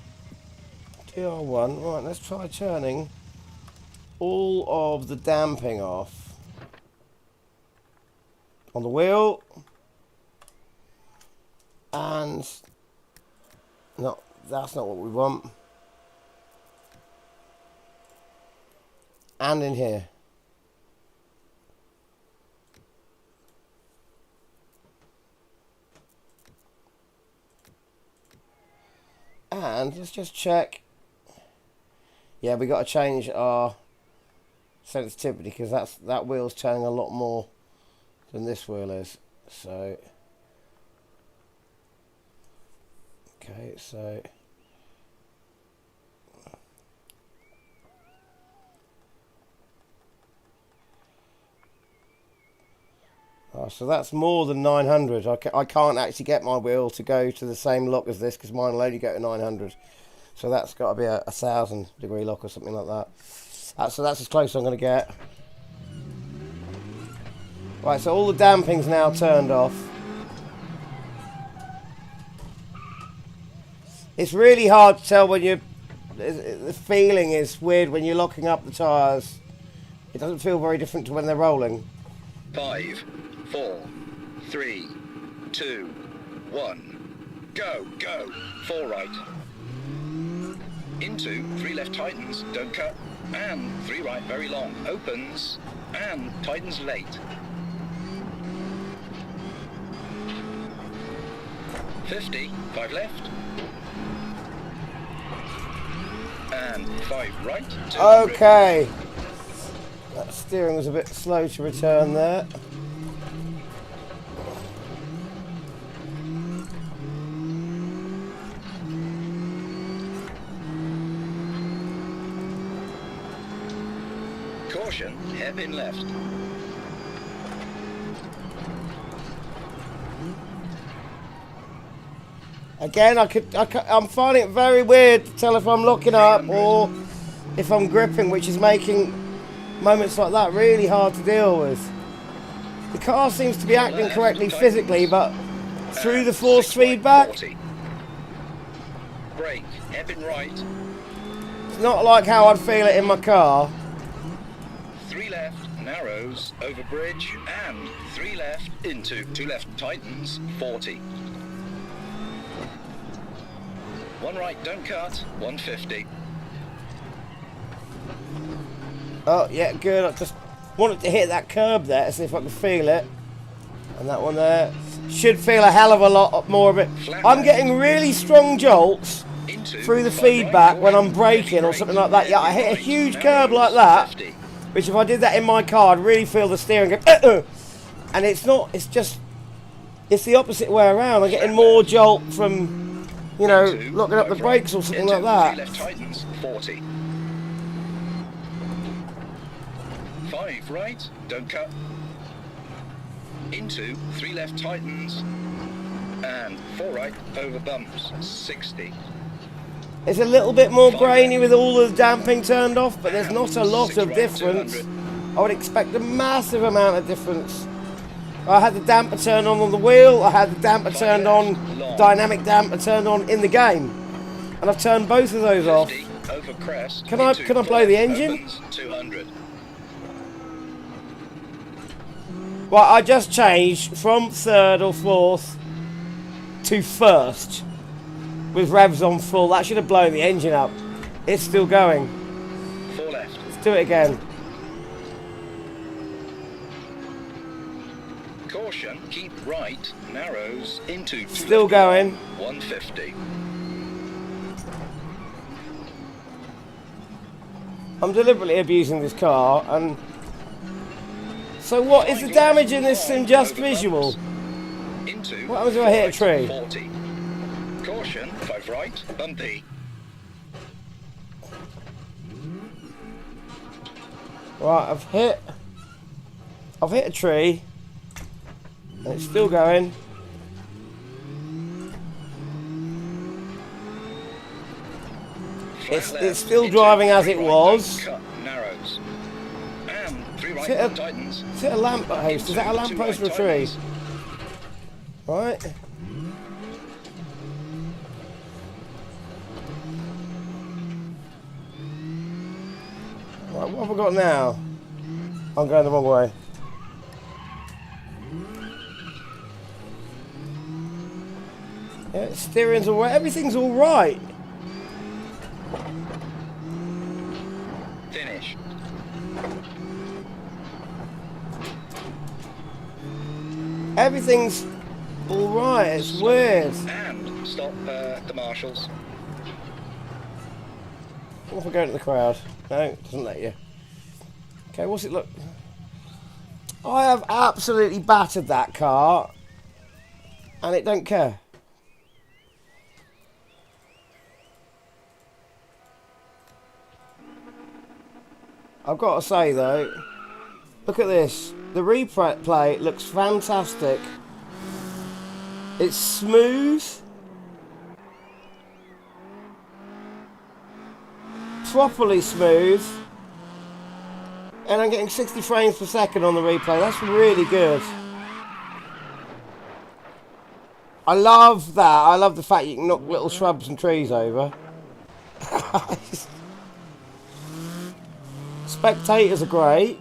DR1. Right, let's try turning all of the damping off on the wheel. And no, that's not what we want. And in here. And let's just check. Yeah, we got to change our sensitivity because that wheel's turning a lot more than this wheel is. So okay, so so that's more than 900. I can't actually get my wheel to go to the same lock as this because mine will only go to 900. So that's got to be a 1,000 degree lock or something like that. So that's as close as I'm going to get. Right, so all the damping's now turned off. It's really hard to tell when the feeling is weird when you're locking up the tyres. It doesn't feel very different to when they're rolling. 5, 4, 3, 2, 1. Go, go. 4 right. Into 3 left tightens, don't cut. And 3 right, very long. Opens and tightens late. 50, 5 left. And 5 right. 200. Okay. That steering was a bit slow to return there. Caution, hairpin left. Again, I'm finding it very weird to tell if I'm locking up or if I'm gripping, which is making moments like that really hard to deal with. The car seems to be acting correctly physically, but through the force feedback, Brake, hairpin right. it's not like how I'd feel it in my car. 3 left, narrows, over bridge, and 3 left, into 2 left, tightens, 40. 1 right, don't cut, 150. Oh, yeah, good. I just wanted to hit that curb there to see if I could feel it. And that one there should feel a hell of a lot more of it. I'm getting really strong jolts through the feedback when I'm braking or something like that. Yeah, I hit a huge curb like that, which if I did that in my car, I'd really feel the steering go, and it's not, it's just, it's the opposite way around. I'm getting more jolt from, you know, locking up the brakes or something like that. 3 left tightens, 40. 5 right, don't cut. Into 3 left tightens. And 4 right, over bumps, 60. It's a little bit more grainy with all the damping turned off, but there's not a lot of right, difference. 200. I would expect a massive amount of difference. I had the damper turned on the wheel, I had the damper turned on, dynamic damper turned on in the game. And I've turned both of those off. Over crest, Can I play the engine? Opens, 200. Well, I just changed from 3rd or 4th to 1st with revs on full. That should have blown the engine up. It's still going. 4 left. Let's do it again. Caution, keep right, narrows into Still going. 150. I'm deliberately abusing this car, and so what is the damage in this sim just visual? Into What happens if I hit a tree? 40. Caution, 5 right, bumpy. Right, I've hit a tree, and it's still going. It's still driving as it was. Cut, narrows. And 3 right, Is it tightens. Is it a lamppost? Is that a lamppost or a tree? Right. Right, what have I got now? I'm going the wrong way. Yeah, steering's all right. Everything's all right. Finish. Everything's all right. It's weird. And stop the marshals. What if I go into the crowd? No, it doesn't let you. Okay, what's it look? I have absolutely battered that car, and it don't care. I've got to say though, look at this. The replay looks fantastic. It's smooth. Properly smooth. And I'm getting 60 frames per second on the replay. That's really good. I love that. I love the fact you can knock little shrubs and trees over. Spectators are great.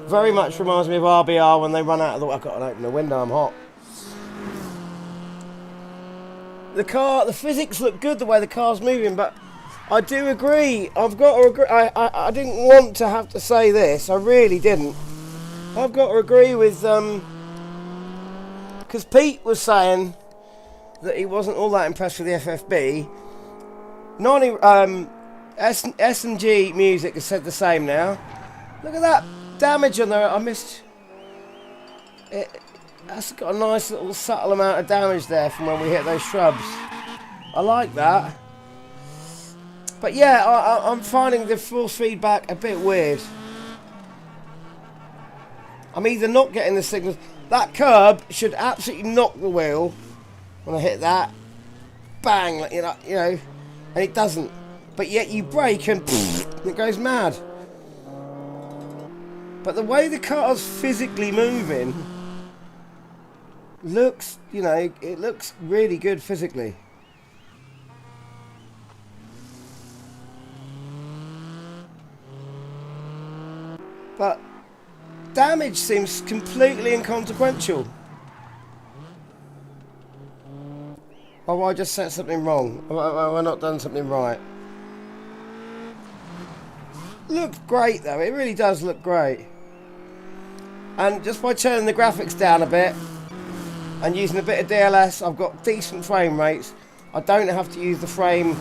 Very much reminds me of RBR when they run out of the... I've got to open the window, I'm hot. The car, the physics look good the way the car's moving, but I do agree. I've got to agree. I didn't want to have to say this. I really didn't. I've got to agree with... Because Pete was saying that he wasn't all that impressed with the FFB. S&G Music has said the same now. Look at that damage on there. I missed it. That's got a nice little subtle amount of damage there from when we hit those shrubs. I like that. But yeah, I'm finding the force feedback a bit weird. I'm either not getting the signals. That curb should absolutely knock the wheel when I hit that. Bang, like, you know, and it doesn't. But yet you brake and it goes mad. But the way the car's physically moving looks, you know, it looks really good physically. But damage seems completely inconsequential. Or have I just set something wrong? Have I not done something right? Looks great though, it really does look great. And just by turning the graphics down a bit and using a bit of DLS, I've got decent frame rates. I don't have to use the frame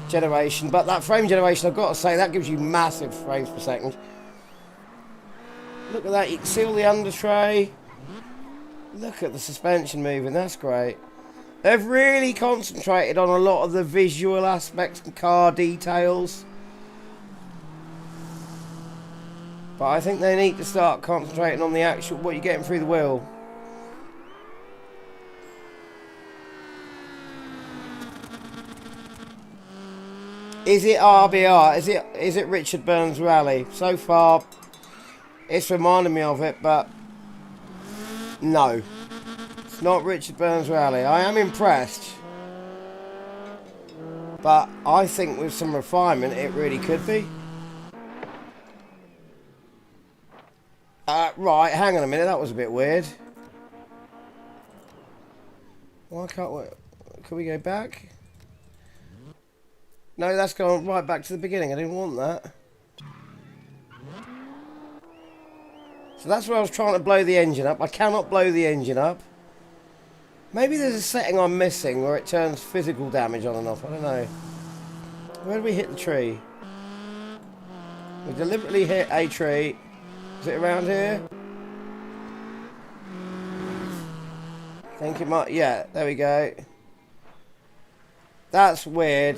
generation, but that frame generation, I've got to say, that gives you massive frames per second. Look at that, you can see all the under tray. Look at the suspension moving, that's great. They've really concentrated on a lot of the visual aspects and car details. But I think they need to start concentrating on the actual, what you're getting through the wheel. Is it RBR? Is it Richard Burns Rally? So far, it's reminding me of it, but no. It's not Richard Burns Rally. I am impressed. But I think with some refinement, it really could be. Right, hang on a minute, that was a bit weird. Why can't we... Can we go back? No, that's gone right back to the beginning. I didn't want that. So that's where I was trying to blow the engine up. I cannot blow the engine up. Maybe there's a setting I'm missing where it turns physical damage on and off. I don't know. Where did we hit the tree? We deliberately hit a tree. Is it around here? I think it might... Yeah, there we go. That's weird.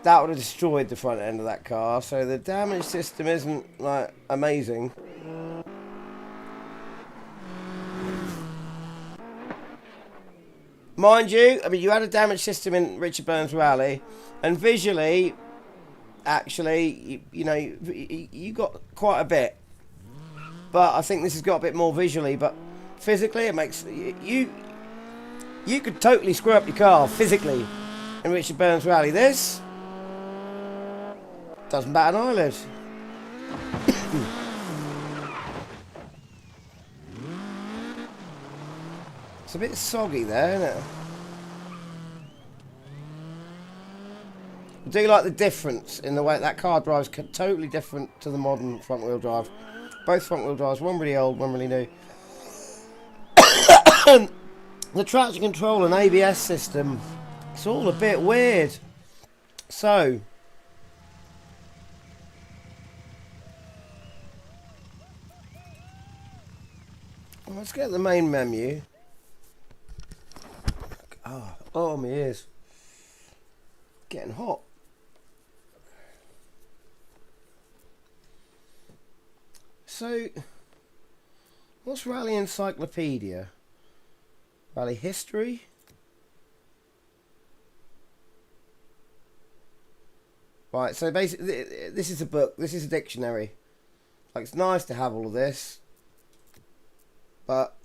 That would have destroyed the front end of that car. So the damage system isn't, like, amazing. Mind you, I mean, you had a damage system in Richard Burns Rally, and visually, actually, you know, you got quite a bit. But I think this has got a bit more visually, but physically it makes... You could totally screw up your car, physically, in Richard Burns Rally. This doesn't bat an eyelid. It's a bit soggy there, isn't it? I do like the difference in the way that car drives, totally different to the modern front wheel drive. Both front wheel drives, one really old, one really new. The traction control and ABS system, it's all a bit weird. So, let's get the main menu. Oh, my ears. Getting hot. So, what's Rally Encyclopedia? Rally History? Right, so basically, this is a book. This is a dictionary. Like, it's nice to have all of this. But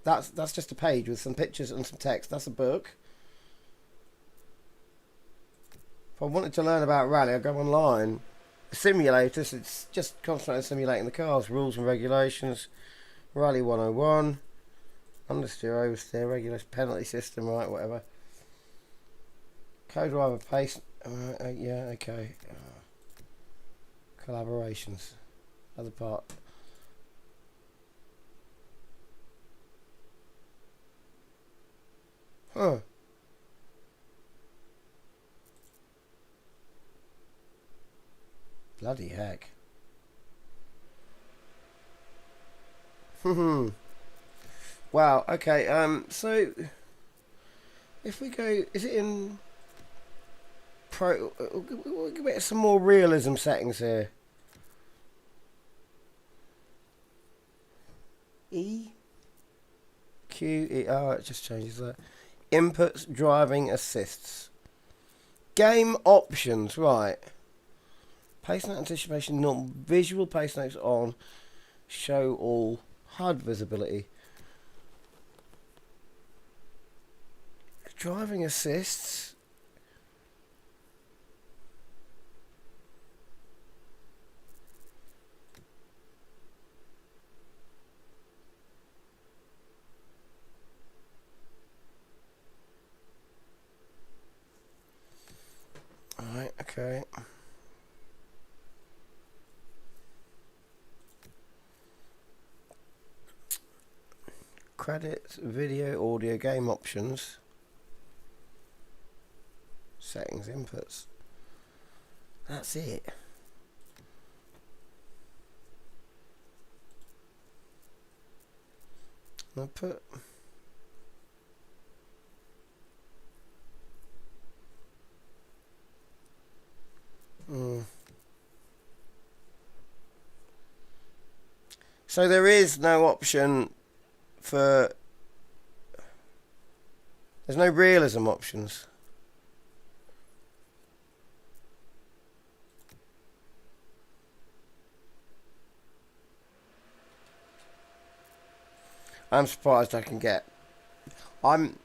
that's just a page with some pictures and some text. That's a book. If I wanted to learn about rally, I go online. Simulators, it's just concentrating on simulating the cars. Rules and regulations. Rally 101. Understeer, oversteer, regulation, penalty system, right, whatever. Co-driver pace. Yeah, okay. Collaborations. Other part. Huh. Bloody heck. Wow, okay, so if we go, is it in Pro, we'll get some more realism settings here. E? Q, E, oh, it just changes that. Inputs, driving assists. Game options, right. Pace note anticipation, not visual pace notes on. Show all. HUD visibility. Driving assists. Alright, okay. Credits, video, audio, game options. Settings, inputs. That's it. I'll put... So there is no option for... There's no realism options. I'm surprised I can get... I'm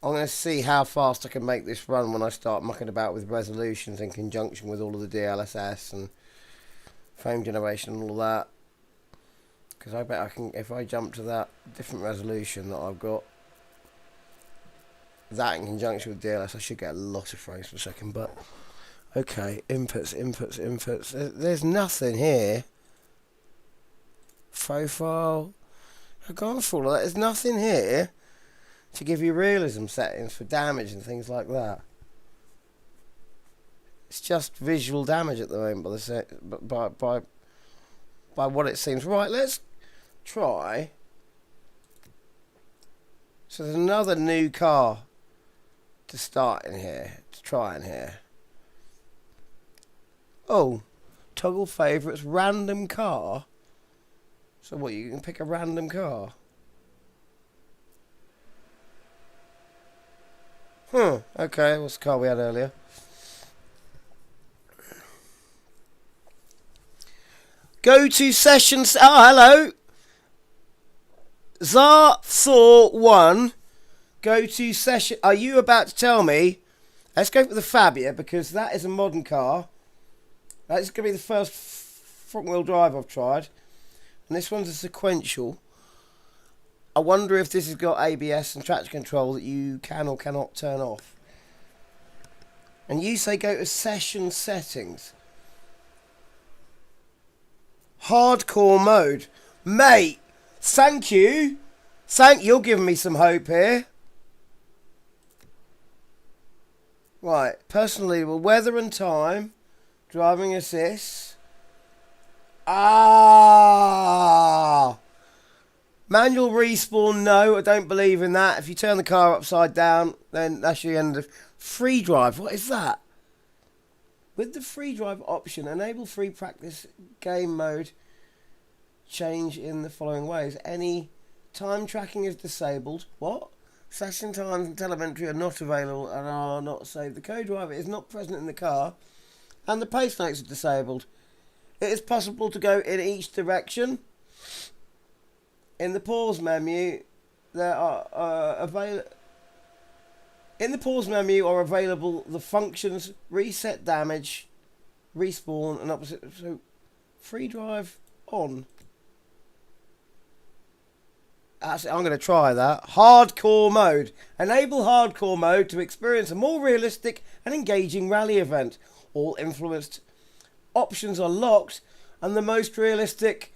going to see how fast I can make this run when I start mucking about with resolutions in conjunction with all of the DLSS and frame generation and all that. Because I bet I can, if I jump to that different resolution that I've got, that in conjunction with DLS, I should get a lot of frames per second. But okay, inputs. There's nothing here. Profile. I've gone through all that. There's nothing here to give you realism settings for damage and things like that. It's just visual damage at the moment by what it seems. Right, let's try. So there's another new car to start in here, to try in here. Oh, toggle favourites, random car. So what, you can pick a random car? Okay, what's the car we had earlier? Go to sessions. Oh, hello. Thor1. Go to session. Are you about to tell me? Let's go for the Fabia, because that is a modern car. That's going to be the first front wheel drive I've tried. And this one's a sequential. I wonder if this has got ABS and traction control that you can or cannot turn off. And you say go to session settings. Hardcore mode. Mate, thank you. You're giving me some hope here. Right, personally, well, weather and time. Driving assist. Manual respawn, no, I don't believe in that. If you turn the car upside down, then that's the end of free drive. What is that? With the free drive option, enable free practice game mode. Change in the following ways. Any time tracking is disabled. What? Session times and telemetry are not available and are not saved. The co-driver is not present in the car, and the pace notes are disabled. It is possible to go in each direction. In the pause menu, there are In the pause menu are available the functions reset damage, respawn, and opposite. So, free drive on. I'm going to try that. Hardcore mode. Enable hardcore mode to experience a more realistic and engaging rally event. All influenced options are locked, and the most realistic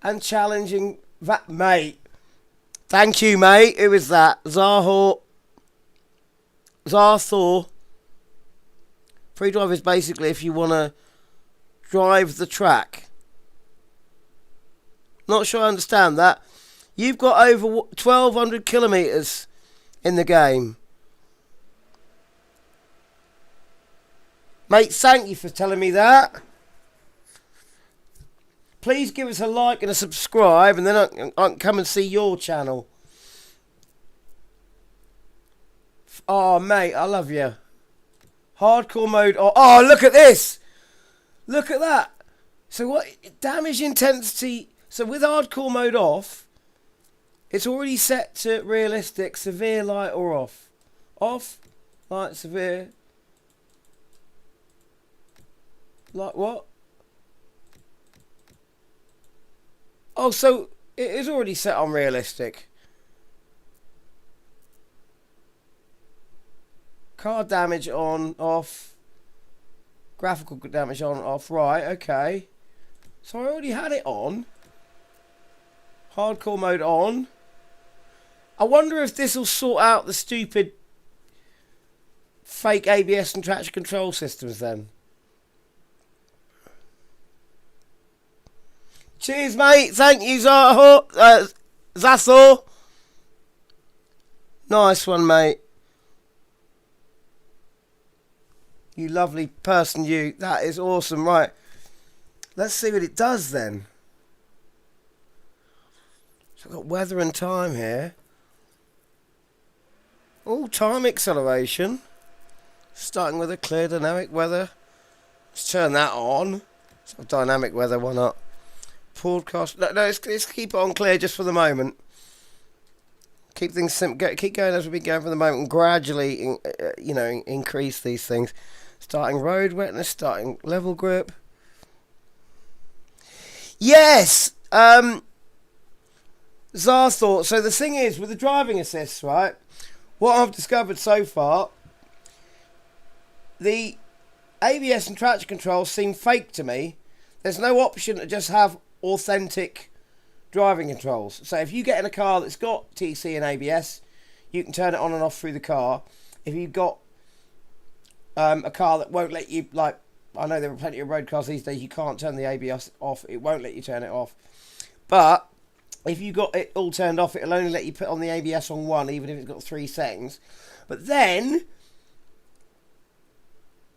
and challenging. That, mate. Thank you, mate. Who is that? Zarthor. Free drive is basically if you want to drive the track. Not sure I understand that. You've got over 1,200 kilometres in the game. Mate, thank you for telling me that. Please give us a like and a subscribe, and then I can come and see your channel. Oh, mate, I love you. Hardcore mode. Oh, look at this. Look at that. So what? Damage intensity. So with hardcore mode off, it's already set to realistic, severe, light, or off. Off, light, severe. Like what? Oh, so it is already set on realistic. Car damage on, off. Graphical damage on, off. Right, okay. So I already had it on. Hardcore mode on. I wonder if this will sort out the stupid fake ABS and traction control systems then. Cheers, mate. Thank you, Zathor. Nice one, mate. You lovely person, you. That is awesome. Right. Let's see what it does then. So I've got weather and time here. Oh, time acceleration. Starting with a clear dynamic weather. Let's turn that on. So dynamic weather one up. Podcast. No, let's keep it on clear just for the moment. Keep things simple. Keep going as we've been going for the moment, and gradually, increase these things. Starting road wetness. Starting level grip. Yes. Zar thought. So the thing is, with the driving assist, right, what I've discovered so far, the ABS and traction control seem fake to me. There's no option to just have authentic driving controls. So if you get in a car that's got TC and ABS, you can turn it on and off through the car. If you've got a car that won't let you, like, I know there are plenty of road cars these days, you can't turn the ABS off, it won't let you turn it off. But if you got it all turned off, it'll only let you put on the ABS on 1, even if it's got 3 settings. But then,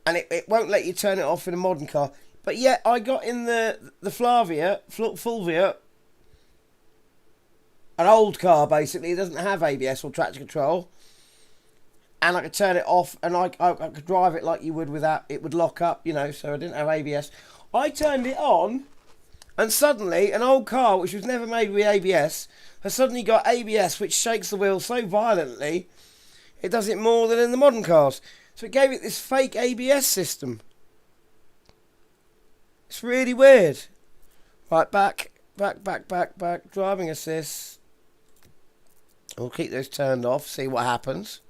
and it won't let you turn it off in a modern car. But yet, I got in the Fulvia, an old car basically, it doesn't have ABS or traction control. And I could turn it off, and I could drive it like you would without, it would lock up, you know, so I didn't have ABS. I turned it on, and suddenly an old car, which was never made with ABS, has suddenly got ABS, which shakes the wheel so violently, it does it more than in the modern cars. So it gave it this fake ABS system. It's really weird. Right, back, driving assist. We'll keep those turned off, see what happens.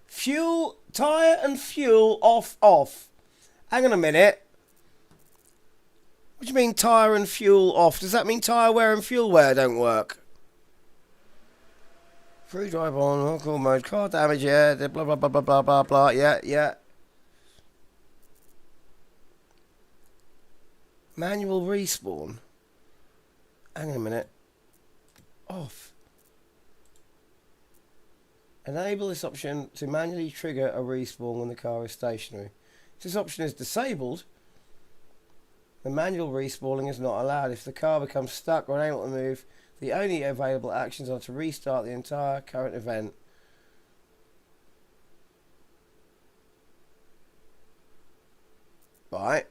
Fuel, tyre and fuel off. Hang on a minute. What do you mean tyre and fuel off? Does that mean tyre wear and fuel wear don't work? Free drive on, all mode, car damage, yeah, blah, blah, blah, blah, blah, blah, blah, yeah. Manual respawn. Hang on a minute. Off. Enable this option to manually trigger a respawn when the car is stationary. If this option is disabled, the manual respawning is not allowed. If the car becomes stuck or unable to move, the only available actions are to restart the entire current event. Right.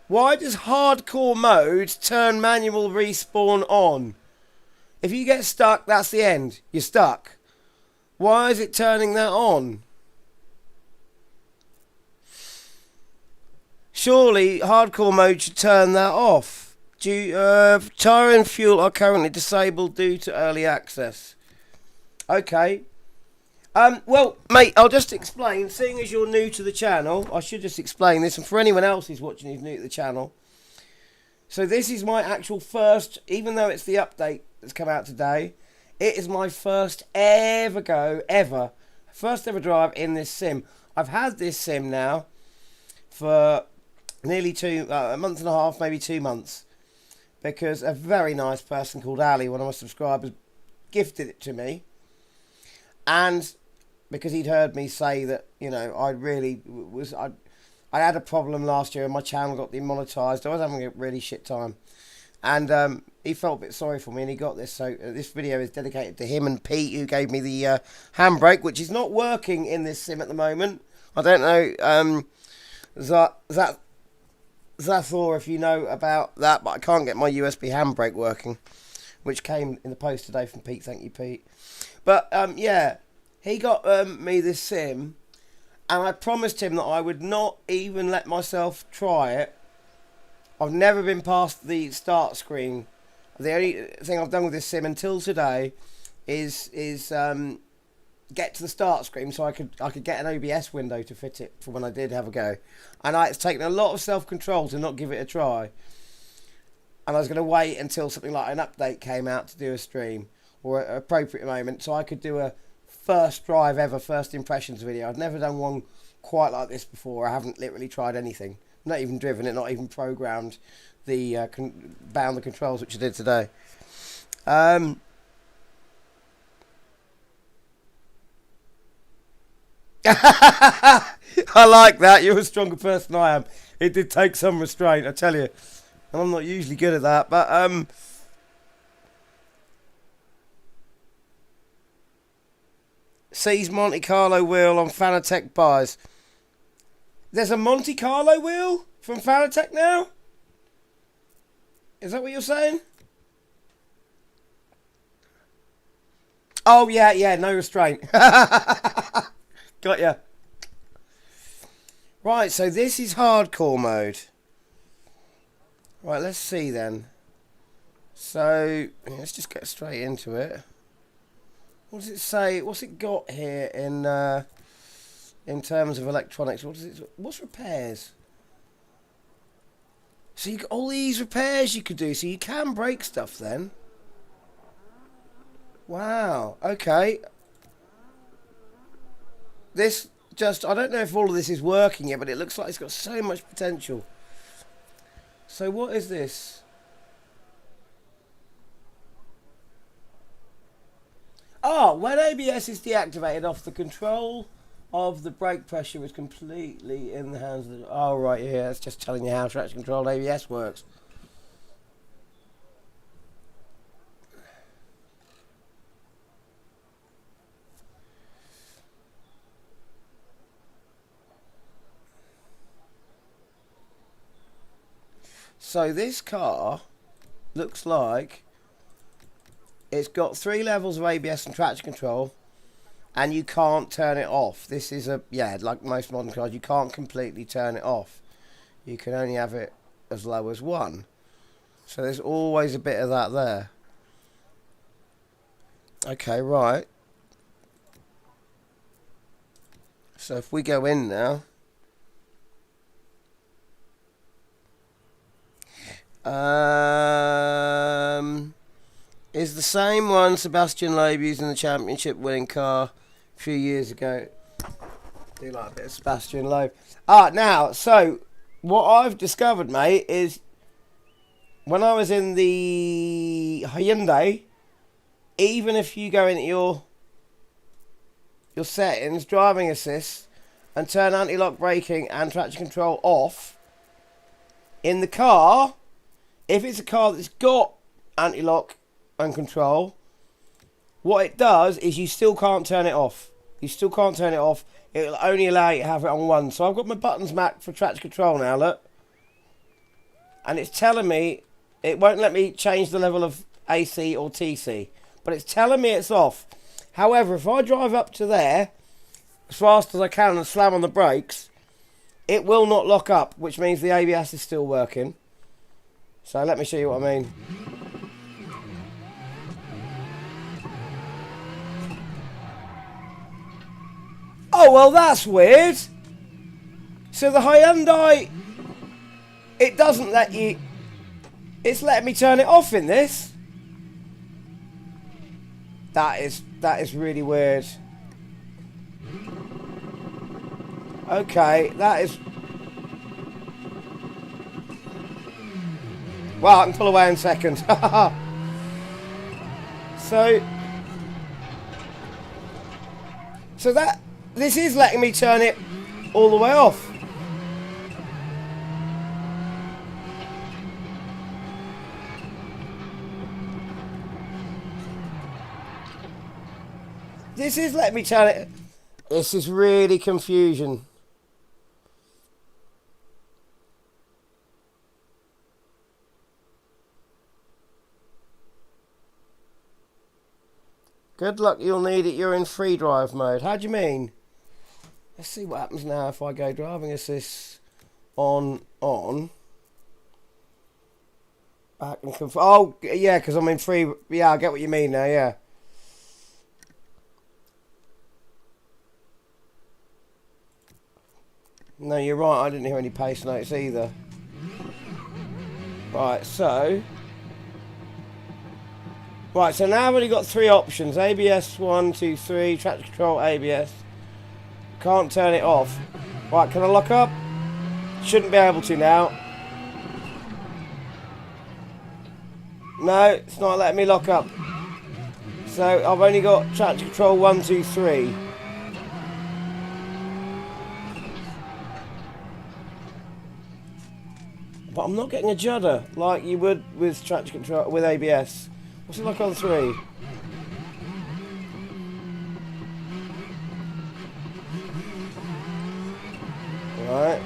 Why does hardcore mode turn manual respawn on? If you get stuck, that's the end. You're stuck. Why is it turning that on? Surely hardcore mode should turn that off. Tyre and fuel are currently disabled due to early access. Okay. Well, mate, I'll just explain. Seeing as you're new to the channel, I should just explain this. And for anyone else who's watching who's new to the channel. So this is my actual first, even though it's the update that's come out today, it is my first ever drive in this sim. I've had this sim now for nearly a month and a half, maybe 2 months. Because a very nice person called Ali, one of my subscribers, gifted it to me. And because he'd heard me say that, you know, I had a problem last year and my channel got demonetized. I was having a really shit time. And he felt a bit sorry for me and he got this. So this video is dedicated to him and Pete, who gave me the handbrake, which is not working in this sim at the moment. I don't know, Zathor, if you know about that, but I can't get my USB handbrake working, which came in the post today from Pete. Thank you, Pete. But yeah, he got me this sim, and I promised him that I would not even let myself try it. I've never been past the start screen. The only thing I've done with this sim until today is get to the start screen so I could get an OBS window to fit it for when I did have a go. And it's taken a lot of self-control to not give it a try. And I was going to wait until something like an update came out to do a stream, or an appropriate moment, so I could do a first drive ever, first impressions video. I'd never done one quite like this before. I haven't literally tried anything. Not even driven it, not even programmed the bound the controls, which I did today. I like that. You're a stronger person than I am. It did take some restraint, I tell you. And I'm not usually good at that, but sees Monte Carlo wheel on FANATEC buys. There's a Monte Carlo wheel from FANATEC now? Is that what you're saying? Oh, yeah, no restraint. Got ya. Right, so this is hardcore mode. Right, let's see then. So, let's just get straight into it. What does it say? What's it got here in terms of electronics? What's repairs? So you got all these repairs you could do. So you can break stuff then. Wow. Okay. This just, I don't know if all of this is working yet, but it looks like it's got so much potential. So what is this? Oh, when ABS is deactivated off, the control of the brake pressure is completely in the hands of the... Oh, right, yeah, it's just telling you how traction controlled ABS works. So this car looks like it's got 3 levels of ABS and traction control, and you can't turn it off. This is a, yeah, like most modern cars, you can't completely turn it off. You can only have it as low as 1. So there's always a bit of that there. Okay, right. So if we go in now, is the same one Sebastian Loeb used in the championship winning car a few years ago. Do like a bit of Sebastian Loeb. Now, so what I've discovered, mate, is when I was in the Hyundai, even if you go into your settings, driving assist, and turn anti-lock braking and traction control off, in the car, if it's a car that's got anti-lock and control, what it does is you still can't turn it off. You still can't turn it off. It'll only allow you to have it on 1. So I've got my buttons mapped for traction control now, look. And it's telling me, it won't let me change the level of AC or TC. But it's telling me it's off. However, if I drive up to there as fast as I can and slam on the brakes, it will not lock up, which means the ABS is still working. So let me show you what I mean. Oh, well, that's weird. So the Hyundai, it doesn't let you... It's letting me turn it off in this. That is really weird. Okay, that is... Well, I can pull away in a second. So that... This is letting me turn it all the way off. This is letting me turn it... This is really confusion. Good luck, you'll need it. You're in free drive mode. How do you mean? Let's see what happens now if I go driving assist on. Back and confirm. Oh, yeah, because I'm in free. Yeah, I get what you mean now, yeah. No, you're right. I didn't hear any pace notes either. Right, so... Right, so now I've only got 3 options. ABS, 1, 2, 3. Traction control, ABS. Can't turn it off. Right, can I lock up? Shouldn't be able to now. No, it's not letting me lock up. So I've only got traction control 1, 2, 3. But I'm not getting a judder like you would with traction control with ABS. What's it like on 3? Right.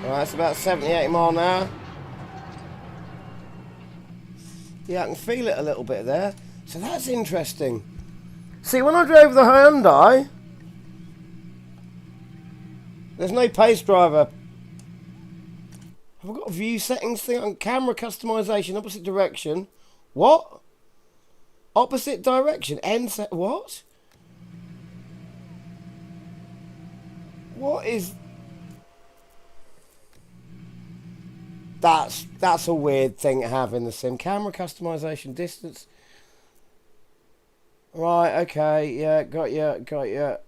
Right, it's about 78 mile an hour. Yeah, I can feel it a little bit there. So that's interesting. See, when I drove the Hyundai, There's no pace driver. Have I got a view settings thing on camera customization, opposite direction? What? Opposite direction? What? What is... That's a weird thing to have in the sim. Camera customization, distance. Right, okay, yeah, got you.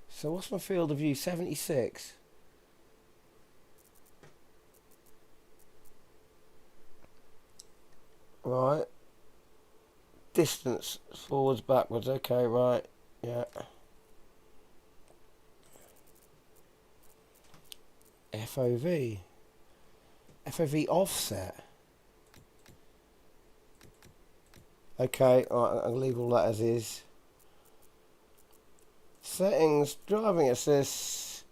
So what's my field of view? 76. Right. Distance, forwards, backwards. Okay, right. Yeah. FOV. FOV offset. Okay, right, I'll leave all that as is. Settings, driving assist.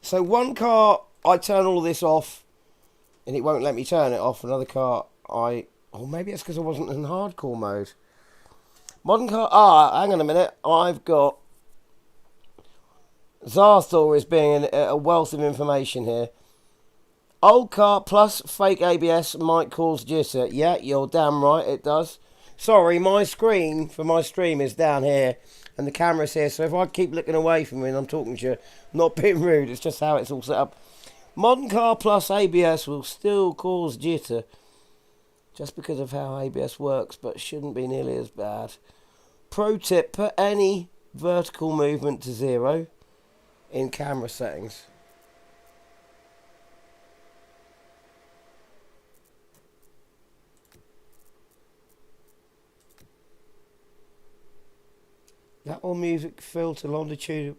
So one car, I turn all this off, and it won't let me turn it off. Another car, oh, maybe it's because I wasn't in hardcore mode. Modern car, hang on a minute. I've got Zarthor is being a wealth of information here. Old car plus fake ABS might cause jitter. Yeah, you're damn right it does. Sorry, my screen for my stream is down here and the camera's here, so if I keep looking away from me and I'm talking to you, not being rude, it's just how it's all set up. Modern car plus ABS will still cause jitter just because of how ABS works, but shouldn't be nearly as bad. Pro tip, put any vertical movement to 0 in camera settings. That or music filter, longitude,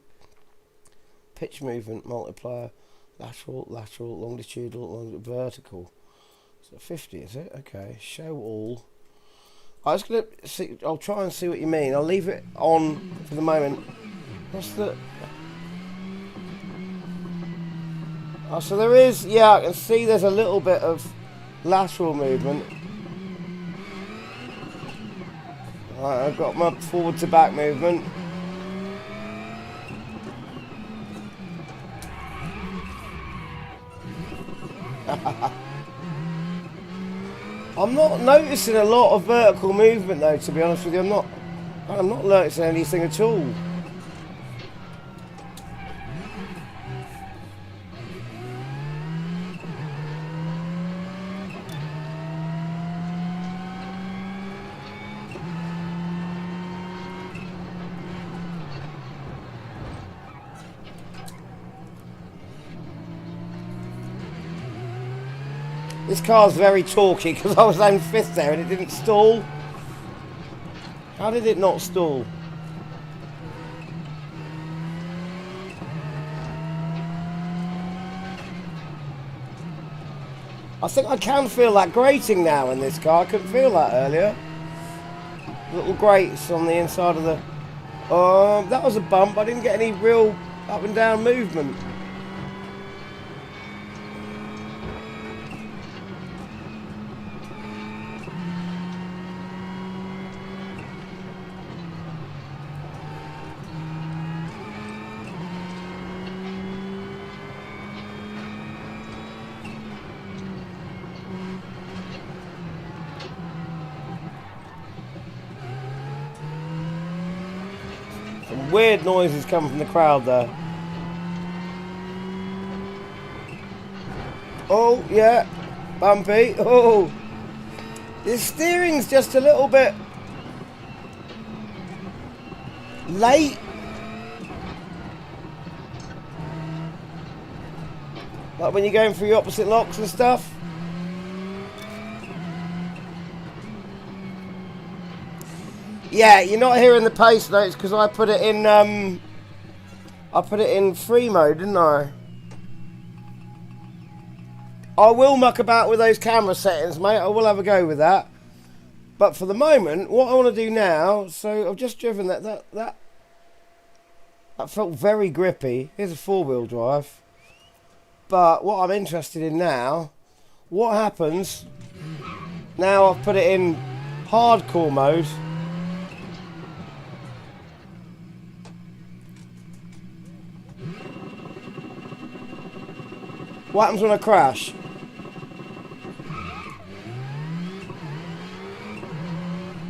pitch movement, multiplier, lateral, longitudinal, vertical. So 50, is it? Okay, show all. I was going to see, I'll try and see what you mean. I'll leave it on for the moment. What's the... Oh, so there is, yeah, I can see there's a little bit of lateral movement. Right, I've got my forward to back movement. I'm not noticing a lot of vertical movement though, to be honest with you. I'm not noticing anything at all. This car's very talky because I was on 5th there and it didn't stall. How did it not stall? I think I can feel that grating now in this car. I couldn't feel that earlier. Little grates on the inside of the... that was a bump. I didn't get any real up and down movement. Weird noises coming from the crowd there. Oh, yeah. Bumpy. Oh. The steering's just a little bit late. Like when you're going through your opposite locks and stuff. Yeah, you're not hearing the pace notes because I put it in free mode, didn't I? I will muck about with those camera settings, mate. I will have a go with that. But for the moment, what I want to do now, so I've just driven that felt very grippy. Here's a 4-wheel drive. But what I'm interested in now, what happens now I've put it in hardcore mode. What happens when I crash?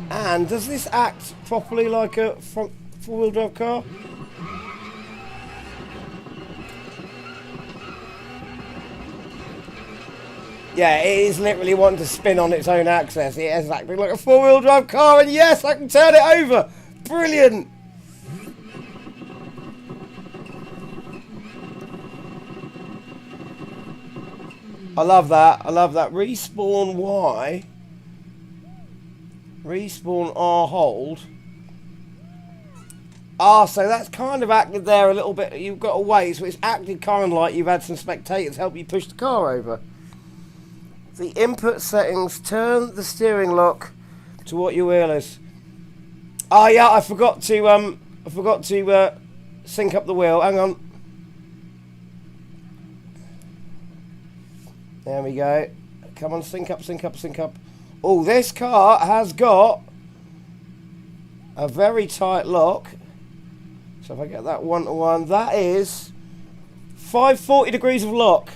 And does this act properly like a front four-wheel drive car? Yeah, it is literally wanting to spin on its own axis. It is acting like a four-wheel drive car, and yes, I can turn it over. Brilliant. I love that. I love that. Respawn Y. Respawn R hold. Ah, so that's kind of acted there a little bit. You've got to wait, so it's acted kind of like you've had some spectators help you push the car over. The input settings, turn the steering lock to what your wheel is. Oh yeah, I forgot to sync up the wheel. Hang on. There we go. Come on, sync up, sync up, sync up. Oh, this car has got a very tight lock. So if I get that 1-to-1, that is 540 degrees of lock.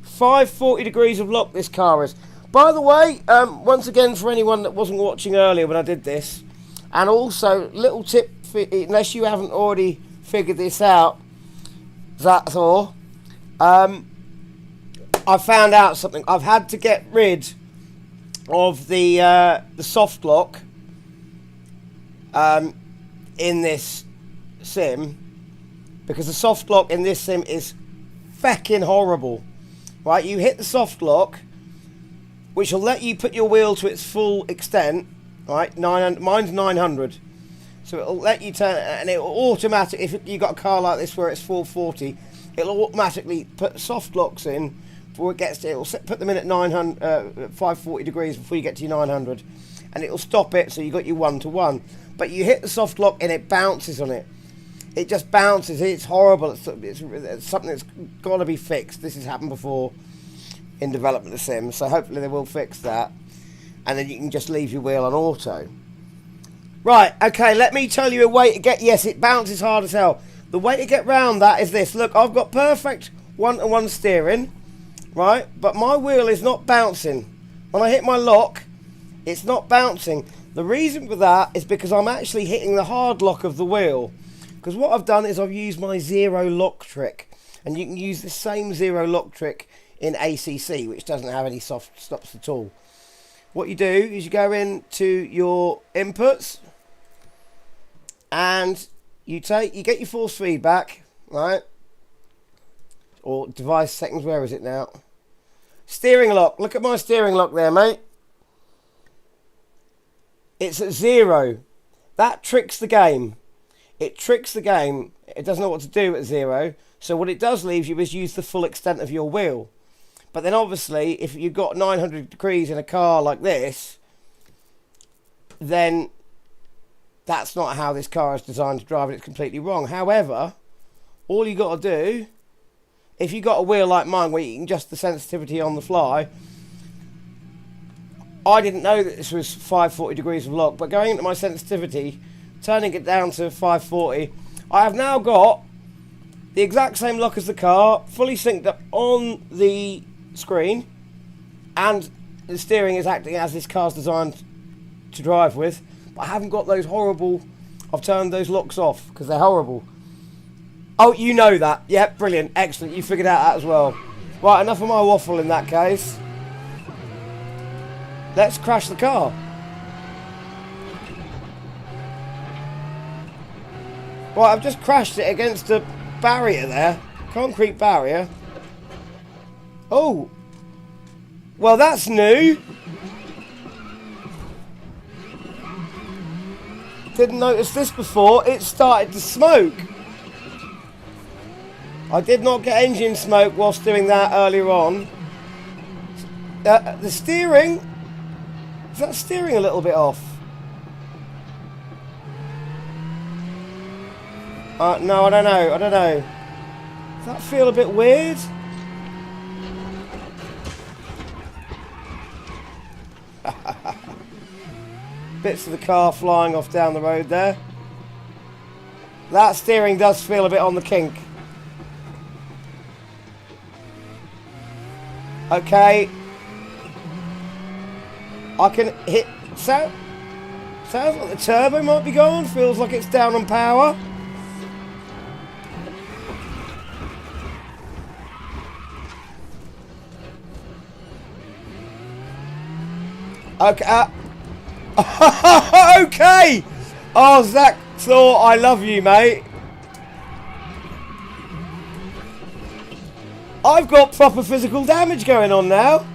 540 degrees of lock this car is. By the way, once again, for anyone that wasn't watching earlier when I did this, and also, little tip, for, unless you haven't already figured this out, that's all. I found out something. I've had to get rid of the soft lock in this sim, because the soft lock in this sim is feckin' horrible. Right, you hit the soft lock, which will let you put your wheel to its full extent. Right, 900, mine's 900, so it'll let you turn, and it will automatically, if you got a car like this where it's 440, it'll automatically put soft locks in before it gets to, it'll put them in at 540 degrees before you get to your 900, and it'll stop it, so you got your 1-to-1. But you hit the soft lock and it bounces on it. It just bounces. It's horrible. It's something that's got to be fixed. This has happened before in development of Sims, so hopefully they will fix that. And then you can just leave your wheel on auto. Right, okay, let me tell you a way to get... Yes, it bounces hard as hell. The way to get round that is this. Look, I've got perfect 1-to-1 steering, right? But my wheel is not bouncing. When I hit my lock, it's not bouncing. The reason for that is because I'm actually hitting the hard lock of the wheel. Because what I've done is I've used my zero lock trick. And you can use the same zero lock trick in ACC, which doesn't have any soft stops at all. What you do is you go into your inputs and you get your force feedback, right? Or device settings, where is it now? Steering lock. Look at my steering lock there, mate. It's at 0. That tricks the game. It tricks the game. It doesn't know what to do at 0. So what it does leave you is use the full extent of your wheel. But then obviously, if you've got 900 degrees in a car like this, then that's not how this car is designed to drive, and it's completely wrong. However, all you got to do, if you've got a wheel like mine where you can adjust the sensitivity on the fly, I didn't know that this was 540 degrees of lock, but going into my sensitivity, turning it down to 540, I have now got the exact same lock as the car, fully synced up on the screen, and the steering is acting as this car's designed to drive with. But I haven't got those horrible... I've turned those locks off because they're horrible. Oh, you know that. Yep, brilliant. Excellent. You figured out that as well. Right, enough of my waffle in that case. Let's crash the car. Right, I've just crashed it against a barrier there. Concrete barrier. Oh. Well, that's new. Didn't notice this before. It started to smoke. I did not get engine smoke whilst doing that earlier on. The steering... Is that steering a little bit off? No, I don't know. I don't know. Does that feel a bit weird? Bits of the car flying off down the road there. That steering does feel a bit on the kink. Okay. I can hit... Sounds like the turbo might be gone. Feels like it's down on power. Okay. Okay. Oh, Zach Thor, I love you, mate. I've got proper physical damage going on now.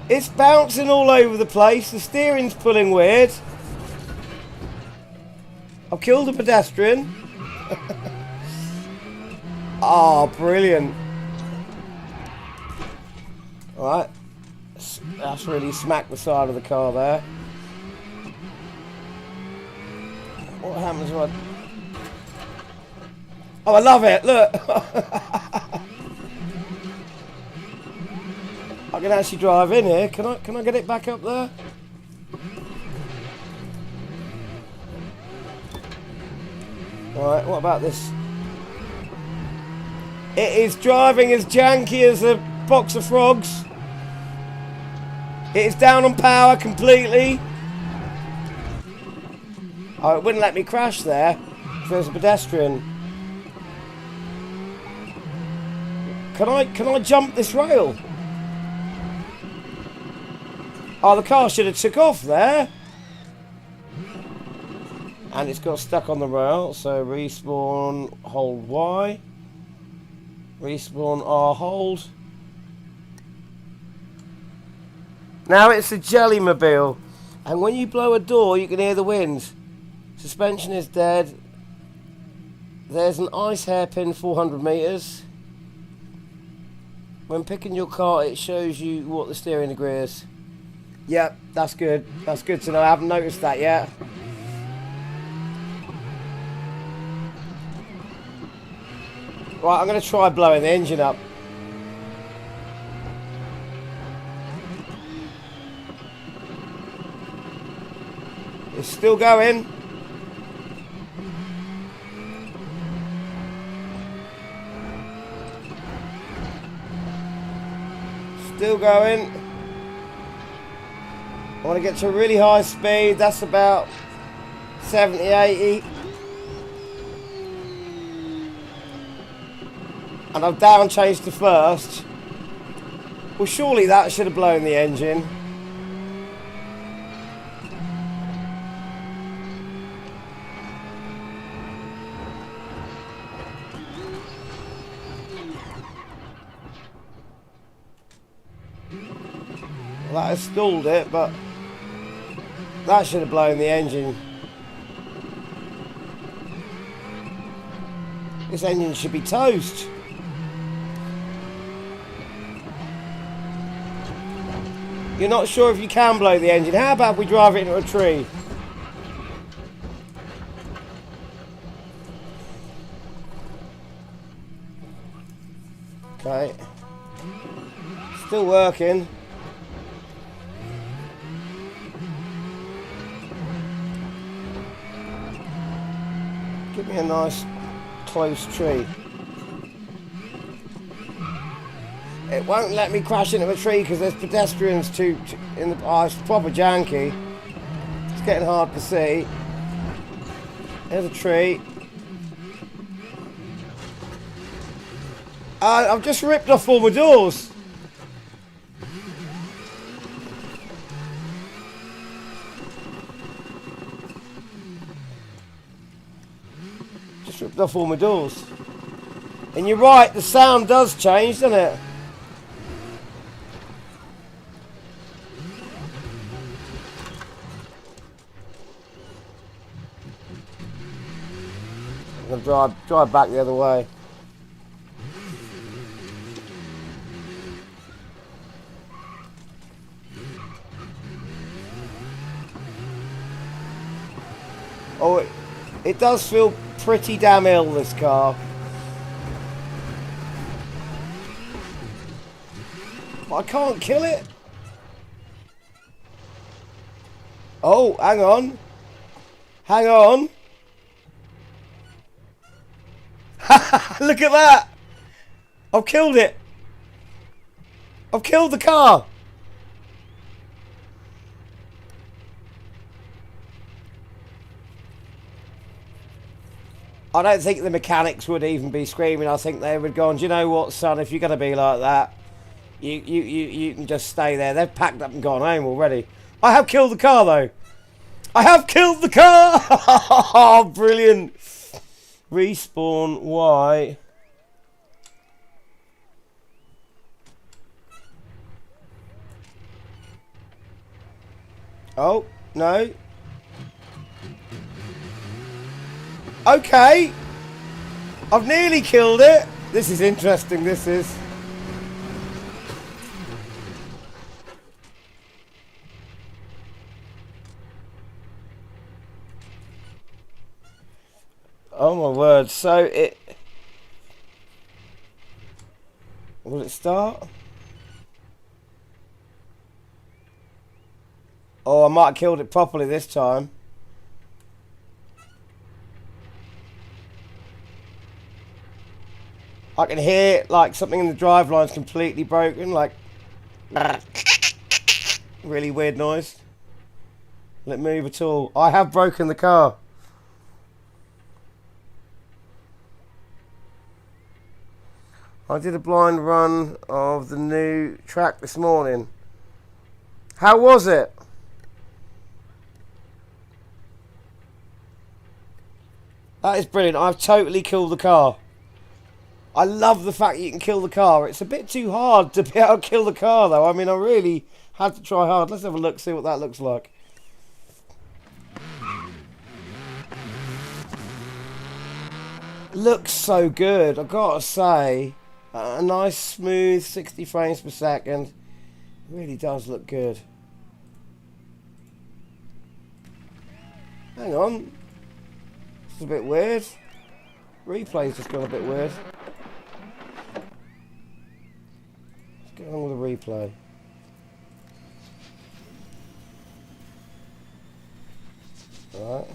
It's bouncing all over the place. The steering's pulling weird. I've killed a pedestrian. Oh, brilliant. Alright. That's really smacked the side of the car there. What happens when... Oh, I love it. Look. I can actually drive in here. Can I get it back up there? Alright, what about this? It is driving as janky as a box of frogs. It is down on power completely. Oh, it wouldn't let me crash there if there's a pedestrian. Can I jump this rail? Oh, the car should have took off there. And it's got stuck on the rail, so respawn, hold Y. Respawn R, hold. Now it's a Jellymobile. And when you blow a door, you can hear the wind. Suspension is dead. There's an ice hairpin 400 meters. When picking your car, it shows you what the steering degree is. Yep, that's good. That's good to know. I haven't noticed that yet. Right, I'm going to try blowing the engine up. It's still going. Still going. I want to get to a really high speed. That's about 70, 80. And I've down changed to first. Well, surely that should have blown the engine. Well, that has stalled it, but that should have blown the engine. This engine should be toast. You're not sure if you can blow the engine. How about we drive it into a tree? Okay. Still working. Give me a nice close tree. It won't let me crash into a tree because there's pedestrians in the... Oh, it's proper janky. It's getting hard to see. There's a tree. I've just ripped off all my doors. Just ripped off all my doors. And you're right, the sound does change, doesn't it? I'm going to drive back the other way. Oh, it does feel pretty damn ill, this car. But I can't kill it. Oh, hang on. Hang on. Look at that! I've killed it! I've killed the car! I don't think the mechanics would even be screaming. I think they would go on, do you know what, son, if you're going to be like that, you can just stay there. They've packed up and gone home already. I have killed the car, though. I have killed the car! Oh, brilliant. Respawn, why? Oh, no. Okay. I've nearly killed it. This is interesting, this is. Oh my word. So it... Will it start? Oh, I might have killed it properly this time. I can hear like something in the drive line's completely broken, like really weird noise. Will it move at all? I have broken the car. I did a blind run of the new track this morning. How was it? That is brilliant. I've totally killed the car. I love the fact you can kill the car. It's a bit too hard to be able to kill the car, though. I mean, I really had to try hard. Let's have a look, see what that looks like. Looks so good, I've got to say. A nice, smooth 60 frames per second. Really does look good. Hang on. This is a bit weird. Replay's just gone a bit weird. What's going on with the replay? Alright.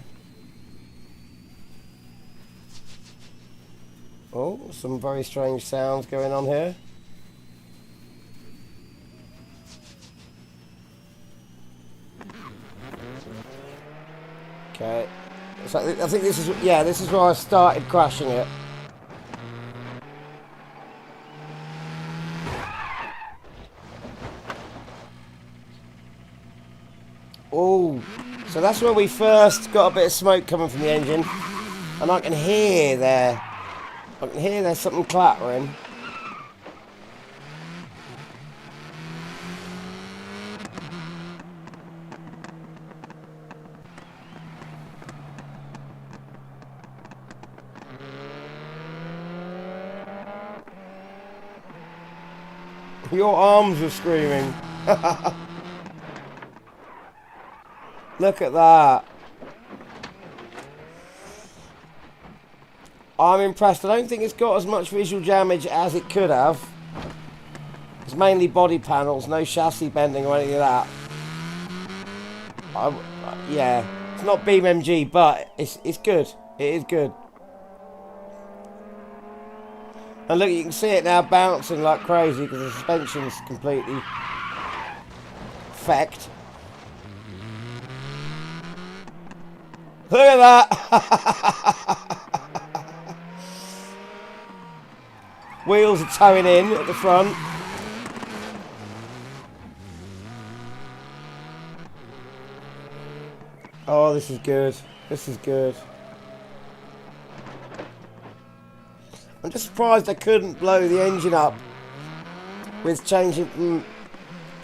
Oh, some very strange sounds going on here. Okay. So I think this is, yeah, this is where I started crashing it. Oh, so that's where we first got a bit of smoke coming from the engine. And I can hear there. I can hear there's something clattering. Your arms are screaming. Look at that. I'm impressed. I don't think it's got as much visual damage as it could have. It's mainly body panels, no chassis bending or anything like that. Yeah, it's not BeamNG, but it's good. It is good. And look, you can see it now bouncing like crazy because the suspension's completely fecked. Look at that! Wheels are towing in at the front. Oh, this is good. This is good. I'm just surprised I couldn't blow the engine up with changing from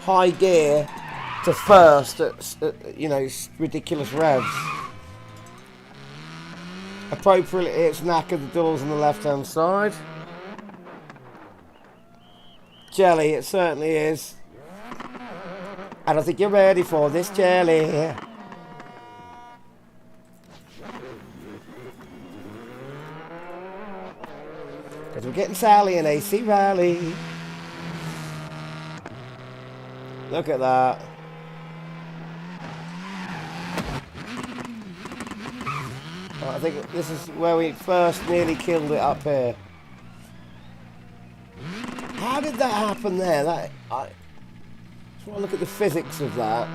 high gear to first at you know, ridiculous revs. Appropriately, it's knackered the doors on the left-hand side. Jelly, it certainly is. I don't think you're ready for this jelly. Because we're getting Sally in AC Rally. Look at that. I think this is where we first nearly killed it up here. How did that happen there? I just want to look at the physics of that.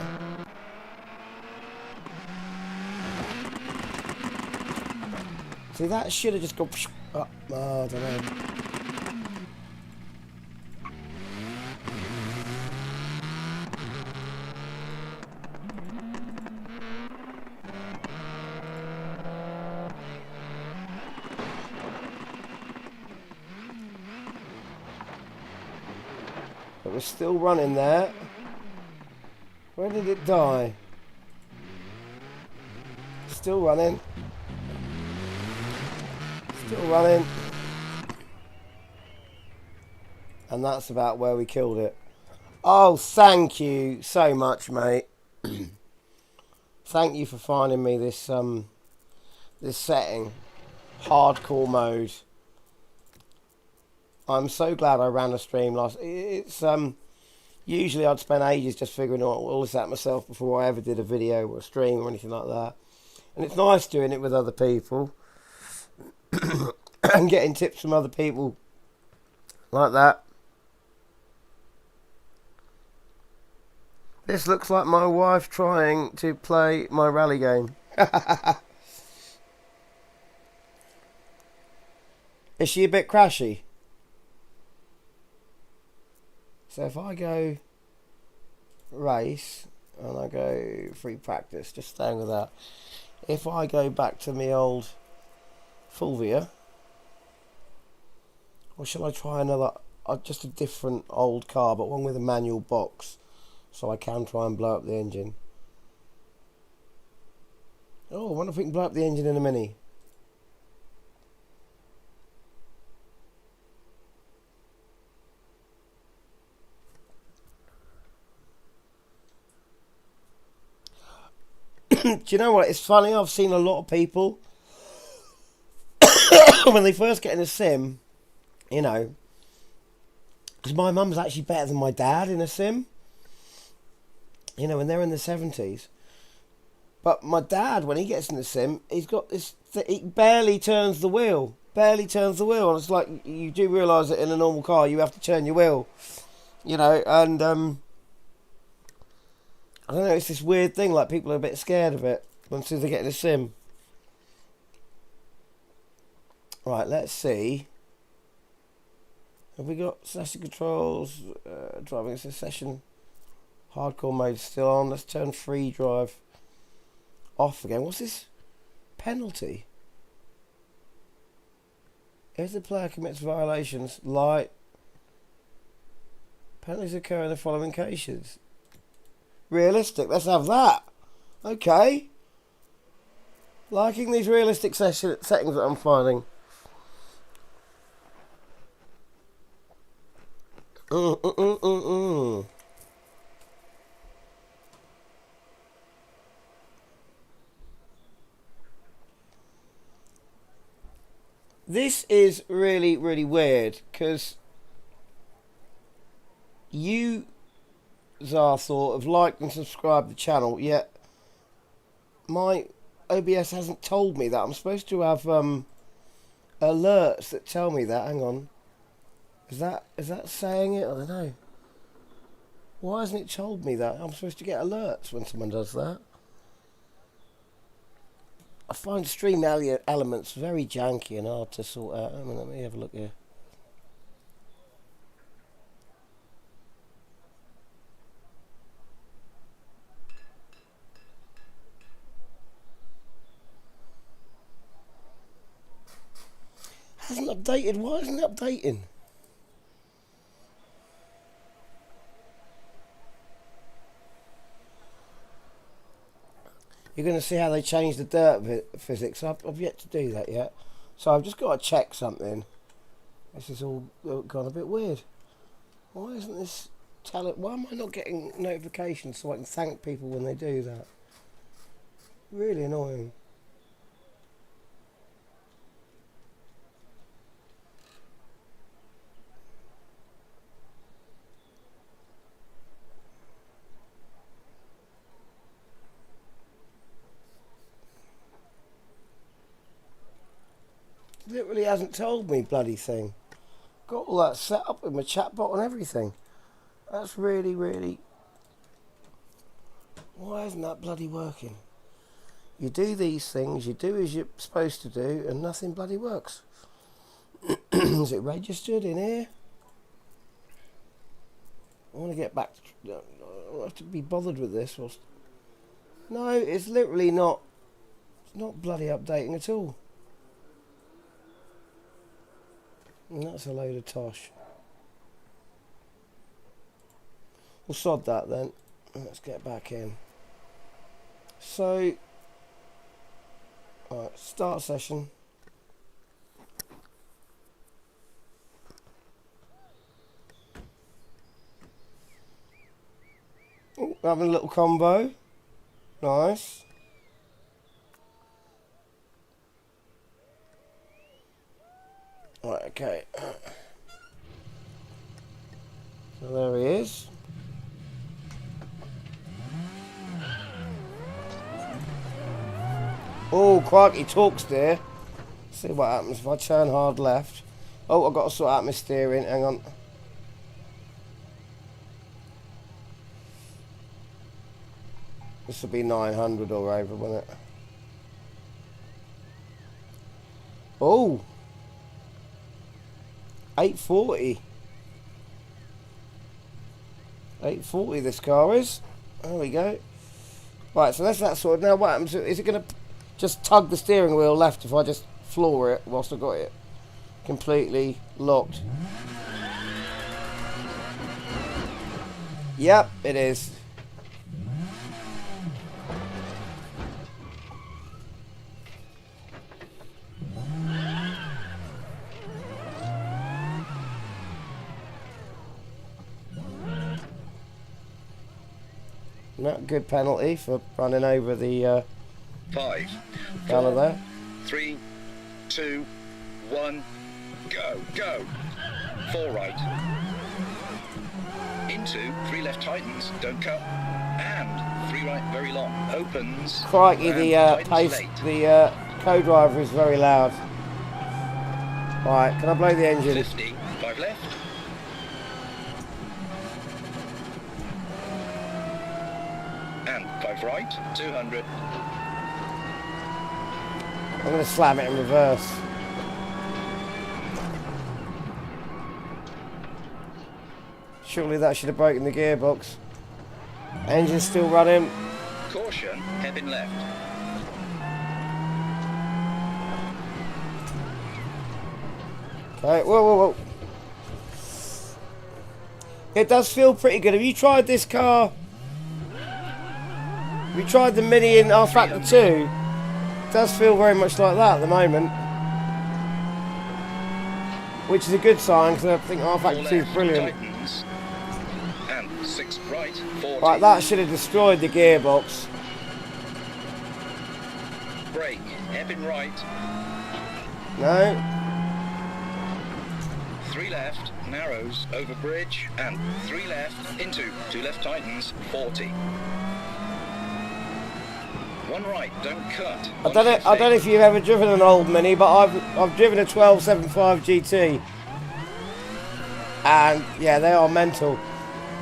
See, that should have just gone up. Oh, I don't know. But we're still running there. Where did it die? Still running. Still running. And that's about where we killed it. Oh, thank you so much, mate. Thank you for finding me this this setting. Hardcore mode. I'm so glad I ran a stream last. It's usually I'd spend ages just figuring out all this out myself before I ever did a video or a stream or anything like that. And it's nice doing it with other people and getting tips from other people like that. This looks like my wife trying to play my rally game. Is she a bit crashy? So if I go race and I go free practice, just staying with that. If I go back to my old Fulvia, or shall I try another, just a different old car, but one with a manual box, so I can try and blow up the engine. Oh, I wonder if we can blow up the engine in a Mini. Do you know what? It's funny. I've seen a lot of people when they first get in a sim, you know, because my mum's actually better than my dad in a sim. You know, when they're in the 70s. But my dad, when he gets in the sim, he's got this. He barely turns the wheel. Barely turns the wheel, and it's like you do realise that in a normal car you have to turn your wheel. You know, and I don't know, it's this weird thing, like people are a bit scared of it once they get in a sim. Right, let's see. Have we got session controls, driving assist session, hardcore mode still on. Let's turn free drive off again. What's this? Penalty. If the player commits violations, light. Penalties occur in the following cases. Realistic, let's have that. Okay. Liking these realistic settings that I'm finding. This is really, really weird, because you, Zarthor, have liked and subscribed to the channel, yet my OBS hasn't told me that. I'm supposed to have alerts that tell me that. Hang on. Is that saying it? I don't know. Why hasn't it told me that? I'm supposed to get alerts when someone does that. I find stream elements very janky and hard to sort out. I mean, let me have a look here. Hasn't updated. Why isn't it updating? You're going to see how they change the dirt physics. I've yet to do that yet. So I've just got to check something. This is all gone a bit weird. Why isn't this why am I not getting notifications so I can thank people when they do that? Really annoying. literally hasn't told me, bloody thing. Got all that set up with my chat bot and everything. That's really, really... Why isn't that bloody working? You do these things, you do as you're supposed to do, and nothing bloody works. Is it registered in here? I want to get back to... I don't have to be bothered with this. No, it's literally not... It's not bloody updating at all. And that's a load of tosh. We'll sod that then. Let's get back in. So... Alright, start session. Ooh, having a little combo. Nice. Right, okay. So there he is. Oh, crikey, talks there. See what happens if I turn hard left. Oh, I've got to sort out my steering. Hang on. This will be 900 or over, won't it? Oh! 840. 840 this car is. There we go. Right, so that's that sorted. Now what happens? Is it going to just tug the steering wheel left if I just floor it whilst I've got it completely locked? Yep, it is. Not a good penalty for running over the 5, fella 4, there. 3, 2, 1, go. 4 right. Into 3 left tightens, don't cut. And 3 right, very long. Opens. Crikey, and the tightens pace, late. the co-driver is very loud. Right, can I blow the engine? 50, 5 left. And 5 right, 200. I'm going to slam it in reverse. Surely that should have broken the gearbox. Engine's still running. Caution, hairpin left. Okay, whoa. It does feel pretty good. Have you tried this car? Have you tried the Mini in R Factor 2? It does feel very much like that at the moment. Which is a good sign because I think R Factor 2 is brilliant. Tightens. And 6 right, 40. Right, that should have destroyed the gearbox. Brake, hairpin right. No. 3 left, narrows, over bridge, and 3 left, into 2 left tightens, 40. 1 right, don't cut. I don't know if you've ever driven an old Mini, but I've driven a 1275 GT. And yeah, they are mental.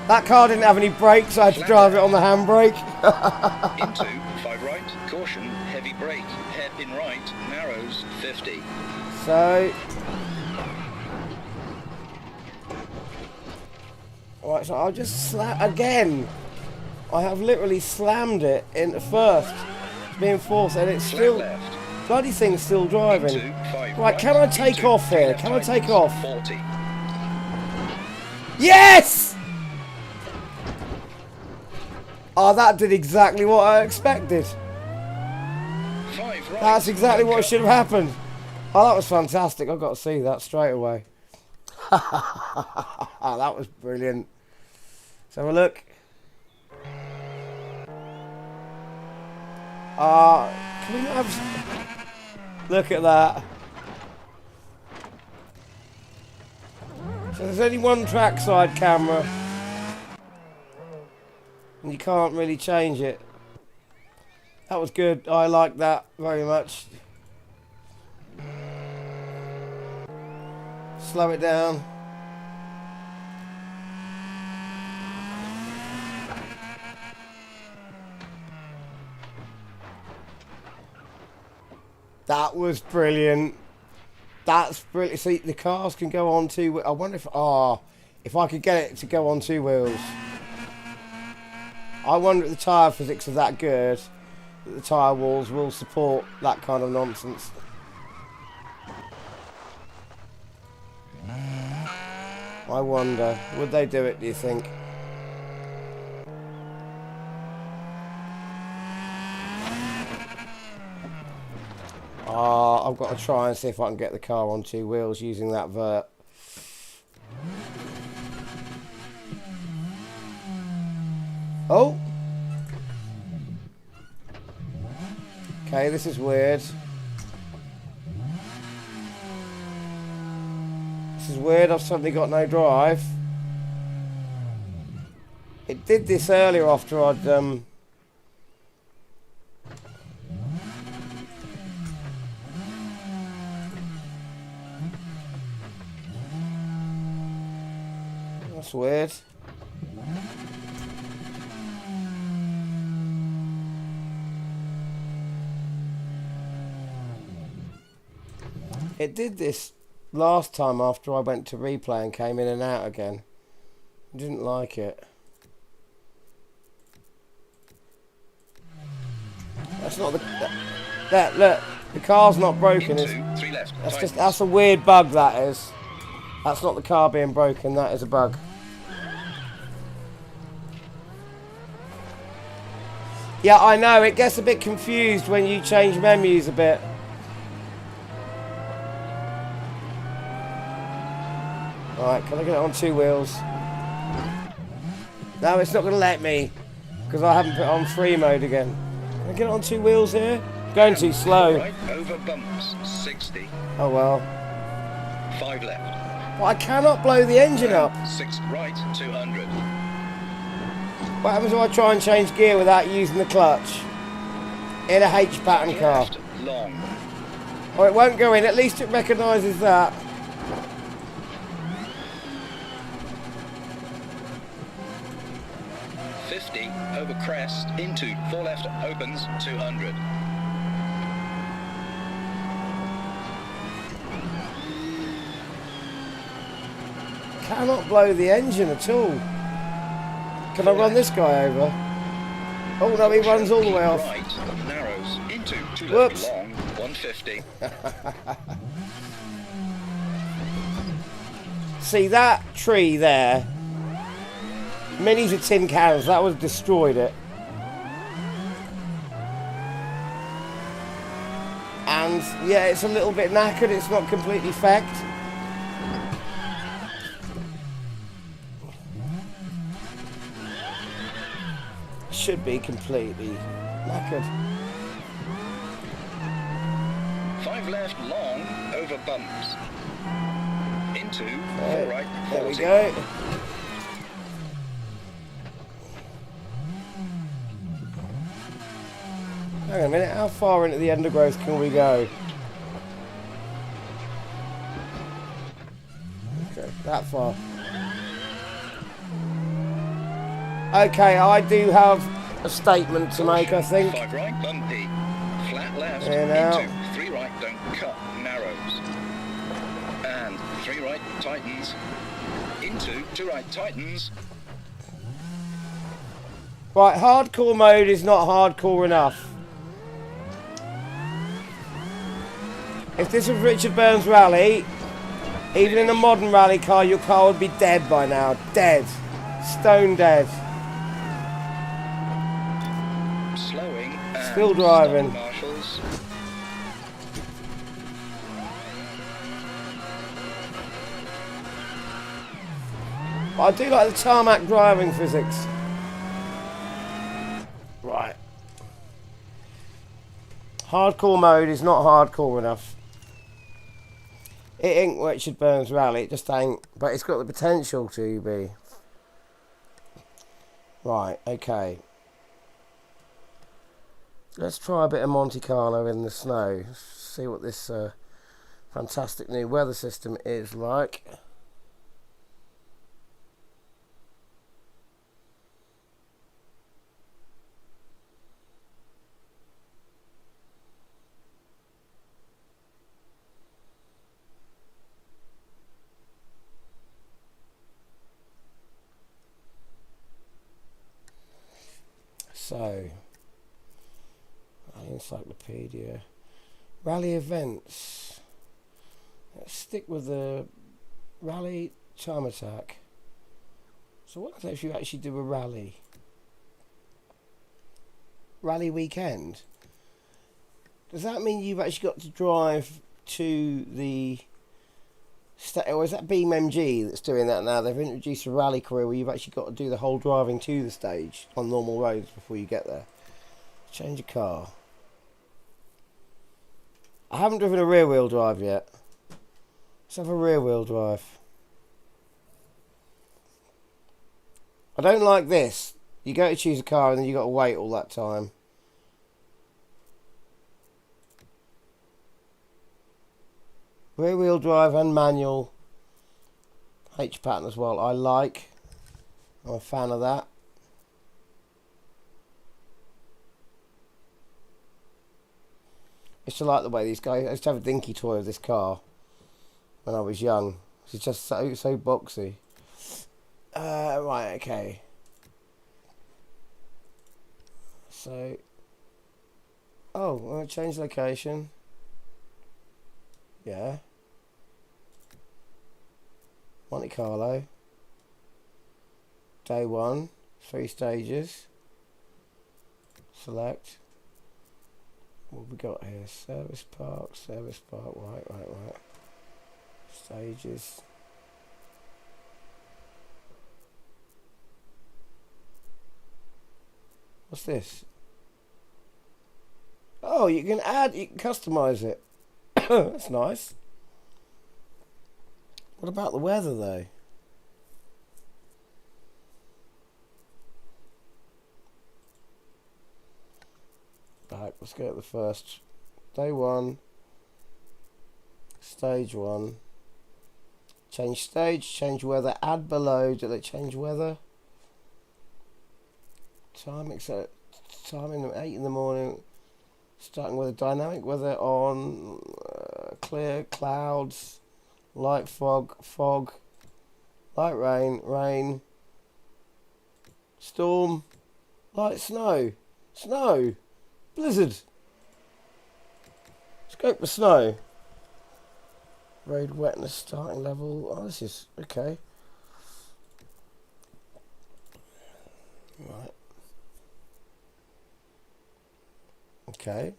That car didn't have any brakes, so I had to drive it on the handbrake. Into 5 right, caution, heavy brake, hairpin right, narrows, 50. So... Alright, so I'll just slam again. I have literally slammed it into first. It's being forced and it's still... Left. Bloody thing's still driving. Into 5 Right, can I take into off 3 here? left Can I take tightens, off? 40. Yes! Oh, that did exactly what I expected. 5 right. That's exactly don't what cut. should have happened. Oh, that was fantastic. I've got to see that straight away. Oh, that was brilliant. Let's have a look. Can we not have... Look at that. So there's only one trackside camera. And you can't really change it. That was good. I like that very much. slow it down. That was brilliant. That's brilliant. See, the cars can go on two. I wonder if I could get it to go on 2 wheels. I wonder if the tyre physics are that good that the tyre walls will support that kind of nonsense. I wonder, would they do it, do you think? I've got to try and see if I can get the car on 2 wheels using that vert. Oh! Okay, this is weird. This is weird, I've suddenly got no drive. It did this earlier after I'd that's weird. It did this last time after I went to replay and came in and out again. I didn't like it. That's not the... That, look, the car's not broken. That's a weird bug, that is. That's not the car being broken, that is a bug. Yeah, I know, it gets a bit confused when you change menus a bit. Alright, can I get it on 2 wheels? No, it's not going to let me, because I haven't put it on 3 mode again. Can I get it on 2 wheels here? Going too slow. Right over bumps, 60. Oh well. 5 left. But I cannot blow the engine up. 6 right, 200. What happens if I try and change gear without using the clutch? In a H pattern car. Left, long. Oh, it won't go in. At least it recognises that. Over crest, into 4 left, opens, 200. Cannot blow the engine at all. Can I run this guy over? Oh no, he runs all the way off. Right, narrows, into 2 left, Whoops. long, 150. See that tree there? Minis are tin cans, that was destroyed it. And yeah, it's a little bit knackered, it's not completely fecked. Should be completely knackered. 5 left, long, over bumps. Into 4 right, 40. There we go. Hang on a minute, how far into the undergrowth can we go? Okay, that far. Okay, I do have a statement to make, I think. 5 right, bumpy. Flat left, Yeah, into 3 right, don't cut, narrows. And 3 right, tightens. Into 2 right, tightens. Right, hardcore mode is not hardcore enough. If this was Richard Burns Rally, even in a modern rally car, your car would be dead by now. Dead. Stone dead. Slowing and Still driving. stop marshals. But I do like the tarmac driving physics. Right. Hardcore mode is not hardcore enough. It ain't Richard Burns Rally, it just ain't. But it's got the potential to be. Right, okay. Let's try a bit of Monte Carlo in the snow. See what this fantastic new weather system is like. So, encyclopedia, rally events. Let's stick with the rally time attack. So what if you actually do a rally weekend? Does that mean you've actually got to drive to the or is that BeamMG that's doing that now? They've introduced a rally career where you've actually got to do the whole driving to the stage on normal roads before you get there. Change a car. I haven't driven a rear wheel drive yet. Let's have a rear wheel drive. I don't like this. You go to choose a car and then you got to wait all that time. Rear wheel drive and manual. H pattern as well. I'm a fan of that. I used to like the way these guys. I used to have a dinky toy of this car when I was young. It's just so boxy. Right, okay. So, oh, I'm gonna change location. Yeah. Monte Carlo. Day 1. 3 stages. Select. What have we got here? Service park. Right. Stages. What's this? Oh, you can customize it. That's nice. What about the weather though? Back, let's go to the first. Day 1. Stage 1. Change stage, change weather, add below. Do they change weather? Time, except time in 8 in the morning. Starting with a dynamic weather on clear, clouds, light fog, light rain, storm, light snow, blizzard. Scope for snow. Road wetness starting level. Oh, this is okay. Right. Okay.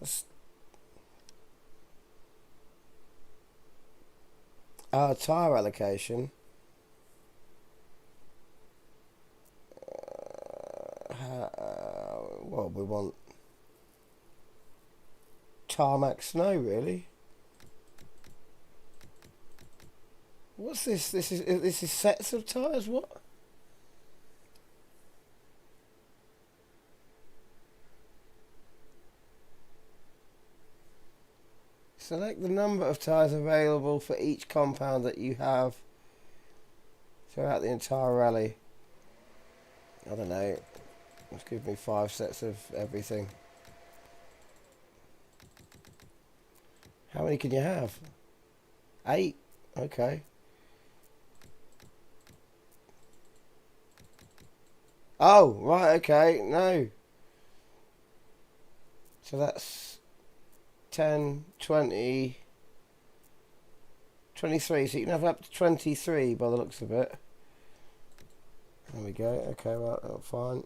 Tyre allocation. Well, we want tarmac snow, really. What's this? This is sets of tyres. What? Select the number of tyres available for each compound that you have throughout the entire rally. I don't know. Let's give me 5 sets of everything. How many can you have? 8? Okay. Oh, right, okay. No. So that's 10, 20, 23. So you can have up to 23 by the looks of it. There we go. Okay, well, that's fine.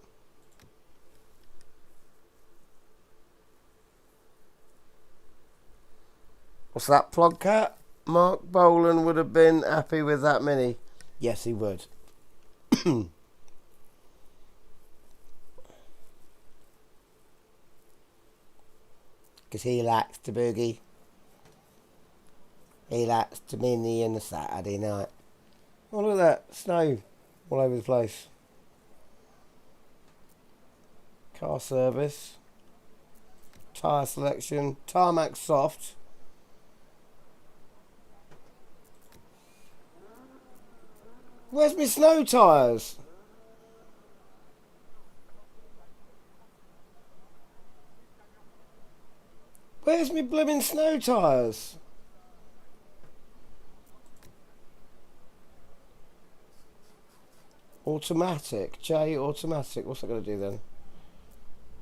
What's that, Plodcat? Mark Bolan would have been happy with that many. Yes, he would. Because he likes to boogie. He likes to mini on a Saturday night. Oh, look at that. Snow all over the place. Car service. Tyre selection. Tarmac soft. Where's my snow tyres? Where's my blooming snow tyres? Automatic. J automatic. What's that going to do then?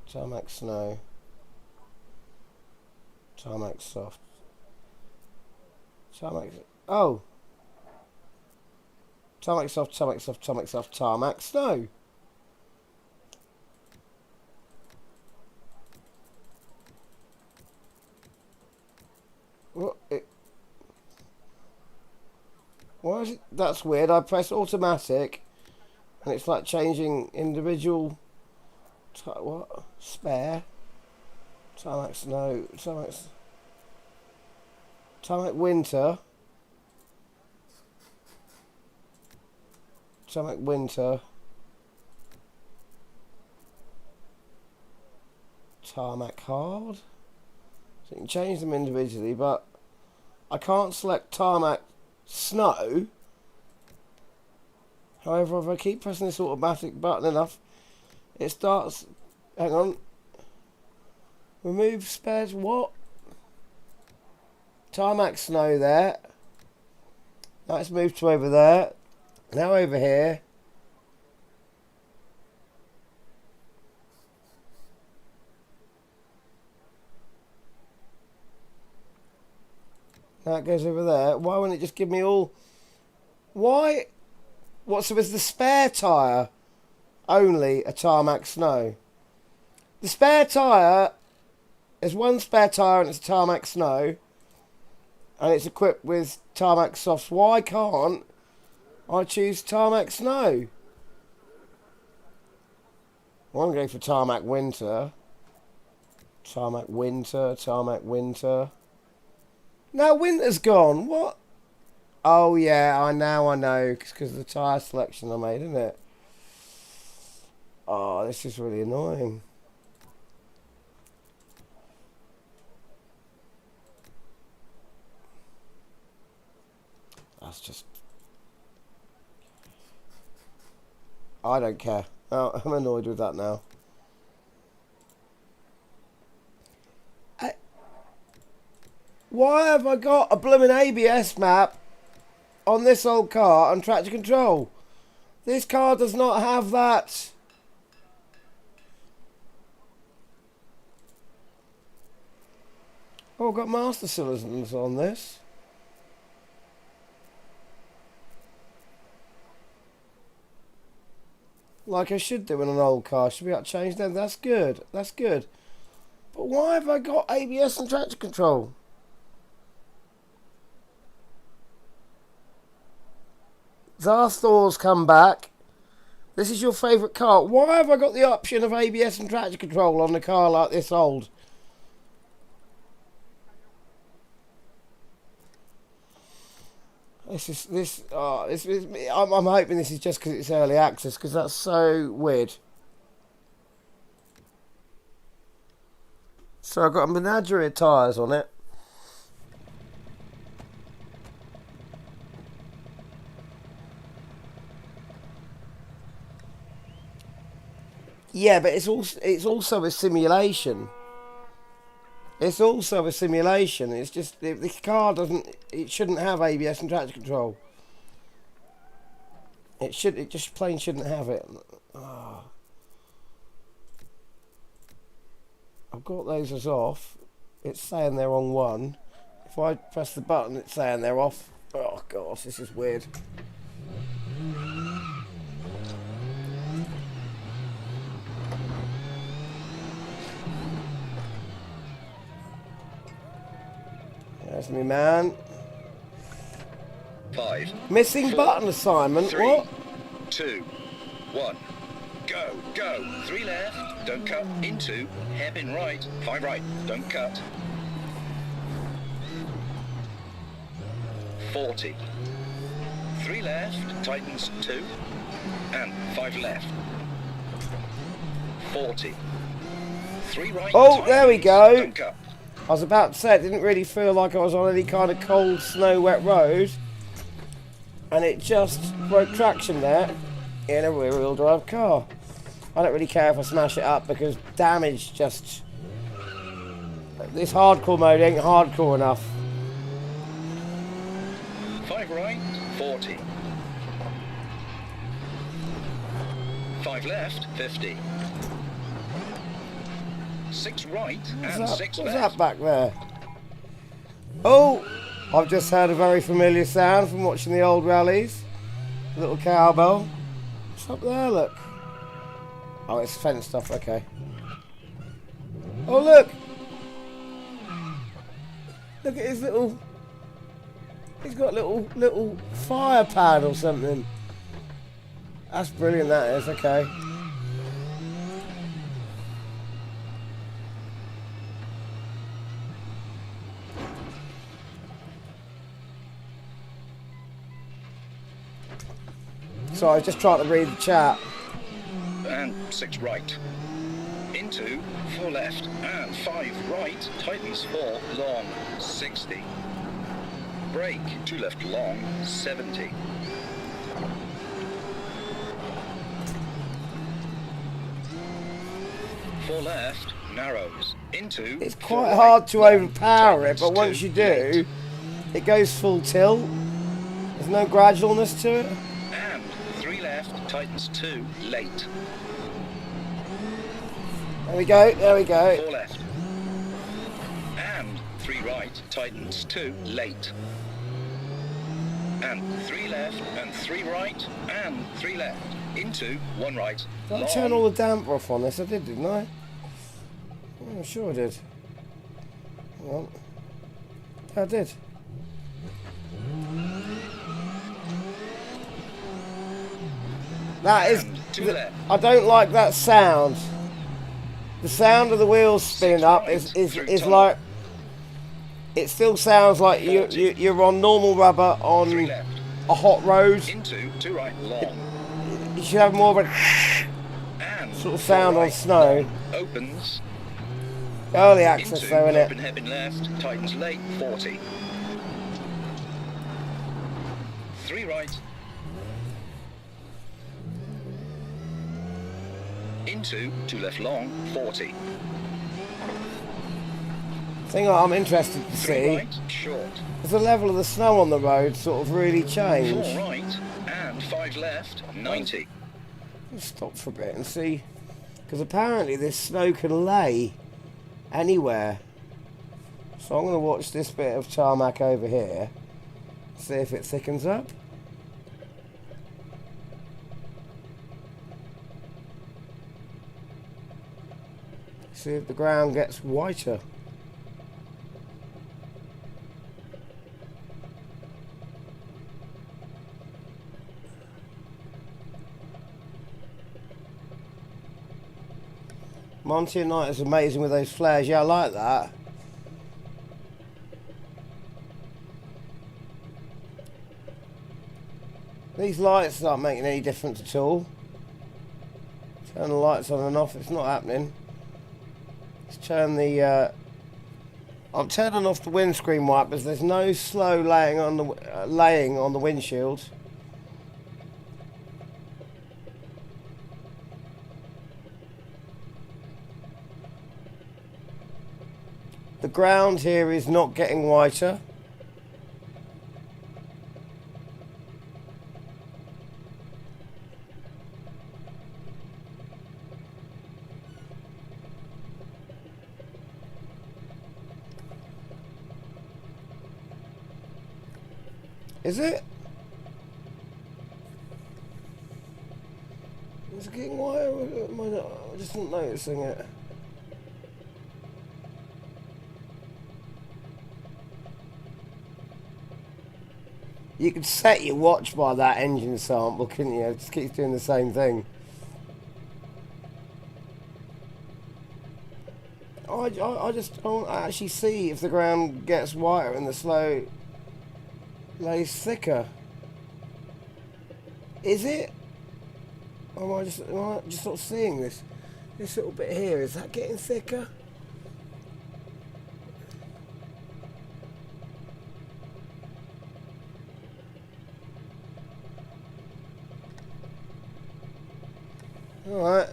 Tarmac snow. Tarmac soft. Tarmac. Oh. Tarmac soft, tarmac soft, tarmac soft, tarmac snow. What? Why is it? That's weird. I press automatic. And it's like changing individual. What? Spare. Tarmac snow. Tarmac winter. Tarmac winter. Tarmac hard. So you can change them individually, but I can't select tarmac snow. However, if I keep pressing this automatic button enough, it starts. Hang on. Remove spares. What? Tarmac snow there. Now it's moved to over there. Now over here. Now it goes over there. Why wouldn't it just give me all? Why? What, so is the spare tyre only a tarmac snow? The spare tyre, there's one spare tyre and it's a tarmac snow. And it's equipped with tarmac softs. Why can't I choose tarmac snow? Well, I'm going for tarmac winter. Tarmac winter, tarmac winter. Now winter's gone. What? Oh yeah, I know, because of the tyre selection I made, isn't it? Oh, this is really annoying. That's just... I don't care. Oh, I'm annoyed with that now. Why have I got a blooming ABS map on this old car and traction control? This car does not have that. Oh, I've got master cylinders on this. Like I should do in an old car. Should be able to change them. That's good. That's good. But why have I got ABS and traction control? Zarthor's come back. This is your favourite car. Why have I got the option of ABS and traction control on a car like this old? I'm hoping this is just because it's early access, because that's so weird. So I've got a menagerie of tyres on it. Yeah, but it's also a simulation. It's also a simulation. It's just the car it shouldn't have ABS and traction control. It just plain shouldn't have it. Oh. I've got those as off. It's saying they're on one. If I press the button, it's saying they're off. Oh gosh, this is weird. There's me, man. 5. Missing 4, button assignment. 3, What? 2, 1. Go, go. 3 left. Don't cut. Into. Hairpin right. 5 right. Don't cut. 40. 3 left. Tightens 2. And 5 left. 40. 3 right. Oh, tightens, there we go. Don't cut. I was about to say, it didn't really feel like I was on any kind of cold, snow, wet road. and it just broke traction there in a rear-wheel drive car. I don't really care if I smash it up because damage just... This hardcore mode ain't hardcore enough. 5 right, 40. 5 left, 50. 6 right and 6 What's left. that back there? Oh! I've just heard a very familiar sound from watching the old rallies. A little cowbell. What's up there, look? Oh, it's fenced off, okay. Oh, look! Look at his little... He's got little fire pad or something. That's brilliant, that is, okay. So I was just trying to read the chat. And 6 right. Into 4 left and 5 right. Tightens 4 long, 60. Brake 2 left long, 70. 4 left, narrows. Into It's 4 quite right, hard to long, overpower it, tightens but once 2, you do, it goes full tilt. There's no gradualness to it. and 3 left, tightens 2, late. There we go, there we 4 go. left. And 3 right, tightens 2, late. And 3 left, and 3 right, and 3 left. Into 1 right, Did I long. turn all the damper off on this? I did, didn't I? Oh, I'm sure I did. Hang on. Yeah, I did. That is... And 2 left. I don't like that sound. The sound of the wheels spinning up is tunnel. like... It still sounds like you're on normal rubber 3 on left. a hot road. Into 2 right, long. You should have more of a And sort of 4 sound on right, snow. long. Opens. Early access Into though, open innit? hairpin left, tightens late, 40. 3 right. Into 2 left long, 40. Thing I'm interested to 3 see right, short. is the level of the snow on the road sort of really 4 change. right and 5 left, 90. Let's stop for a bit and see, because apparently this snow can lay anywhere. So I'm going to watch this bit of tarmac over here, see if it thickens up. See if the ground gets whiter. Monty at night is amazing with those flares. Yeah, I like that. These lights aren't making any difference at all. Turn the lights on and off. It's not happening. Let's turn the... I'm turning off the windscreen wipers. There's no slow laying on the windshield. The ground here is not getting whiter. Is it? Is it getting whiter? Am I not? I'm just not noticing it. You could set your watch by that engine sample, couldn't you? It just keeps doing the same thing. I just don't actually see if the ground gets whiter and the slow lays thicker. Is it? Or am I just sort of seeing this little bit here? Is that getting thicker? Alright.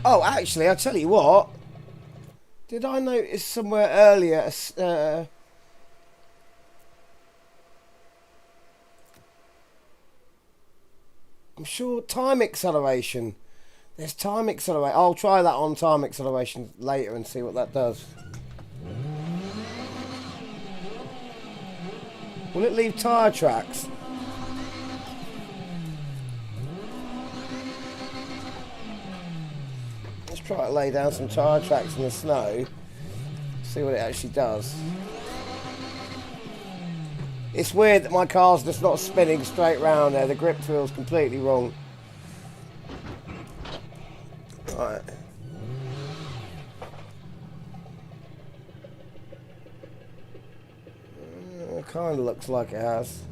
Oh, actually, I'll tell you what. Did I notice somewhere earlier... I'm sure time acceleration. There's time acceleration. I'll try that on time acceleration later and see what that does. Will it leave tyre tracks? Let's try to lay down some tyre tracks in the snow. See what it actually does. It's weird that my car's just not spinning straight round there. The grip feels completely wrong. Right. Kind of looks like it has.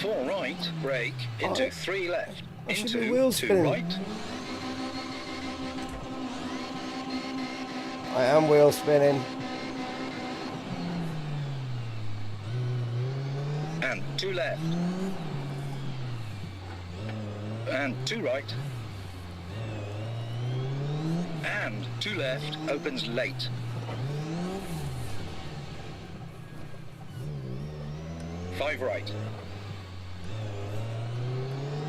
Four right, brake, into three left, I should be into wheel two spinning. right, I am wheel spinning. and two left, and two right, and two left, opens late. Five right,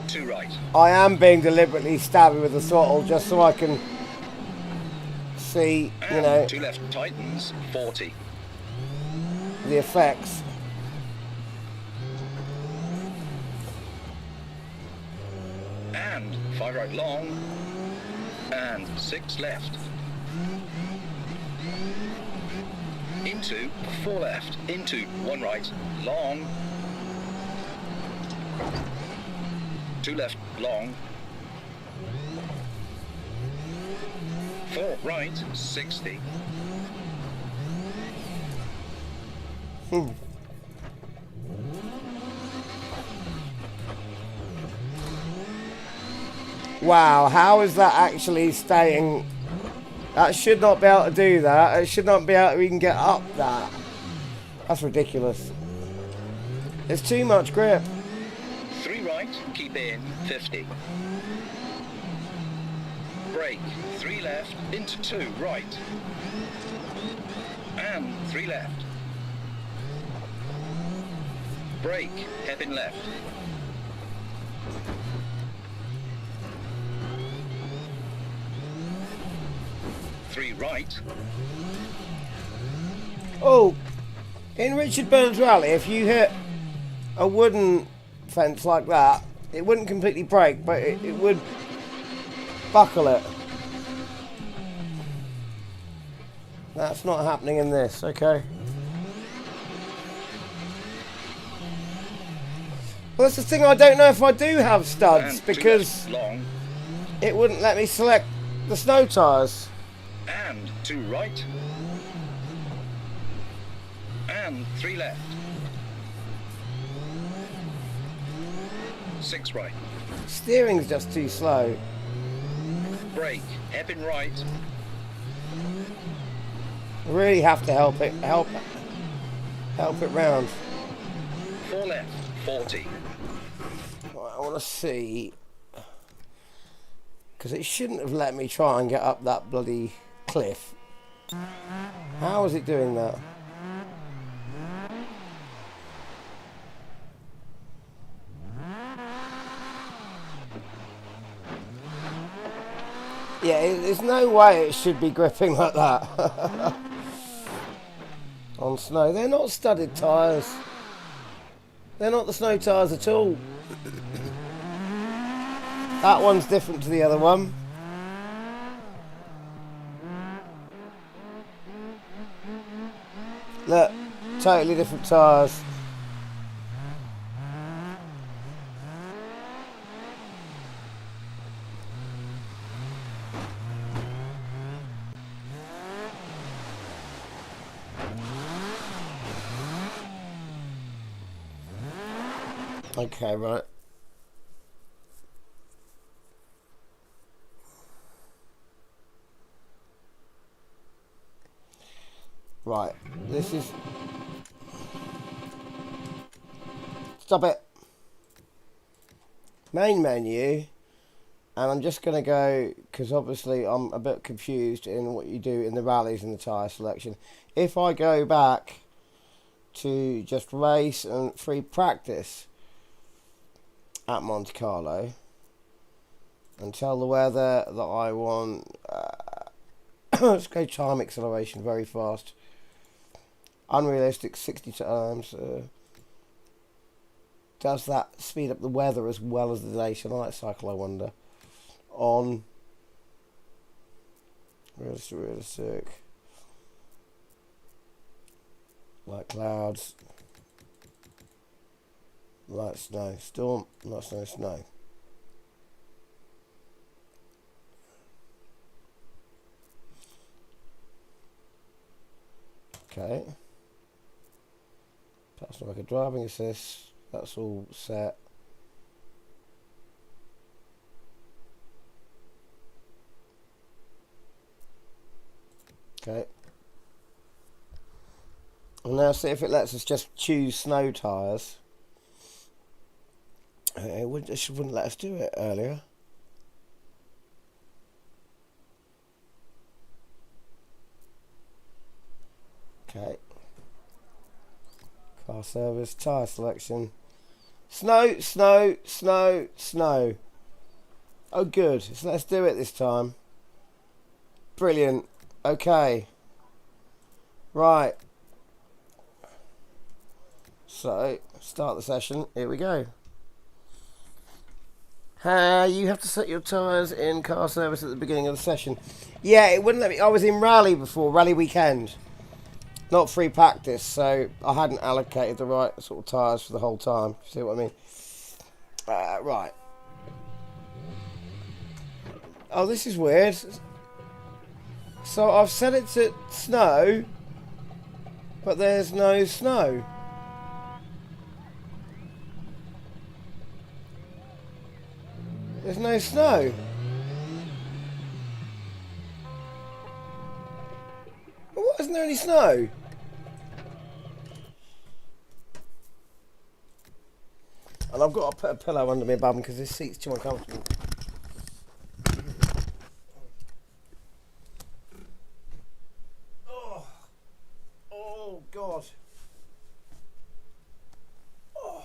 two right, I am being deliberately stabby with the throttle just so I can see, you and know, two left tightens, 40. the effects. And five right long, and six left. Into four left, into one right, long, two left, long, four right, 60. Wow, how is that actually staying? That should not be able to do that. It should not be able to even get up that. That's ridiculous. There's too much grip. Three right, keep in, 50. Brake, three left, into two right. And three left. Brake, hairpin left. Three right, Oh, in Richard Burns Rally, if you hit a wooden fence like that, it wouldn't completely break, but it would buckle it. That's not happening in this, okay? Well, that's the thing, I don't know if I do have studs, and because two left, long, it wouldn't let me select the snow tyres. and two right, and three left. Six right, Steering's just too slow. brake, hairpin right, I really have to help it round. four left, 40. Right, I want to see, because it shouldn't have let me try and get up that bloody cliff. How is it doing that? Yeah, there's no way it should be gripping like that. On snow. They're not studded tyres. They're not the snow tyres at all. That one's different to the other one. Look, totally different tyres. Okay, right. Right, this is... Stop it. Main menu. And I'm just going to go, because obviously I'm a bit confused in what you do in the rallies and the tyre selection. If I go back to just race and free practice at Monte Carlo and tell the weather that I want, let's go time acceleration very fast. Unrealistic 60 times. Does that speed up the weather as well as the day to night cycle, I wonder? On realistic light clouds, light snow, storm, not snow, snow. Okay. Personal record driving assist, that's all set. Okay. And now see if it lets us just choose snow tyres. It wouldn't let us do it earlier. Okay. Car service, tyre selection. Snow, snow, snow, snow. Oh good, so let's do it this time. Brilliant. Okay. Right. So, start the session. Here we go. You have to set your tyres in car service at the beginning of the session. Yeah, it wouldn't let me. I was in rally before, rally weekend. Not free practice, so I hadn't allocated the right sort of tyres for the whole time. See what I mean? Right. Oh, this is weird. So I've set it to snow, but there's no snow. There's no snow. Why isn't there any snow? And I've got to put a pillow under my bum because this seat's too uncomfortable. Oh God. Oh.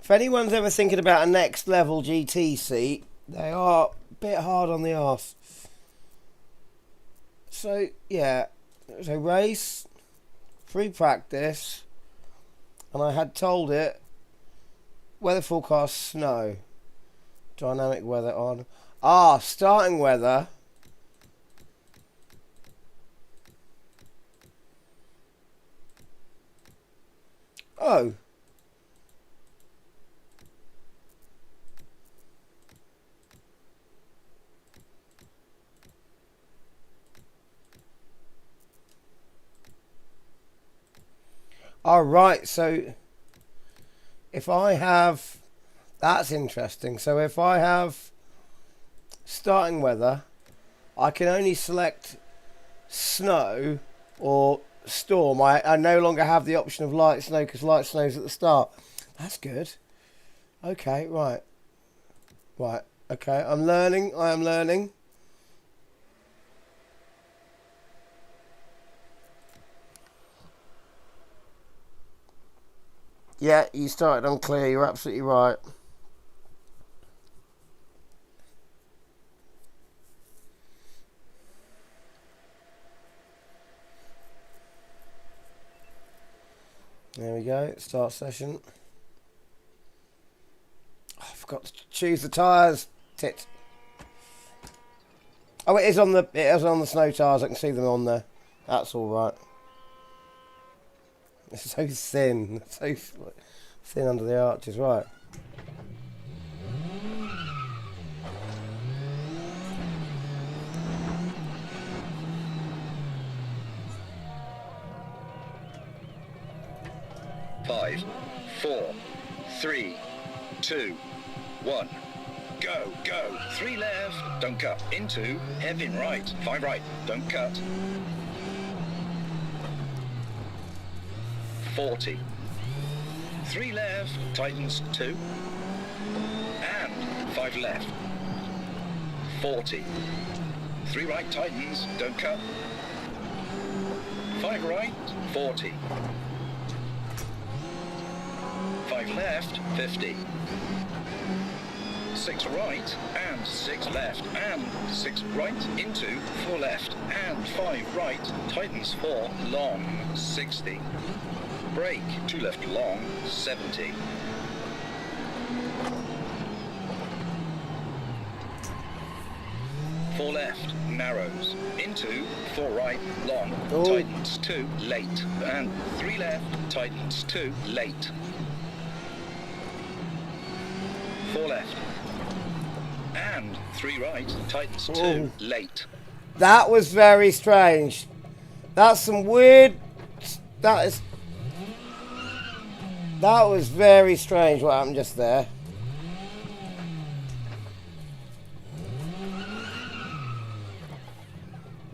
If anyone's ever thinking about a next level GT seat, they are a bit hard on the arse. So yeah, so race, free practice, and I had told it weather forecast snow, dynamic weather on. Starting weather. Oh. Alright, so if I have, that's interesting. So if I have starting weather, I can only select snow or storm. I no longer have the option of light snow because light snow's at the start. That's good. Okay, right. Right, okay, I'm learning, I am learning. Yeah, you started unclear, you're absolutely right. There we go, start session. Oh, I forgot to choose the tyres. Tit. Oh, it is on the snow tyres, I can see them on there. That's alright. It's so thin, so thin under the arches, right. Five, 4, 3, 2, 1, go. go, go. 3 left, don't cut. Into hairpin right. 5 right, don't cut. 40. 3 left, tightens 2. And 5 left. 40. 3 right, tightens, don't cut. 5 right, 40. 5 left, 50. 6 right, and 6 left, and 6 right, into 4 left, and 5 right, tightens 4, long, 60. Brake, 2 left, long, 70. 4 left, narrows, into 4 right, long, tightens 2, late, and 3 left, tightens 2, late. 4 left, and 3 right, tightens 2, late. That was very strange. That's some weird... That was very strange what happened just there.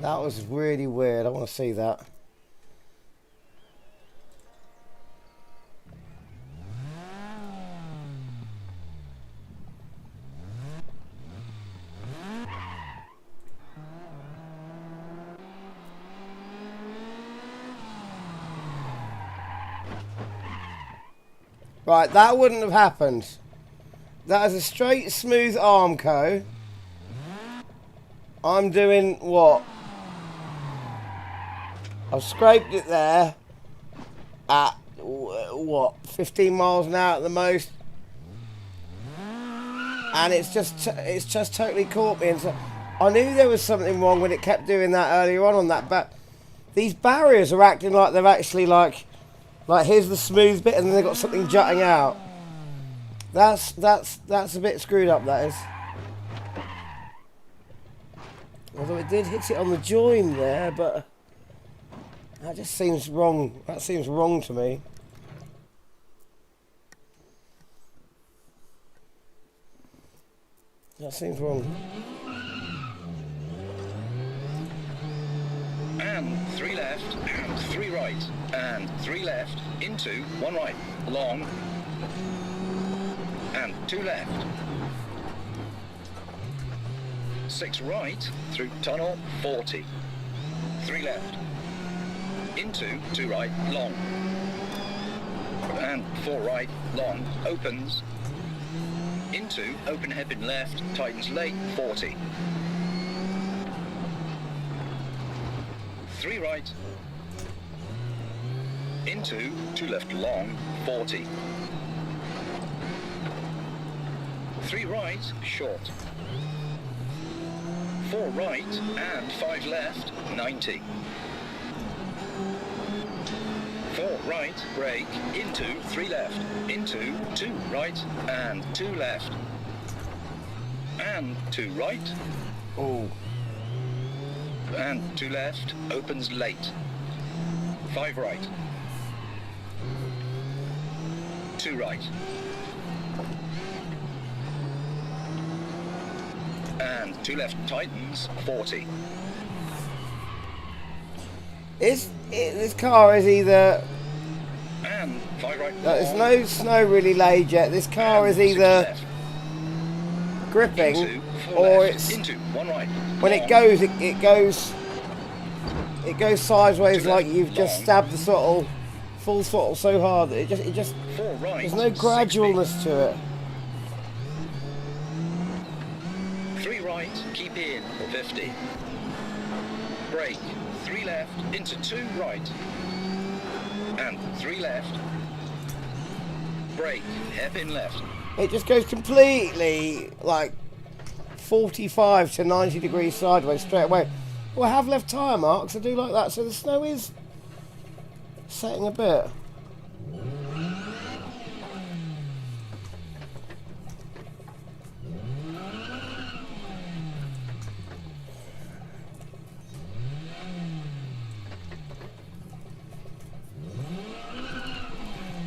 That was really weird. I want to see that. Right, that wouldn't have happened. That is a straight, smooth Armco. I'm doing what? I've scraped it there at, what, 15 miles an hour at the most. And it's just totally caught me. And so I knew there was something wrong when it kept doing that earlier on that. But these barriers are acting like they're actually like here's the smooth bit and then they've got something jutting out. That's a bit screwed up, that is. Although it did hit it on the join there, but that just seems wrong. That seems wrong to me. That seems wrong. And 3 left, and 3 right, and 3 left, into 1 right, long, and 2 left. 6 right, through tunnel, 40. 3 left, into 2 right, long, and 4 right, long, opens, into open hairpin left, tightens late, 40. 3 right, into 2 left, long, 40. 3 right, short. 4 right and 5 left, 90. 4 right, brake, into 3 left, into 2 right and 2 left, and 2 right, and 2 left, opens late, 5 right, 2 right, and 2 left, tightens, 40. This car is either... And 5 right. There's no snow really laid yet. This car is either gripping or it's... Into 1 right. When it goes, it goes sideways like you've just stabbed the throttle, full throttle so hard that it just 4 right, there's no gradualness to it. 3 right, keep in, 50. Brake, 3 left, into 2 right, and 3 left. Brake, hairpin left. It just goes completely like 45 to 90 degrees sideways straight away. Well, I have left tyre marks, I do like that, so the snow is setting a bit.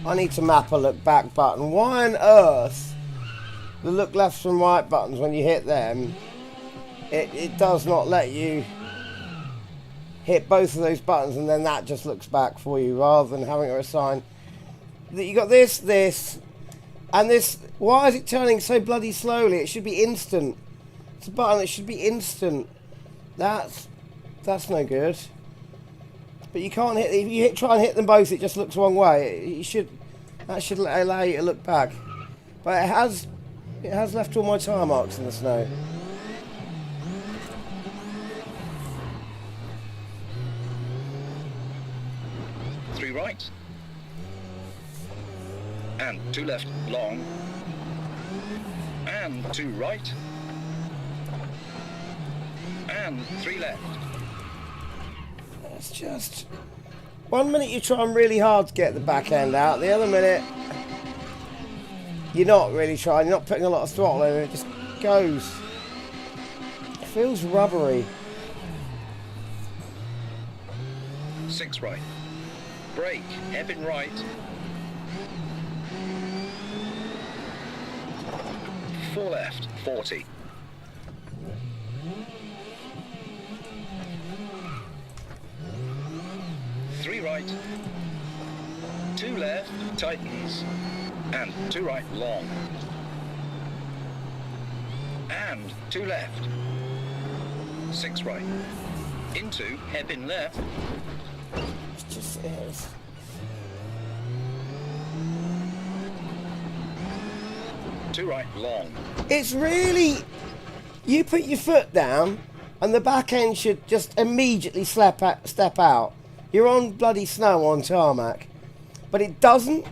I need to map a look back button. Why on earth the look left and right buttons, when you hit them, it does not let you hit both of those buttons, and then that just looks back for you, rather than having to assign. You got this, and this. Why is it turning so bloody slowly? It should be instant. It's a button that should be instant. That's no good. But you can't hit. If you try and hit them both, it just looks the wrong way. That should allow you to look back. But it has left all my tyre marks in the snow. Three right. And 2 left, long. And 2 right. And 3 left. It's just... One minute you're trying really hard to get the back end out, the other minute you're not really trying, you're not putting a lot of throttle in, it just goes. It feels rubbery. 6 right. Brake, hairpin right. 4 left, 40. Three right, 2 left, tightens, and 2 right, long, and 2 left, 6 right, into hairpin left. It just is. Two right, long. It's really... You put your foot down and the back end should just immediately step out. You're on bloody snow on tarmac. But it doesn't.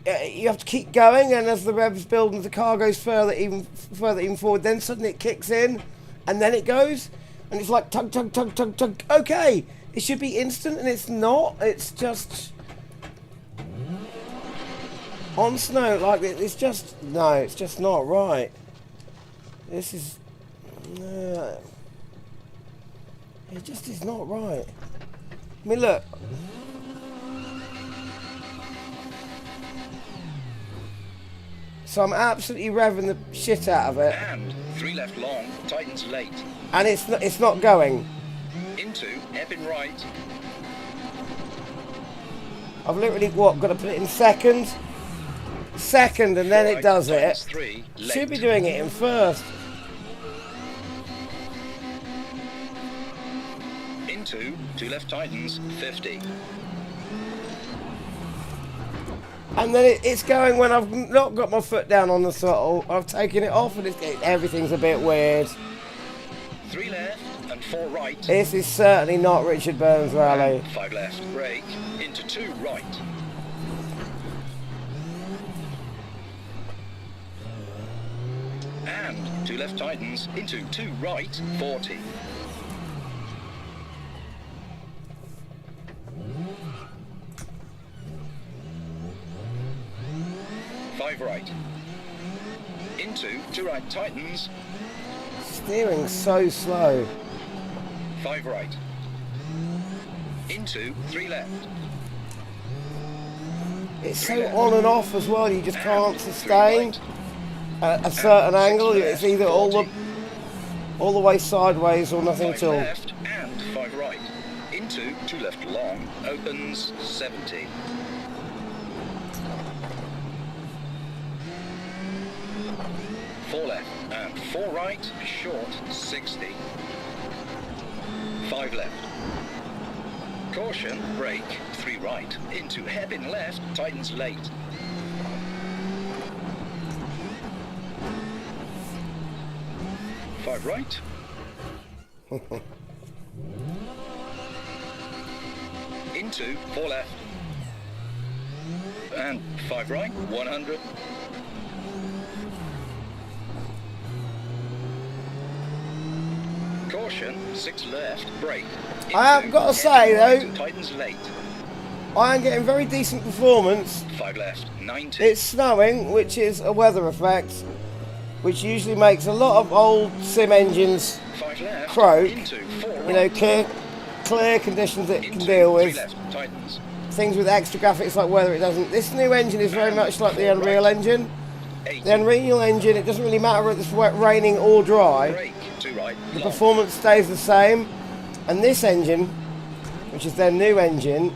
You have to keep going, and as the revs build and the car goes further even forward, then suddenly it kicks in and then it goes. And it's like tug, tug, tug, tug, tug. Okay, it should be instant, and it's not. It's just... On snow like this, it's just... No, it's just not right. This is... it just is not right. I mean, look. So I'm absolutely revving the shit out of it. And 3 left, long, tightens late. And it's not going. Into hairpin right. I've literally, got to put it in second? Second, and then it does it. 3, Should be doing it in first. Into 2 left, tightens 50. And then it's going when I've not got my foot down on the throttle. I've taken it off, and everything's a bit weird. 3 left and 4 right. This is certainly not Richard Burns Rally. 5 left, brake, into 2 right. And 2 left, tightens, into 2 right, 40. 5 right. Into 2 right, tightens. Steering's so slow. 5 right. Into 3 left. It's Three so left. on and off as well. You just can't And 3 sustain right. a certain And 6 angle. left, It's either 40. all the way sideways or nothing 5 at all. left and 5 right. Into 2 left, long, opens 70. 4 left and 4 right, short 60. 5 left. Caution, brake, 3 right, into hairpin left, tightens late. 5 right. Into 4 left. And 5 right, 100. Caution, 6 left, brake. I have got to say though, Tightens late. I am getting very decent performance. 5 left, 90. It's snowing, which is a weather effect, which usually makes a lot of old sim engines 5 left, croak. into 4 You know, clear conditions it can deal with. 3 left, tightens. Things with extra graphics like weather, it doesn't. This new engine is very much like the Unreal Engine. 80. The Unreal Engine, it doesn't really matter whether it's wet, raining or dry. Brake, 2 right, The long. performance stays the same. And this engine, which is their new engine,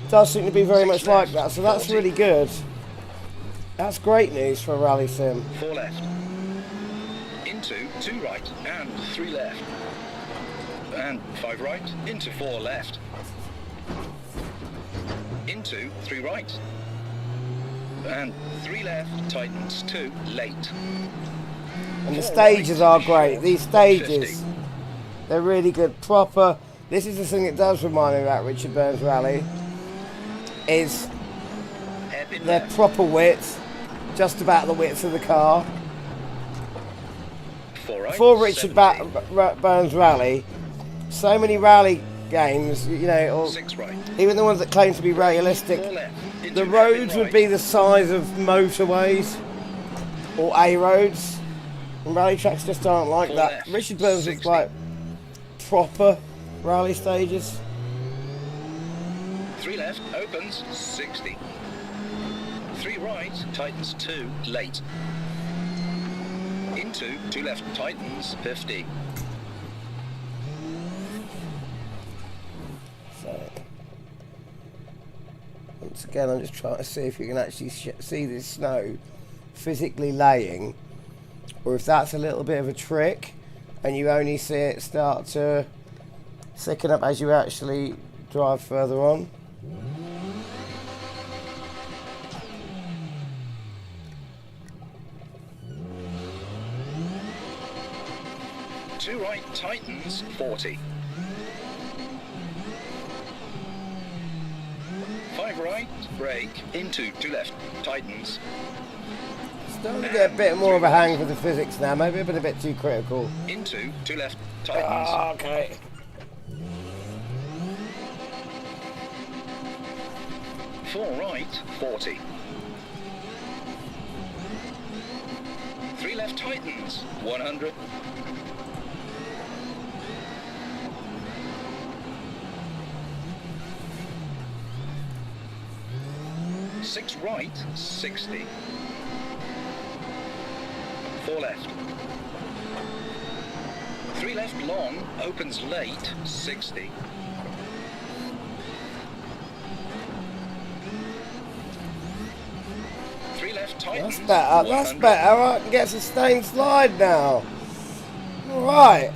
does seem to be very 6 much like left, that. So that's 40. really good. That's great news for a rally sim. 4 left. Into 2 right and 3 left. And 5 right, into 4 left. Into 3 right. And 3 left, tightens 2, late. And the 4 stages right, are great. short, These 150. stages, they're really good. Proper. This is the thing that does remind me about Richard Burns Rally. Is Hairpin their left. proper width, just about the width of the car. 4 right, For Richard 70. Burns Rally, so many rally games, you know, or 6 right. even the ones that claim to be 4 realistic, left. Into the hairpin roads would right. be the size of motorways or A roads, and rally tracks just aren't like 4 that. left, Richard Burns was 60. like proper rally stages. 3 left, opens, 60. 3 right, tightens 2, late. Into 2 left, tightens 50. So, once again, I'm just trying to see if you can actually see this snow physically laying, or if that's a little bit of a trick and you only see it start to thicken up as you actually drive further on. Two right, tightens 40. 5 right, brake, into 2 left, tightens. Starting to get a bit more of a hang for the physics now, maybe a bit too critical. Into 2 left, tightens. Okay. 4 right, 40. 3 left, tightens 100. 6 right, 60. 4 left. 3 left long, opens late, 60. 3 left tightens. That's better, that's 100. better. I can get sustained slide now. Alright.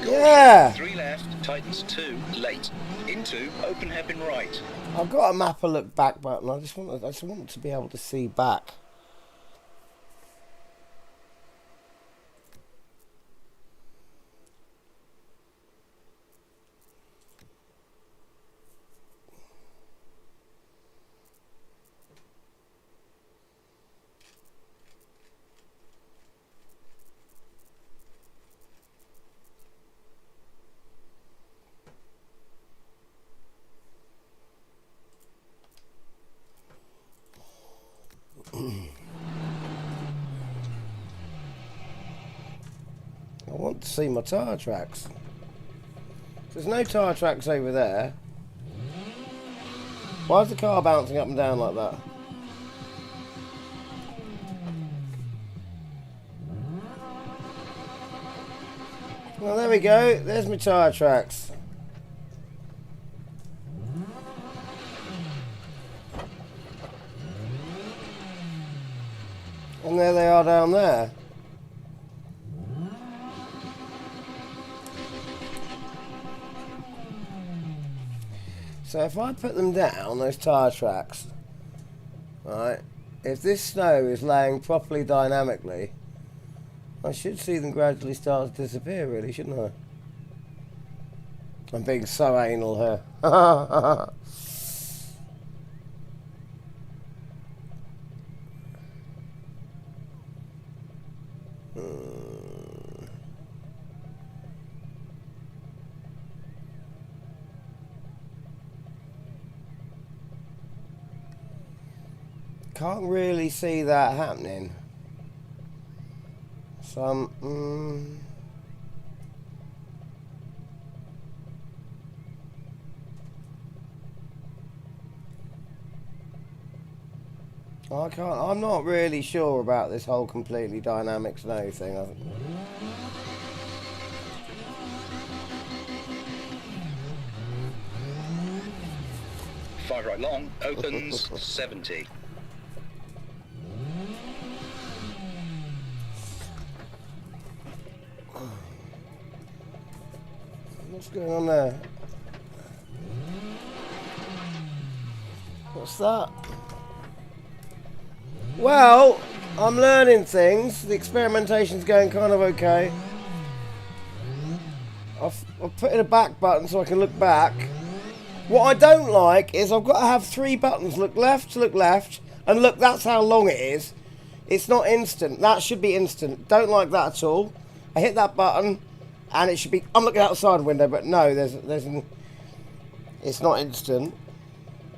Yeah. 3 left, tightens 2, late. Into, open hairpin right. I've got a map a look back button. I just want to be able to see back. I want to see my tyre tracks. There's no tyre tracks over there. Why is the car bouncing up and down like that? Well, there we go. There's my tyre tracks. And there they are down there. So if I put them down, those tyre tracks, right, if this snow is laying properly dynamically, I should see them gradually start to disappear, really, shouldn't I? I'm being so anal here. Can't really see that happening. So I'm not really sure about this whole completely dynamic snow thing. 5 right long, opens 70. What's going on there? What's that? Well, I'm learning things. The experimentation's going kind of okay. I've put in a back button so I can look back. What I don't like is I've got to have 3 buttons. Look left, and look, that's how long it is. It's not instant. That should be instant. Don't like that at all. I hit that button, and it should be... I'm looking out the side window, but no, it's not instant.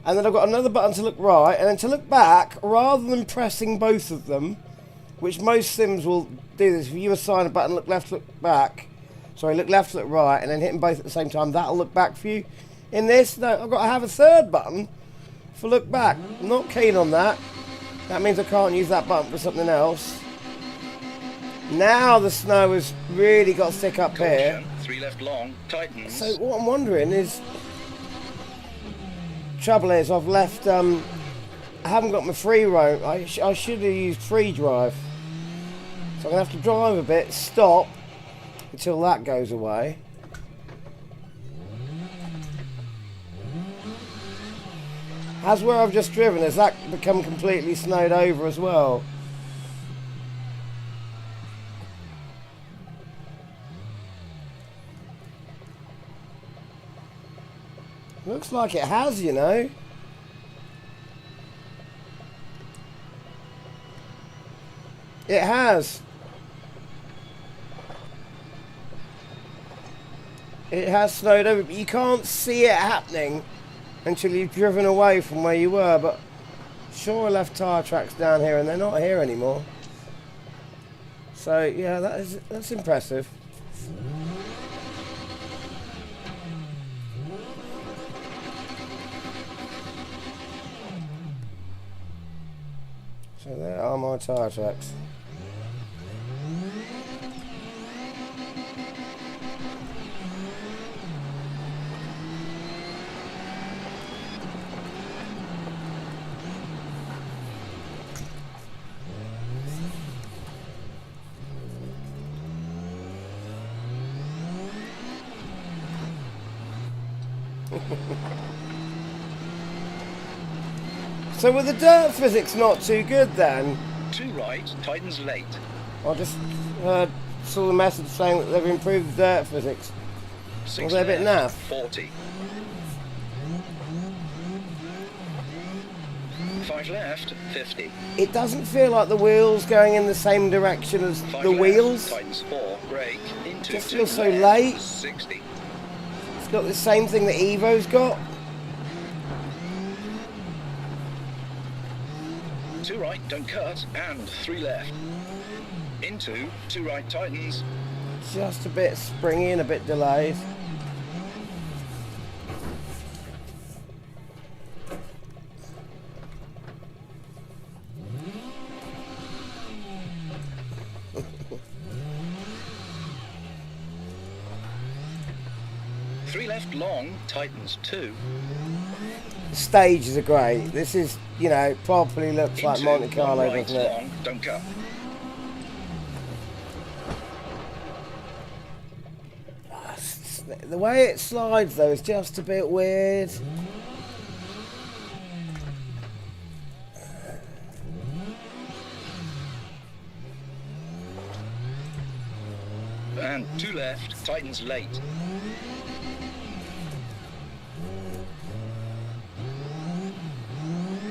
And then I've got another button to look right, and then to look back, rather than pressing both of them, which most sims will do this. If you assign a button, look left, look back. Sorry, look left, look right, and then hit them both at the same time, that'll look back for you. In this, no, I've got to have a third button for look back. I'm not keen on that. That means I can't use that button for something else. Now the snow has really got thick up here. 3 left long, tightens. So what I'm wondering is, trouble is I've left, I haven't got my free roam. I should have used free drive. So I'm going to have to drive a bit, stop, until that goes away. As where I've just driven, has that become completely snowed over as well? Looks like it has, you know. It has. It has snowed over, but you can't see it happening until you've driven away from where you were. But sure, I left tyre tracks down here, and they're not here anymore. So yeah, that's impressive. So there are my tyre tracks. So were the dirt physics not too good then? 2 right, tightens late. I just saw the message saying that they've improved the dirt physics. 6 Was they a bit naff? 40. 5 left, 50. It doesn't feel like the wheels going in the same direction as 5 the left, wheels. tightens 4, brake, into Just 2 feels so left, late. 60. It's got the same thing that Evo's got. 2 right, don't cut, and 3 left. Into 2 right, tightens. Just a bit springy and a bit delayed. Three left long, tightens 2. The stages are great. This is, you know, properly looks like Into Monte Carlo, 1 right, doesn't it? long, don't cut. The way it slides though is just a bit weird. And 2 left, tightens late.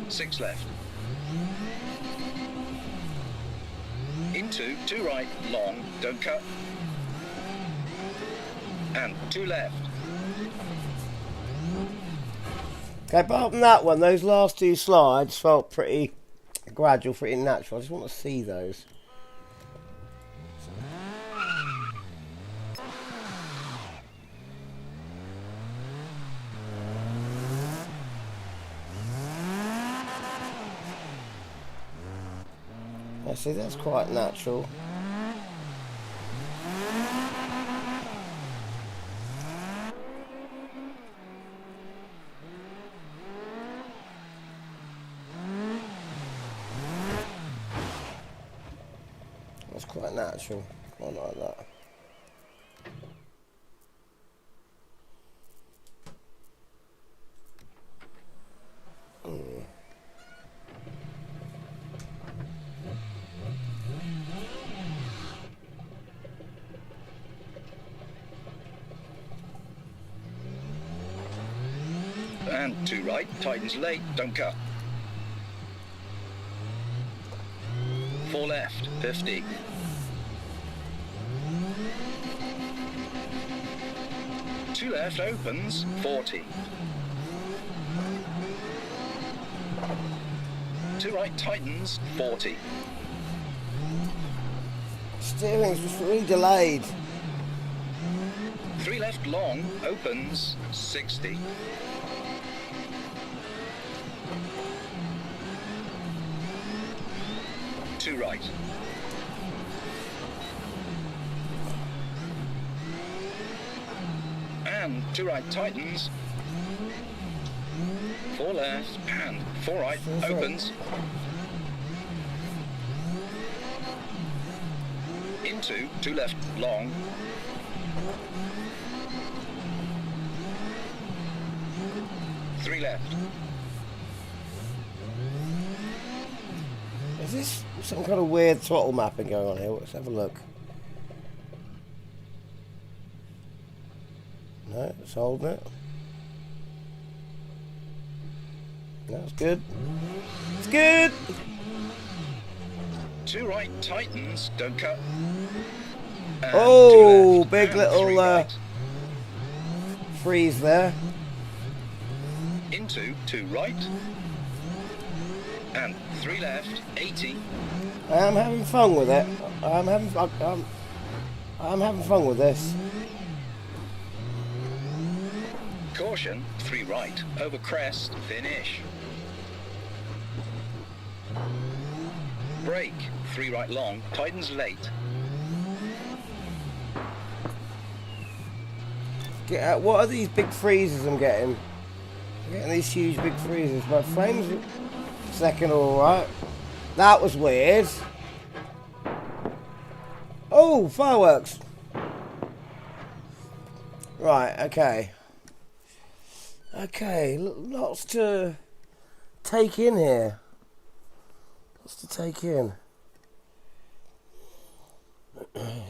Six left. Into 2 right, long, don't cut. And 2 left. Okay, apart from that one, those last 2 slides felt pretty gradual, pretty natural. I just want to see those. see, that's quite natural. That's quite natural. I like that. And 2 right, tightens late, don't cut. 4 left, 50. 2 left, opens, 40. 2 right, tightens, 40. Steering's just really delayed. 3 left, long, opens, 60. 2 right. And 2 right, tightens. 4 left, and 4 right, opens. Into 2 left, long. 3 left. Is this some kind of weird throttle mapping going on here? Let's have a look. No, it's holding it. That's good. It's good! 2 right, tightens, don't cut. And Oh, 2 left, big and little 3 right. freeze there. Into 2 right. And 3 left, 80. I am having fun with it. I'm having fun with this. Caution, 3 right, over crest, finish. Brake, 3 right long, tightens late. What are these big freezes I'm getting? I'm getting these huge big freezes. My frames are second alright. That was weird. Oh, fireworks. Right, okay. Okay, lots to take in here. Lots to take in.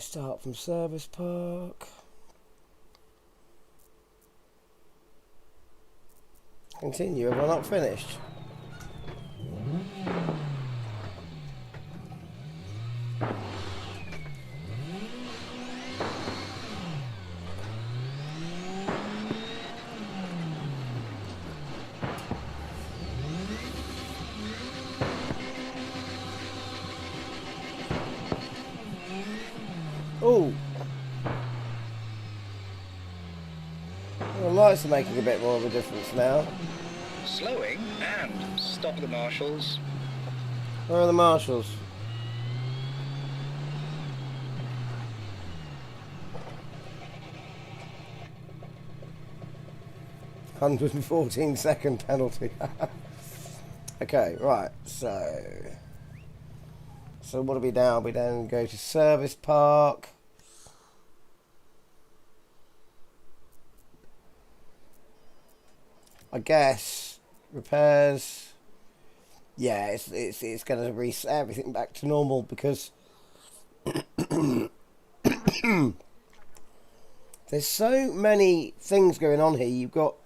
Start from service park. Continue, have I not finished? Oh! The lights are making a bit more of a difference now. Slowing and stop at the marshals. Where are the marshals? £114 penalty. Okay, right, so what do we now? We then go to service park. I guess repairs. Yeah, it's going to reset everything back to normal because there's so many things going on here. You've got,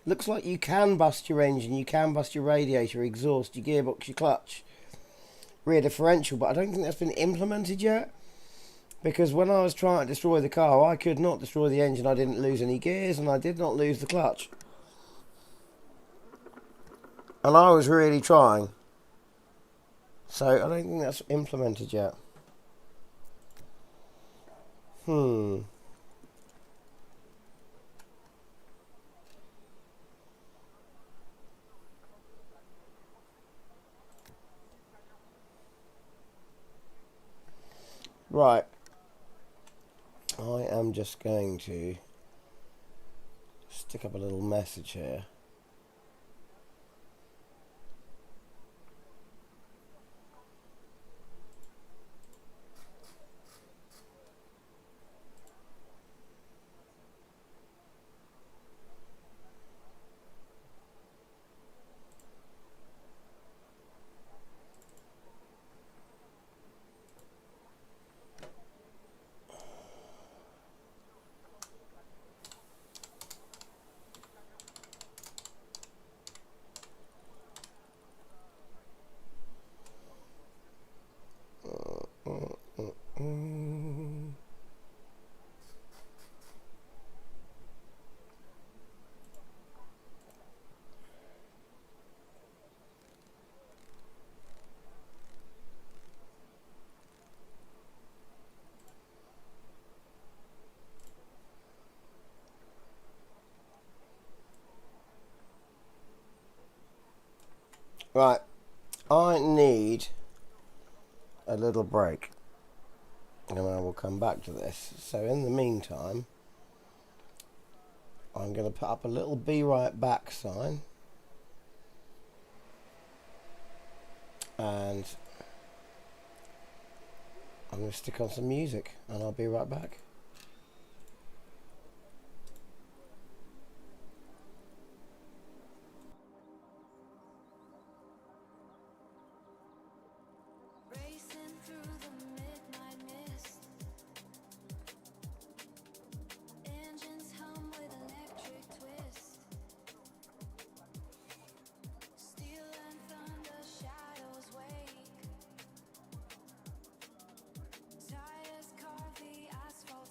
looks like you can bust your engine, you can bust your radiator, your exhaust, your gearbox, your clutch, rear differential, but I don't think that's been implemented yet. Because when I was trying to destroy the car, I could not destroy the engine. I didn't lose any gears and I did not lose the clutch. And I was really trying. So I don't think that's implemented yet. Right. I am just going to stick up a little message here. Right, I need a little break, and I will come back to this. So in the meantime, I'm going to put up a little be right back sign, and I'm going to stick on some music, and I'll be right back. Racing through the midnight mist. Engines hum with electric twist. Steel and thunder, shadows wake. Tires carve the asphalt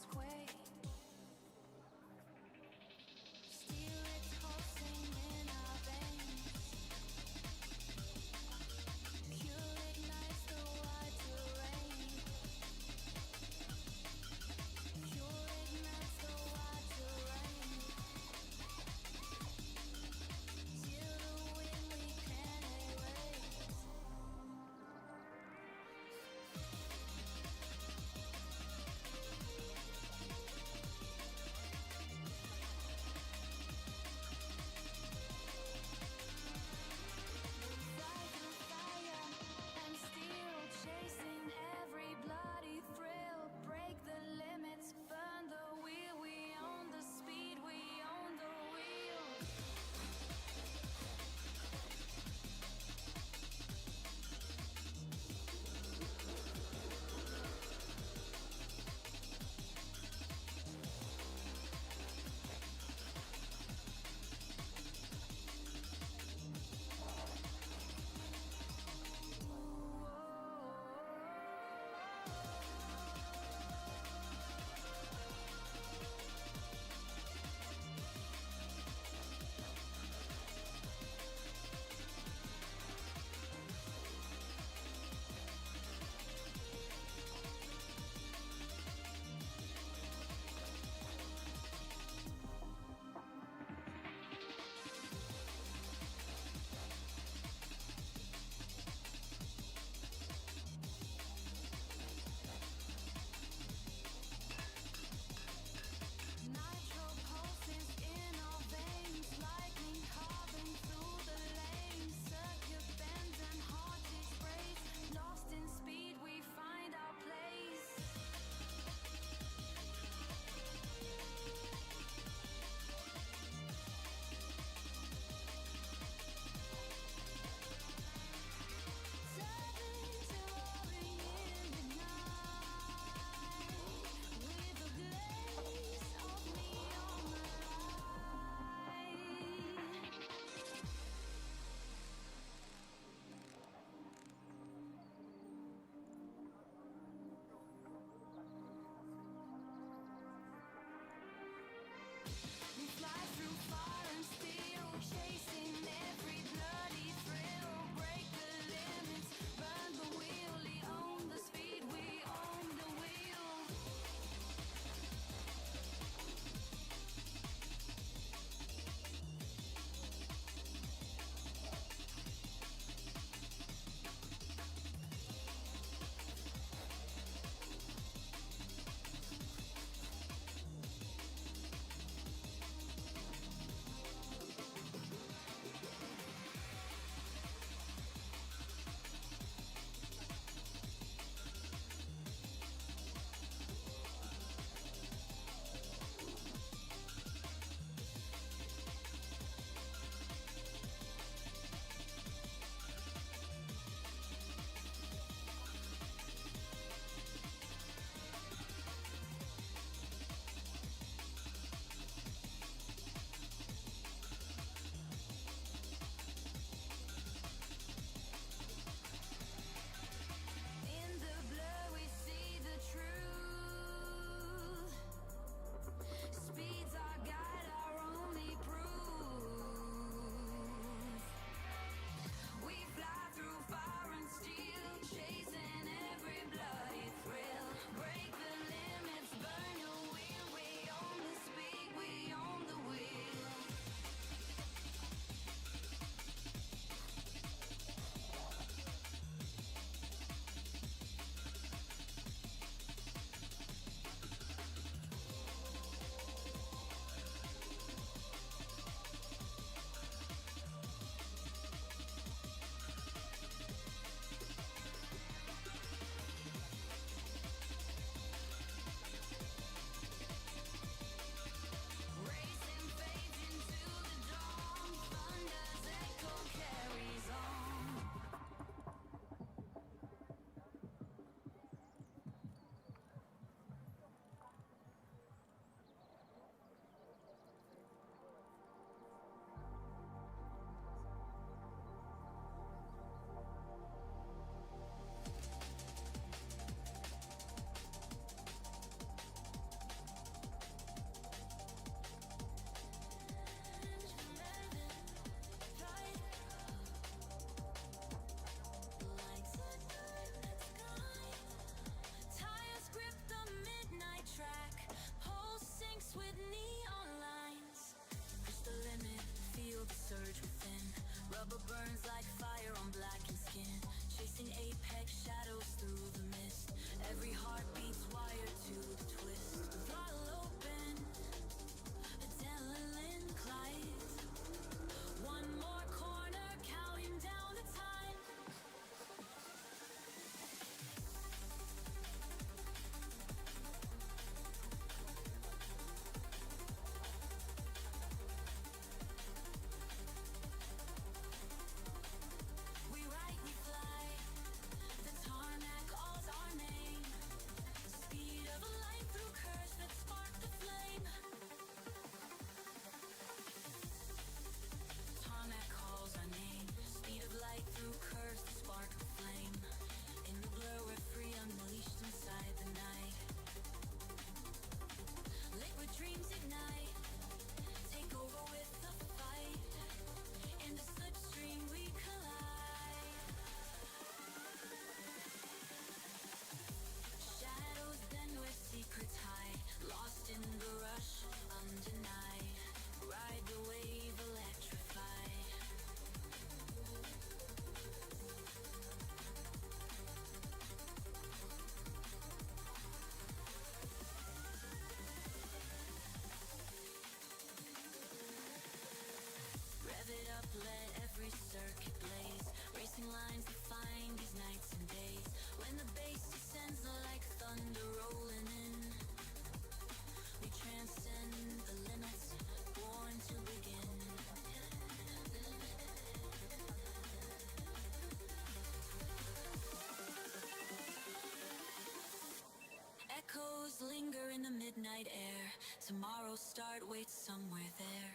the midnight air. Tomorrow's start waits somewhere there.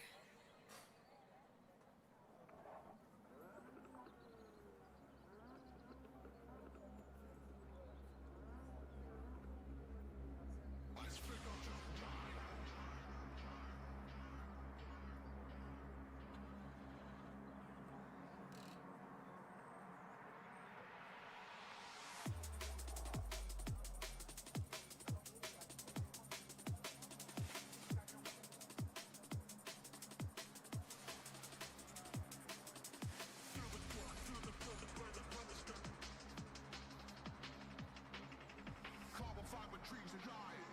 Carbon fiber dreams and light.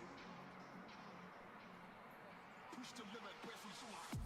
Push the limit, breath we fly.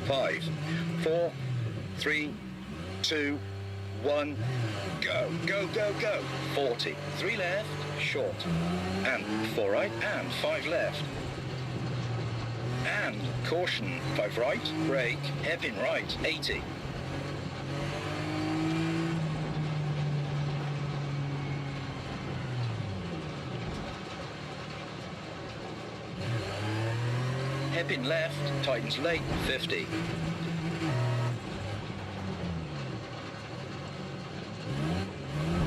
5, 4, 3, 2, 1, go, go, go, go. 40, 3 left, short, and 4 right, and 5 left. And caution, 5 right, brake, hairpin right, 80. Hairpin left, tightens late, 50.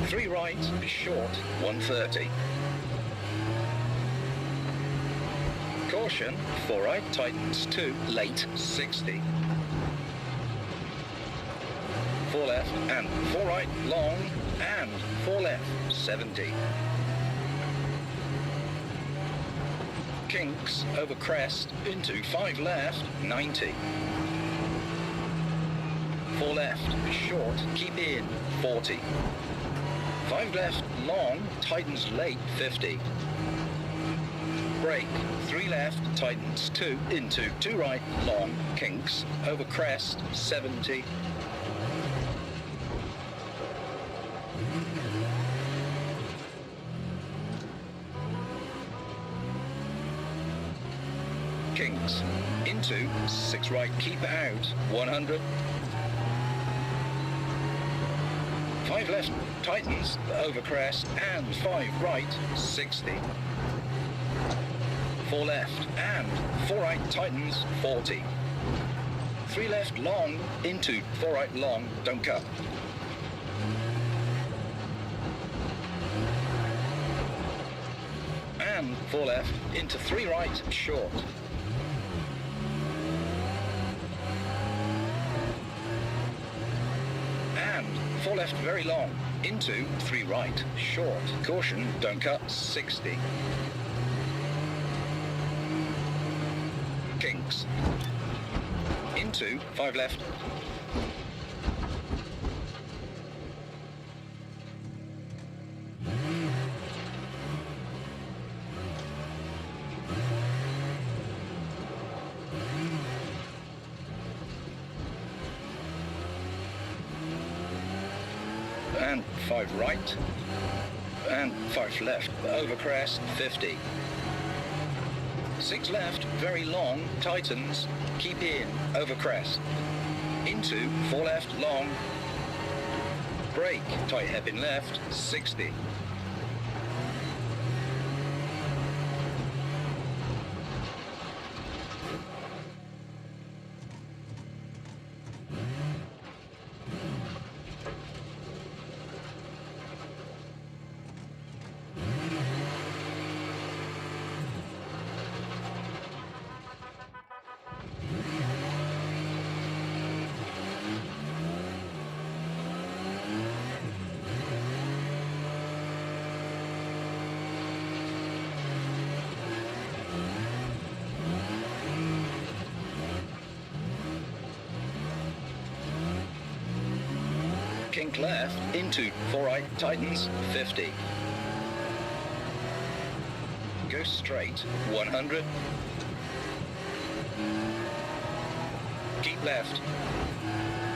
Three right, short, 130. Caution, 4 right, tightens 2, late, 60. 4 left, and 4 right, long, and 4 left, 70. Kinks over crest into 5 left, 90. 4 left, short, keep in, 40. 5 left, long, tightens late, 50. Brake, 3 left, tightens 2 into 2 right, long, kinks over crest, 70. Kinks into 6 right, keep out, 100. 5 left, tightens over crest, and 5 right, 60. 4 left, and 4 right, tightens, 40. 3 left, long, into 4 right, long, don't cut. And 4 left, into 3 right, short. And 4 left, very long, into 3 right, short. Caution, don't cut, 60. Kinks. Into 5 left. And 5 right, and 5 left, over crest, 50. 6 left, very long, tightens, keep in, over crest. Into 4 left, long, brake, tight hairpin left, 60. Kink left, into 4 right, tightens, 50. Go straight, 100. Keep left.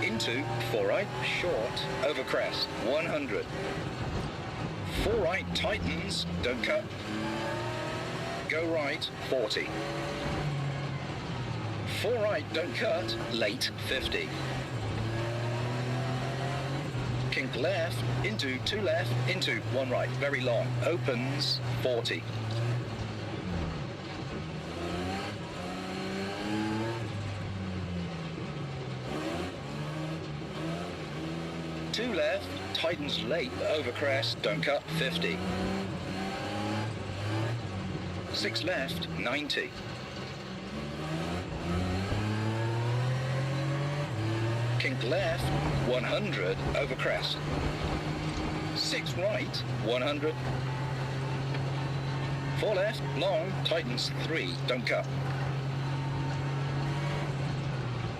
Into 4 right, short, over crest, 100. 4 right, tightens, don't cut. Go right, 40. 4 right, don't cut, late, 50. Kink left, into 2 left, into 1 right, very long, opens, 40. Two left, tightens late, over crest, don't cut, 50. 6 left, 90. Kink left, 100, over crest. 6 right, 100. 4 left, long, tightens 3, don't cut.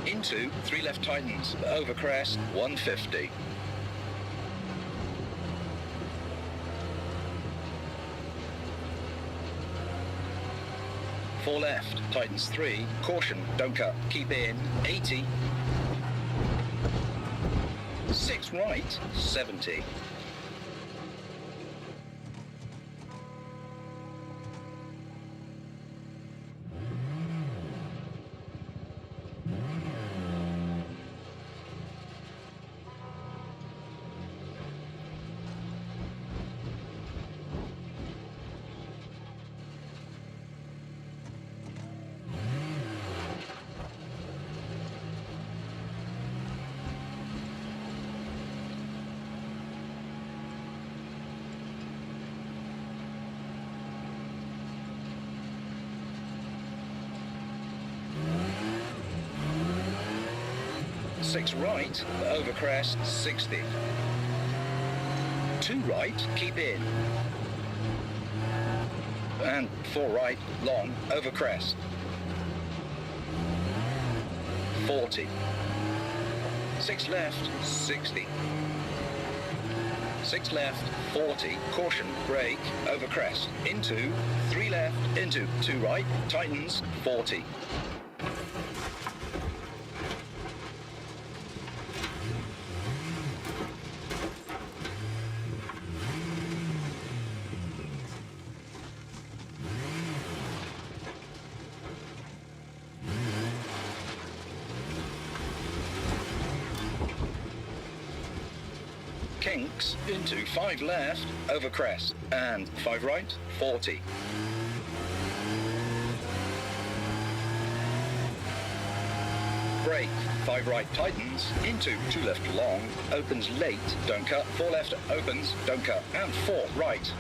Into 3 left, tightens, over crest, 150. 4 left, tightens 3, caution, don't cut, keep in, 80. 6 right, 70. Six right, over crest, 60. 2 right, keep in. And 4 right, long, over crest. 40. 6 left, 60. 6 left, 40, caution, brake, over crest, into, 3 left, into, 2 right, tightens, 40. Kinks into 5 left, over crest, and 5 right, 40. Brake, 5 right tightens, into 2 left long, opens late, don't cut, 4 left opens, don't cut, and 4 right.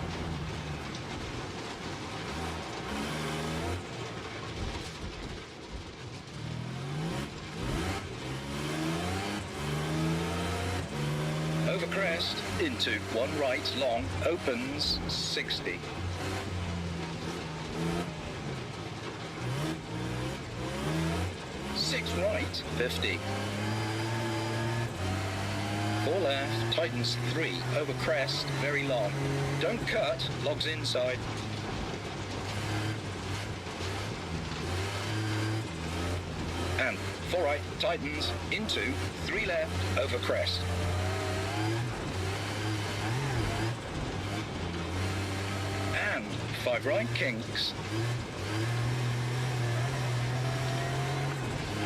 Over crest, into 1 right long, opens 60. Six right, 50. 4 left, tightens 3, over crest, very long. Don't cut, logs inside. And 4 right, tightens, into 3 left, over crest. And 5 right, kinks.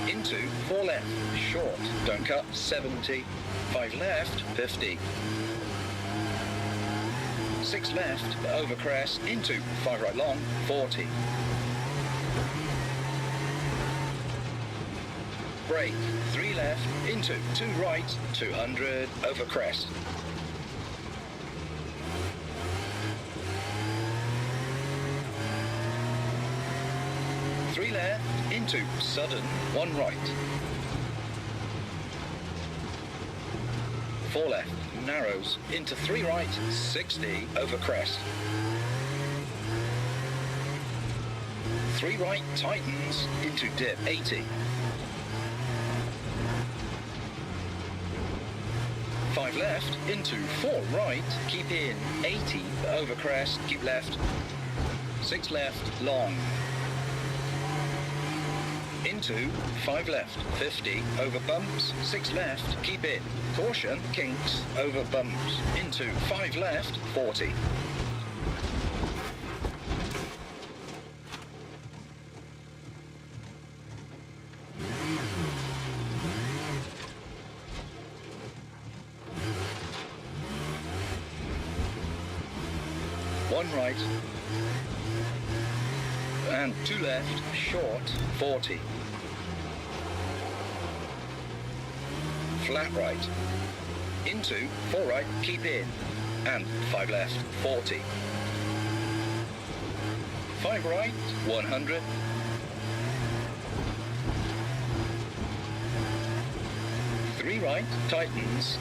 Into 4 left, short, don't cut, 70. 5 left, 50. 6 left, over crest, into 5 right long, 40. Brake, 3 left, into 2 right, 200, over crest. Three left, into sudden, 1 right. 4 left, narrows, into 3 right, 60, over crest. 3 right, tightens, into dip, 80. 5 left, into 4 right, keep in, 80, over crest, keep left. 6 left, long. Into 5 left, 50, over bumps, 6 left, keep in. Caution, kinks, over bumps. Into 5 left, 40. One right. And 2 left, short, 40. Flat right. Into 4 right, keep in. And 5 left, 40. 5 right, 100. 3 right, tightens.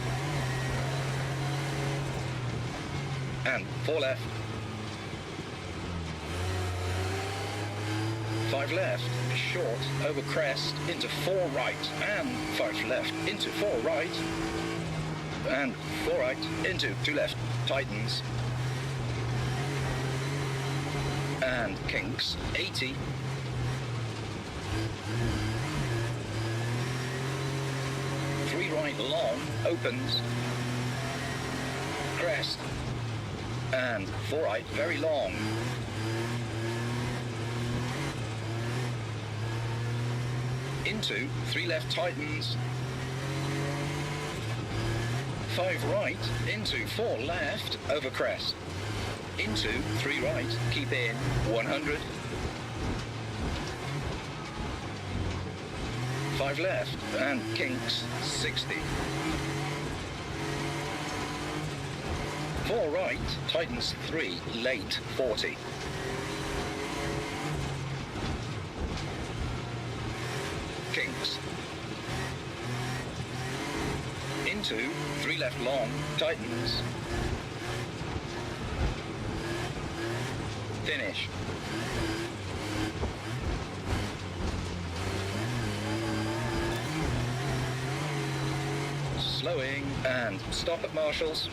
And 4 left. 5 left, short, over crest, into 4 right, and 5 left, into 4 right, and 4 right, into 2 left, tightens, and kinks, 80, Three right long, opens, crest, and four right very long. Into, three left tightens, five right, into four left, over crest, into three right, keep in, 100, five left, and kinks, 60. Four right, tightens three, late, 40. Kinks. Into, three left long, tightens. Finish. Slowing and stop at marshals.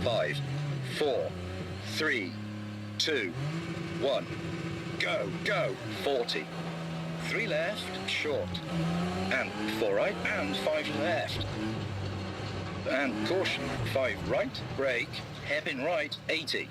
Five, four, three, two, one. Go, go, 40. Three left, short. And four right, and five left. And caution, five right, brake, hairpin right, 80.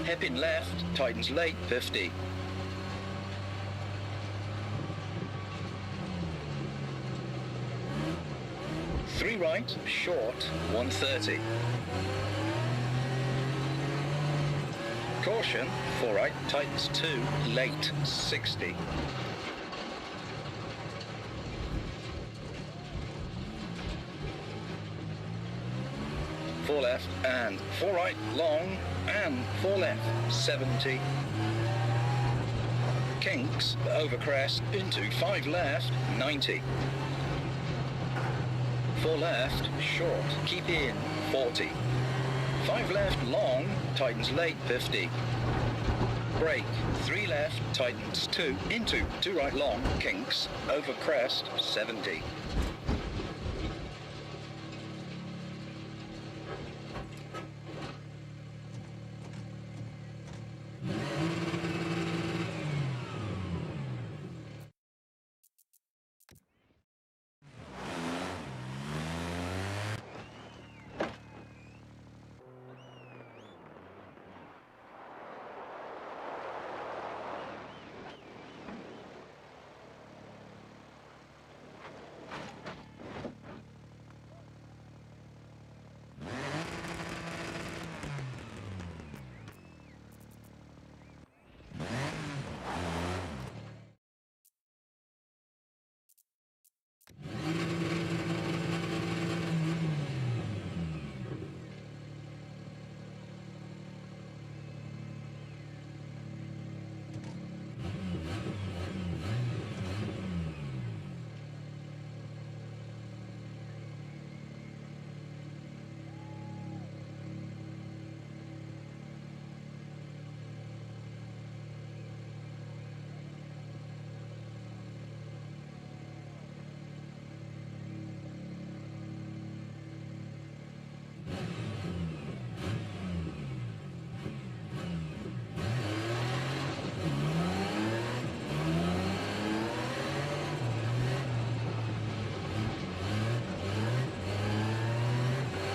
Hairpin left, tightens late, 50. Three right, short, 130. Caution, four right, tightens 2, late, 60. Four left, and four right, long, and four left, 70. Kinks, over crest, into five left, 90. Four left, short, keep in, 40. Five left, long, tightens late, 50. Brake, three left, tightens 2, into two right long, kinks, over crest, 70.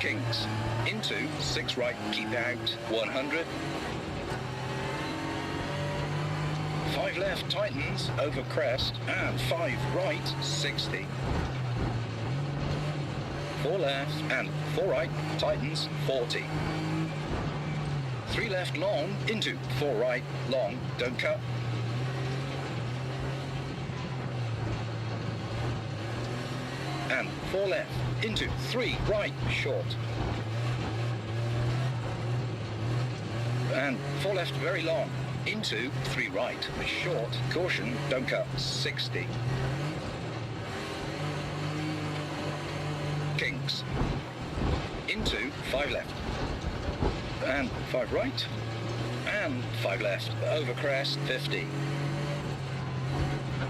kinks, into 6 right, keep out, 100. 5 left, tightens, over crest, and 5 right, 60. 4 left, and 4 right, tightens, 40. 3 left, long, into 4 right, long, don't cut. And 4 left, into 3 right, short. And 4 left, very long, into 3 right, short, caution, don't cut, 60. Kinks, into 5 left, and 5 right, and 5 left, over crest, 50.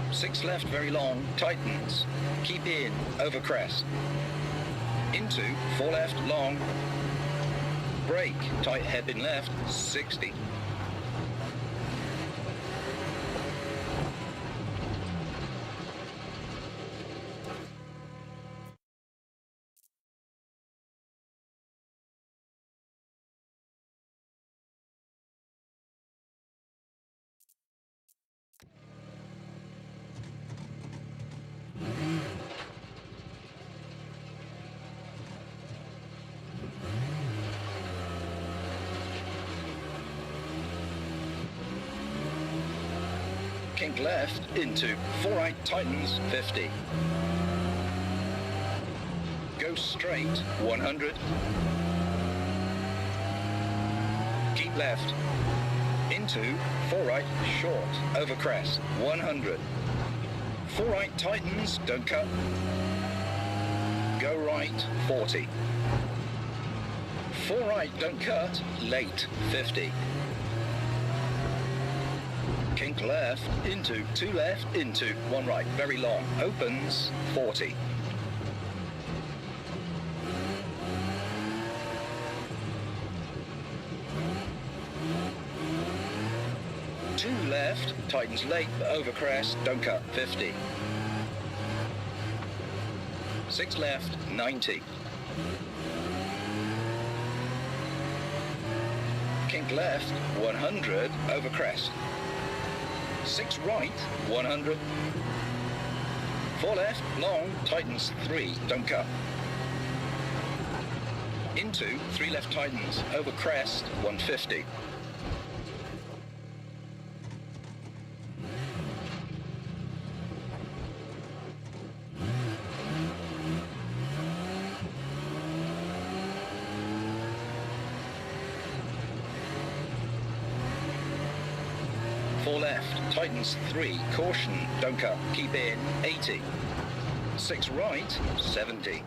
6 left, very long, tightens, keep in, over crest, into 4 left, long, brake, tight hairpin left, 60. Kink left, into 4 right, tightens, 50. Go straight, 100. Keep left, into 4 right, short, over crest, 100. 4 right, tightens, don't cut. Go right, 40. 4 right, don't cut, late, 50. Kink left, into 2 left, into 1 right, very long, opens, 40. Two left, tightens late, over crest, don't cut, 50. 6 left, 90. Kink left, 100, over crest. 6 right, 100. 4 left, long, tightens 3, don't cut. Into 3 left, tightens, over crest, 150. Left, tightens 3, caution, don't cut, keep in, 80. 6 right, 70.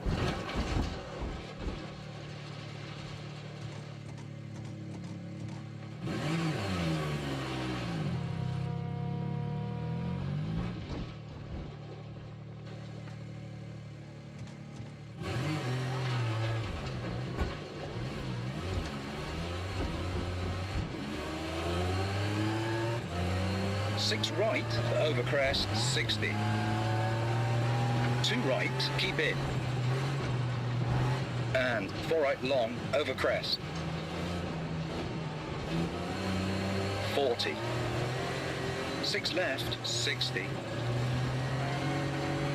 Six right, over crest, 60. 2 right, keep in. And 4 right, long, over crest. 40. 6 left, 60.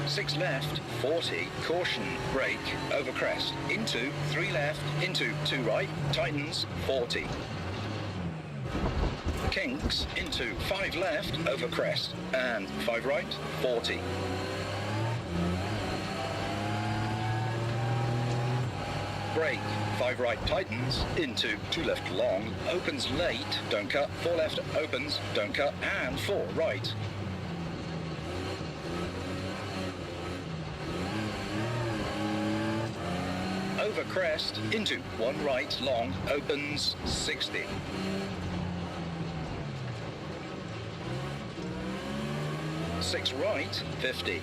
6 left, 40, caution, brake, over crest. Into 3 left, into 2 right, tightens, 40. Kinks, into 5 left, over crest, and 5 right, 40. Brake, 5 right, tightens, into 2 left, long, opens late, don't cut, 4 left, opens, don't cut, and 4 right. Over crest, into 1 right, long, opens, 60. 6 right, 50.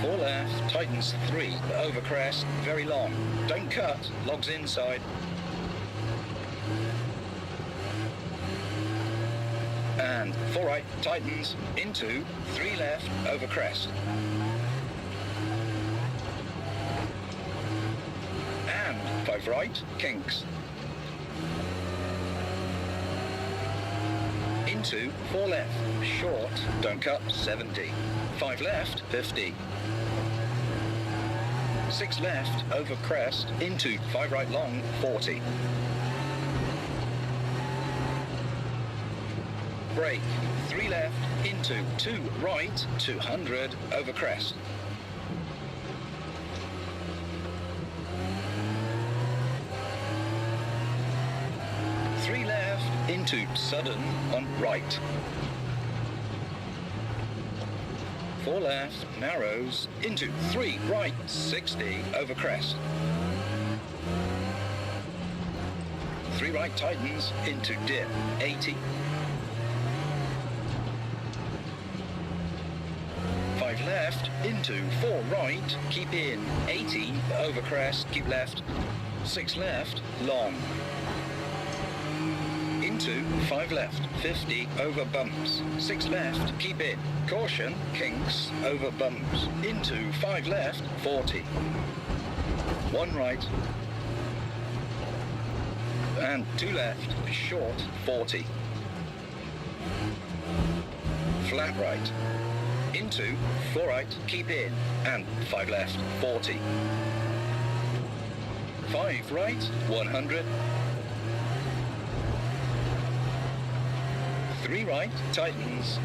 4 left, tightens 3, over crest, very long. Don't cut, logs inside. And 4 right, tightens, into 3 left, over crest. 5 right, kinks. Into 4 left, short, don't cut, 70. 5 left, 50. 6 left, over crest, into 5 right long, 40. Brake, 3 left, into 2 right, 200, over crest. Into sudden on right. 4 left, narrows, into 3 right, 60, over crest. 3 right tightens, into dip, 80. 5 left, into 4 right, keep in, 80, over crest, keep left. 6 left, long. Into 5 left, 50, over bumps. 6 left, keep in. Caution, kinks, over bumps. Into 5 left, 40. 1 right. And 2 left, short, 40. Flat right. Into 4 right, keep in. And 5 left, 40. 5 right, 100. 3 right, tightens.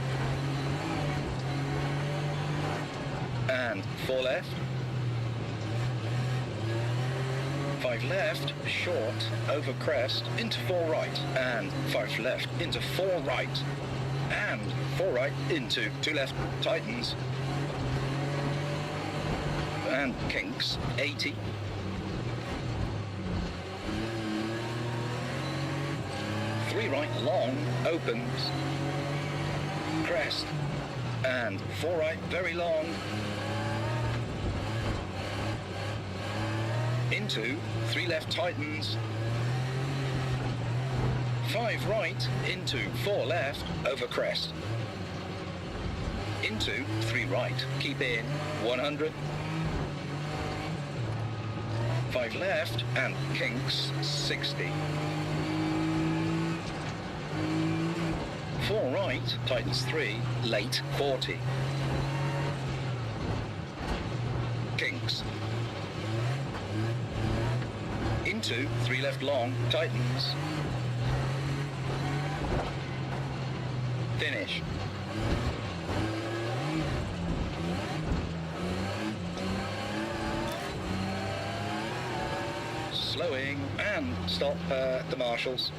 And 4 left. 5 left, short, over crest, into 4 right. And 5 left, into 4 right. And 4 right, into 2 left, tightens. And kinks, 80. 3 right long, opens, crest, and 4 right very long, into 3 left tightens, 5 right, into 4 left, over crest, into 3 right, keep in, 100, 5 left, and kinks, 60. 4 right, tightens 3, late, 40. Kinks. Into 3 left long, tightens. Finish. Slowing and stop at the marshals.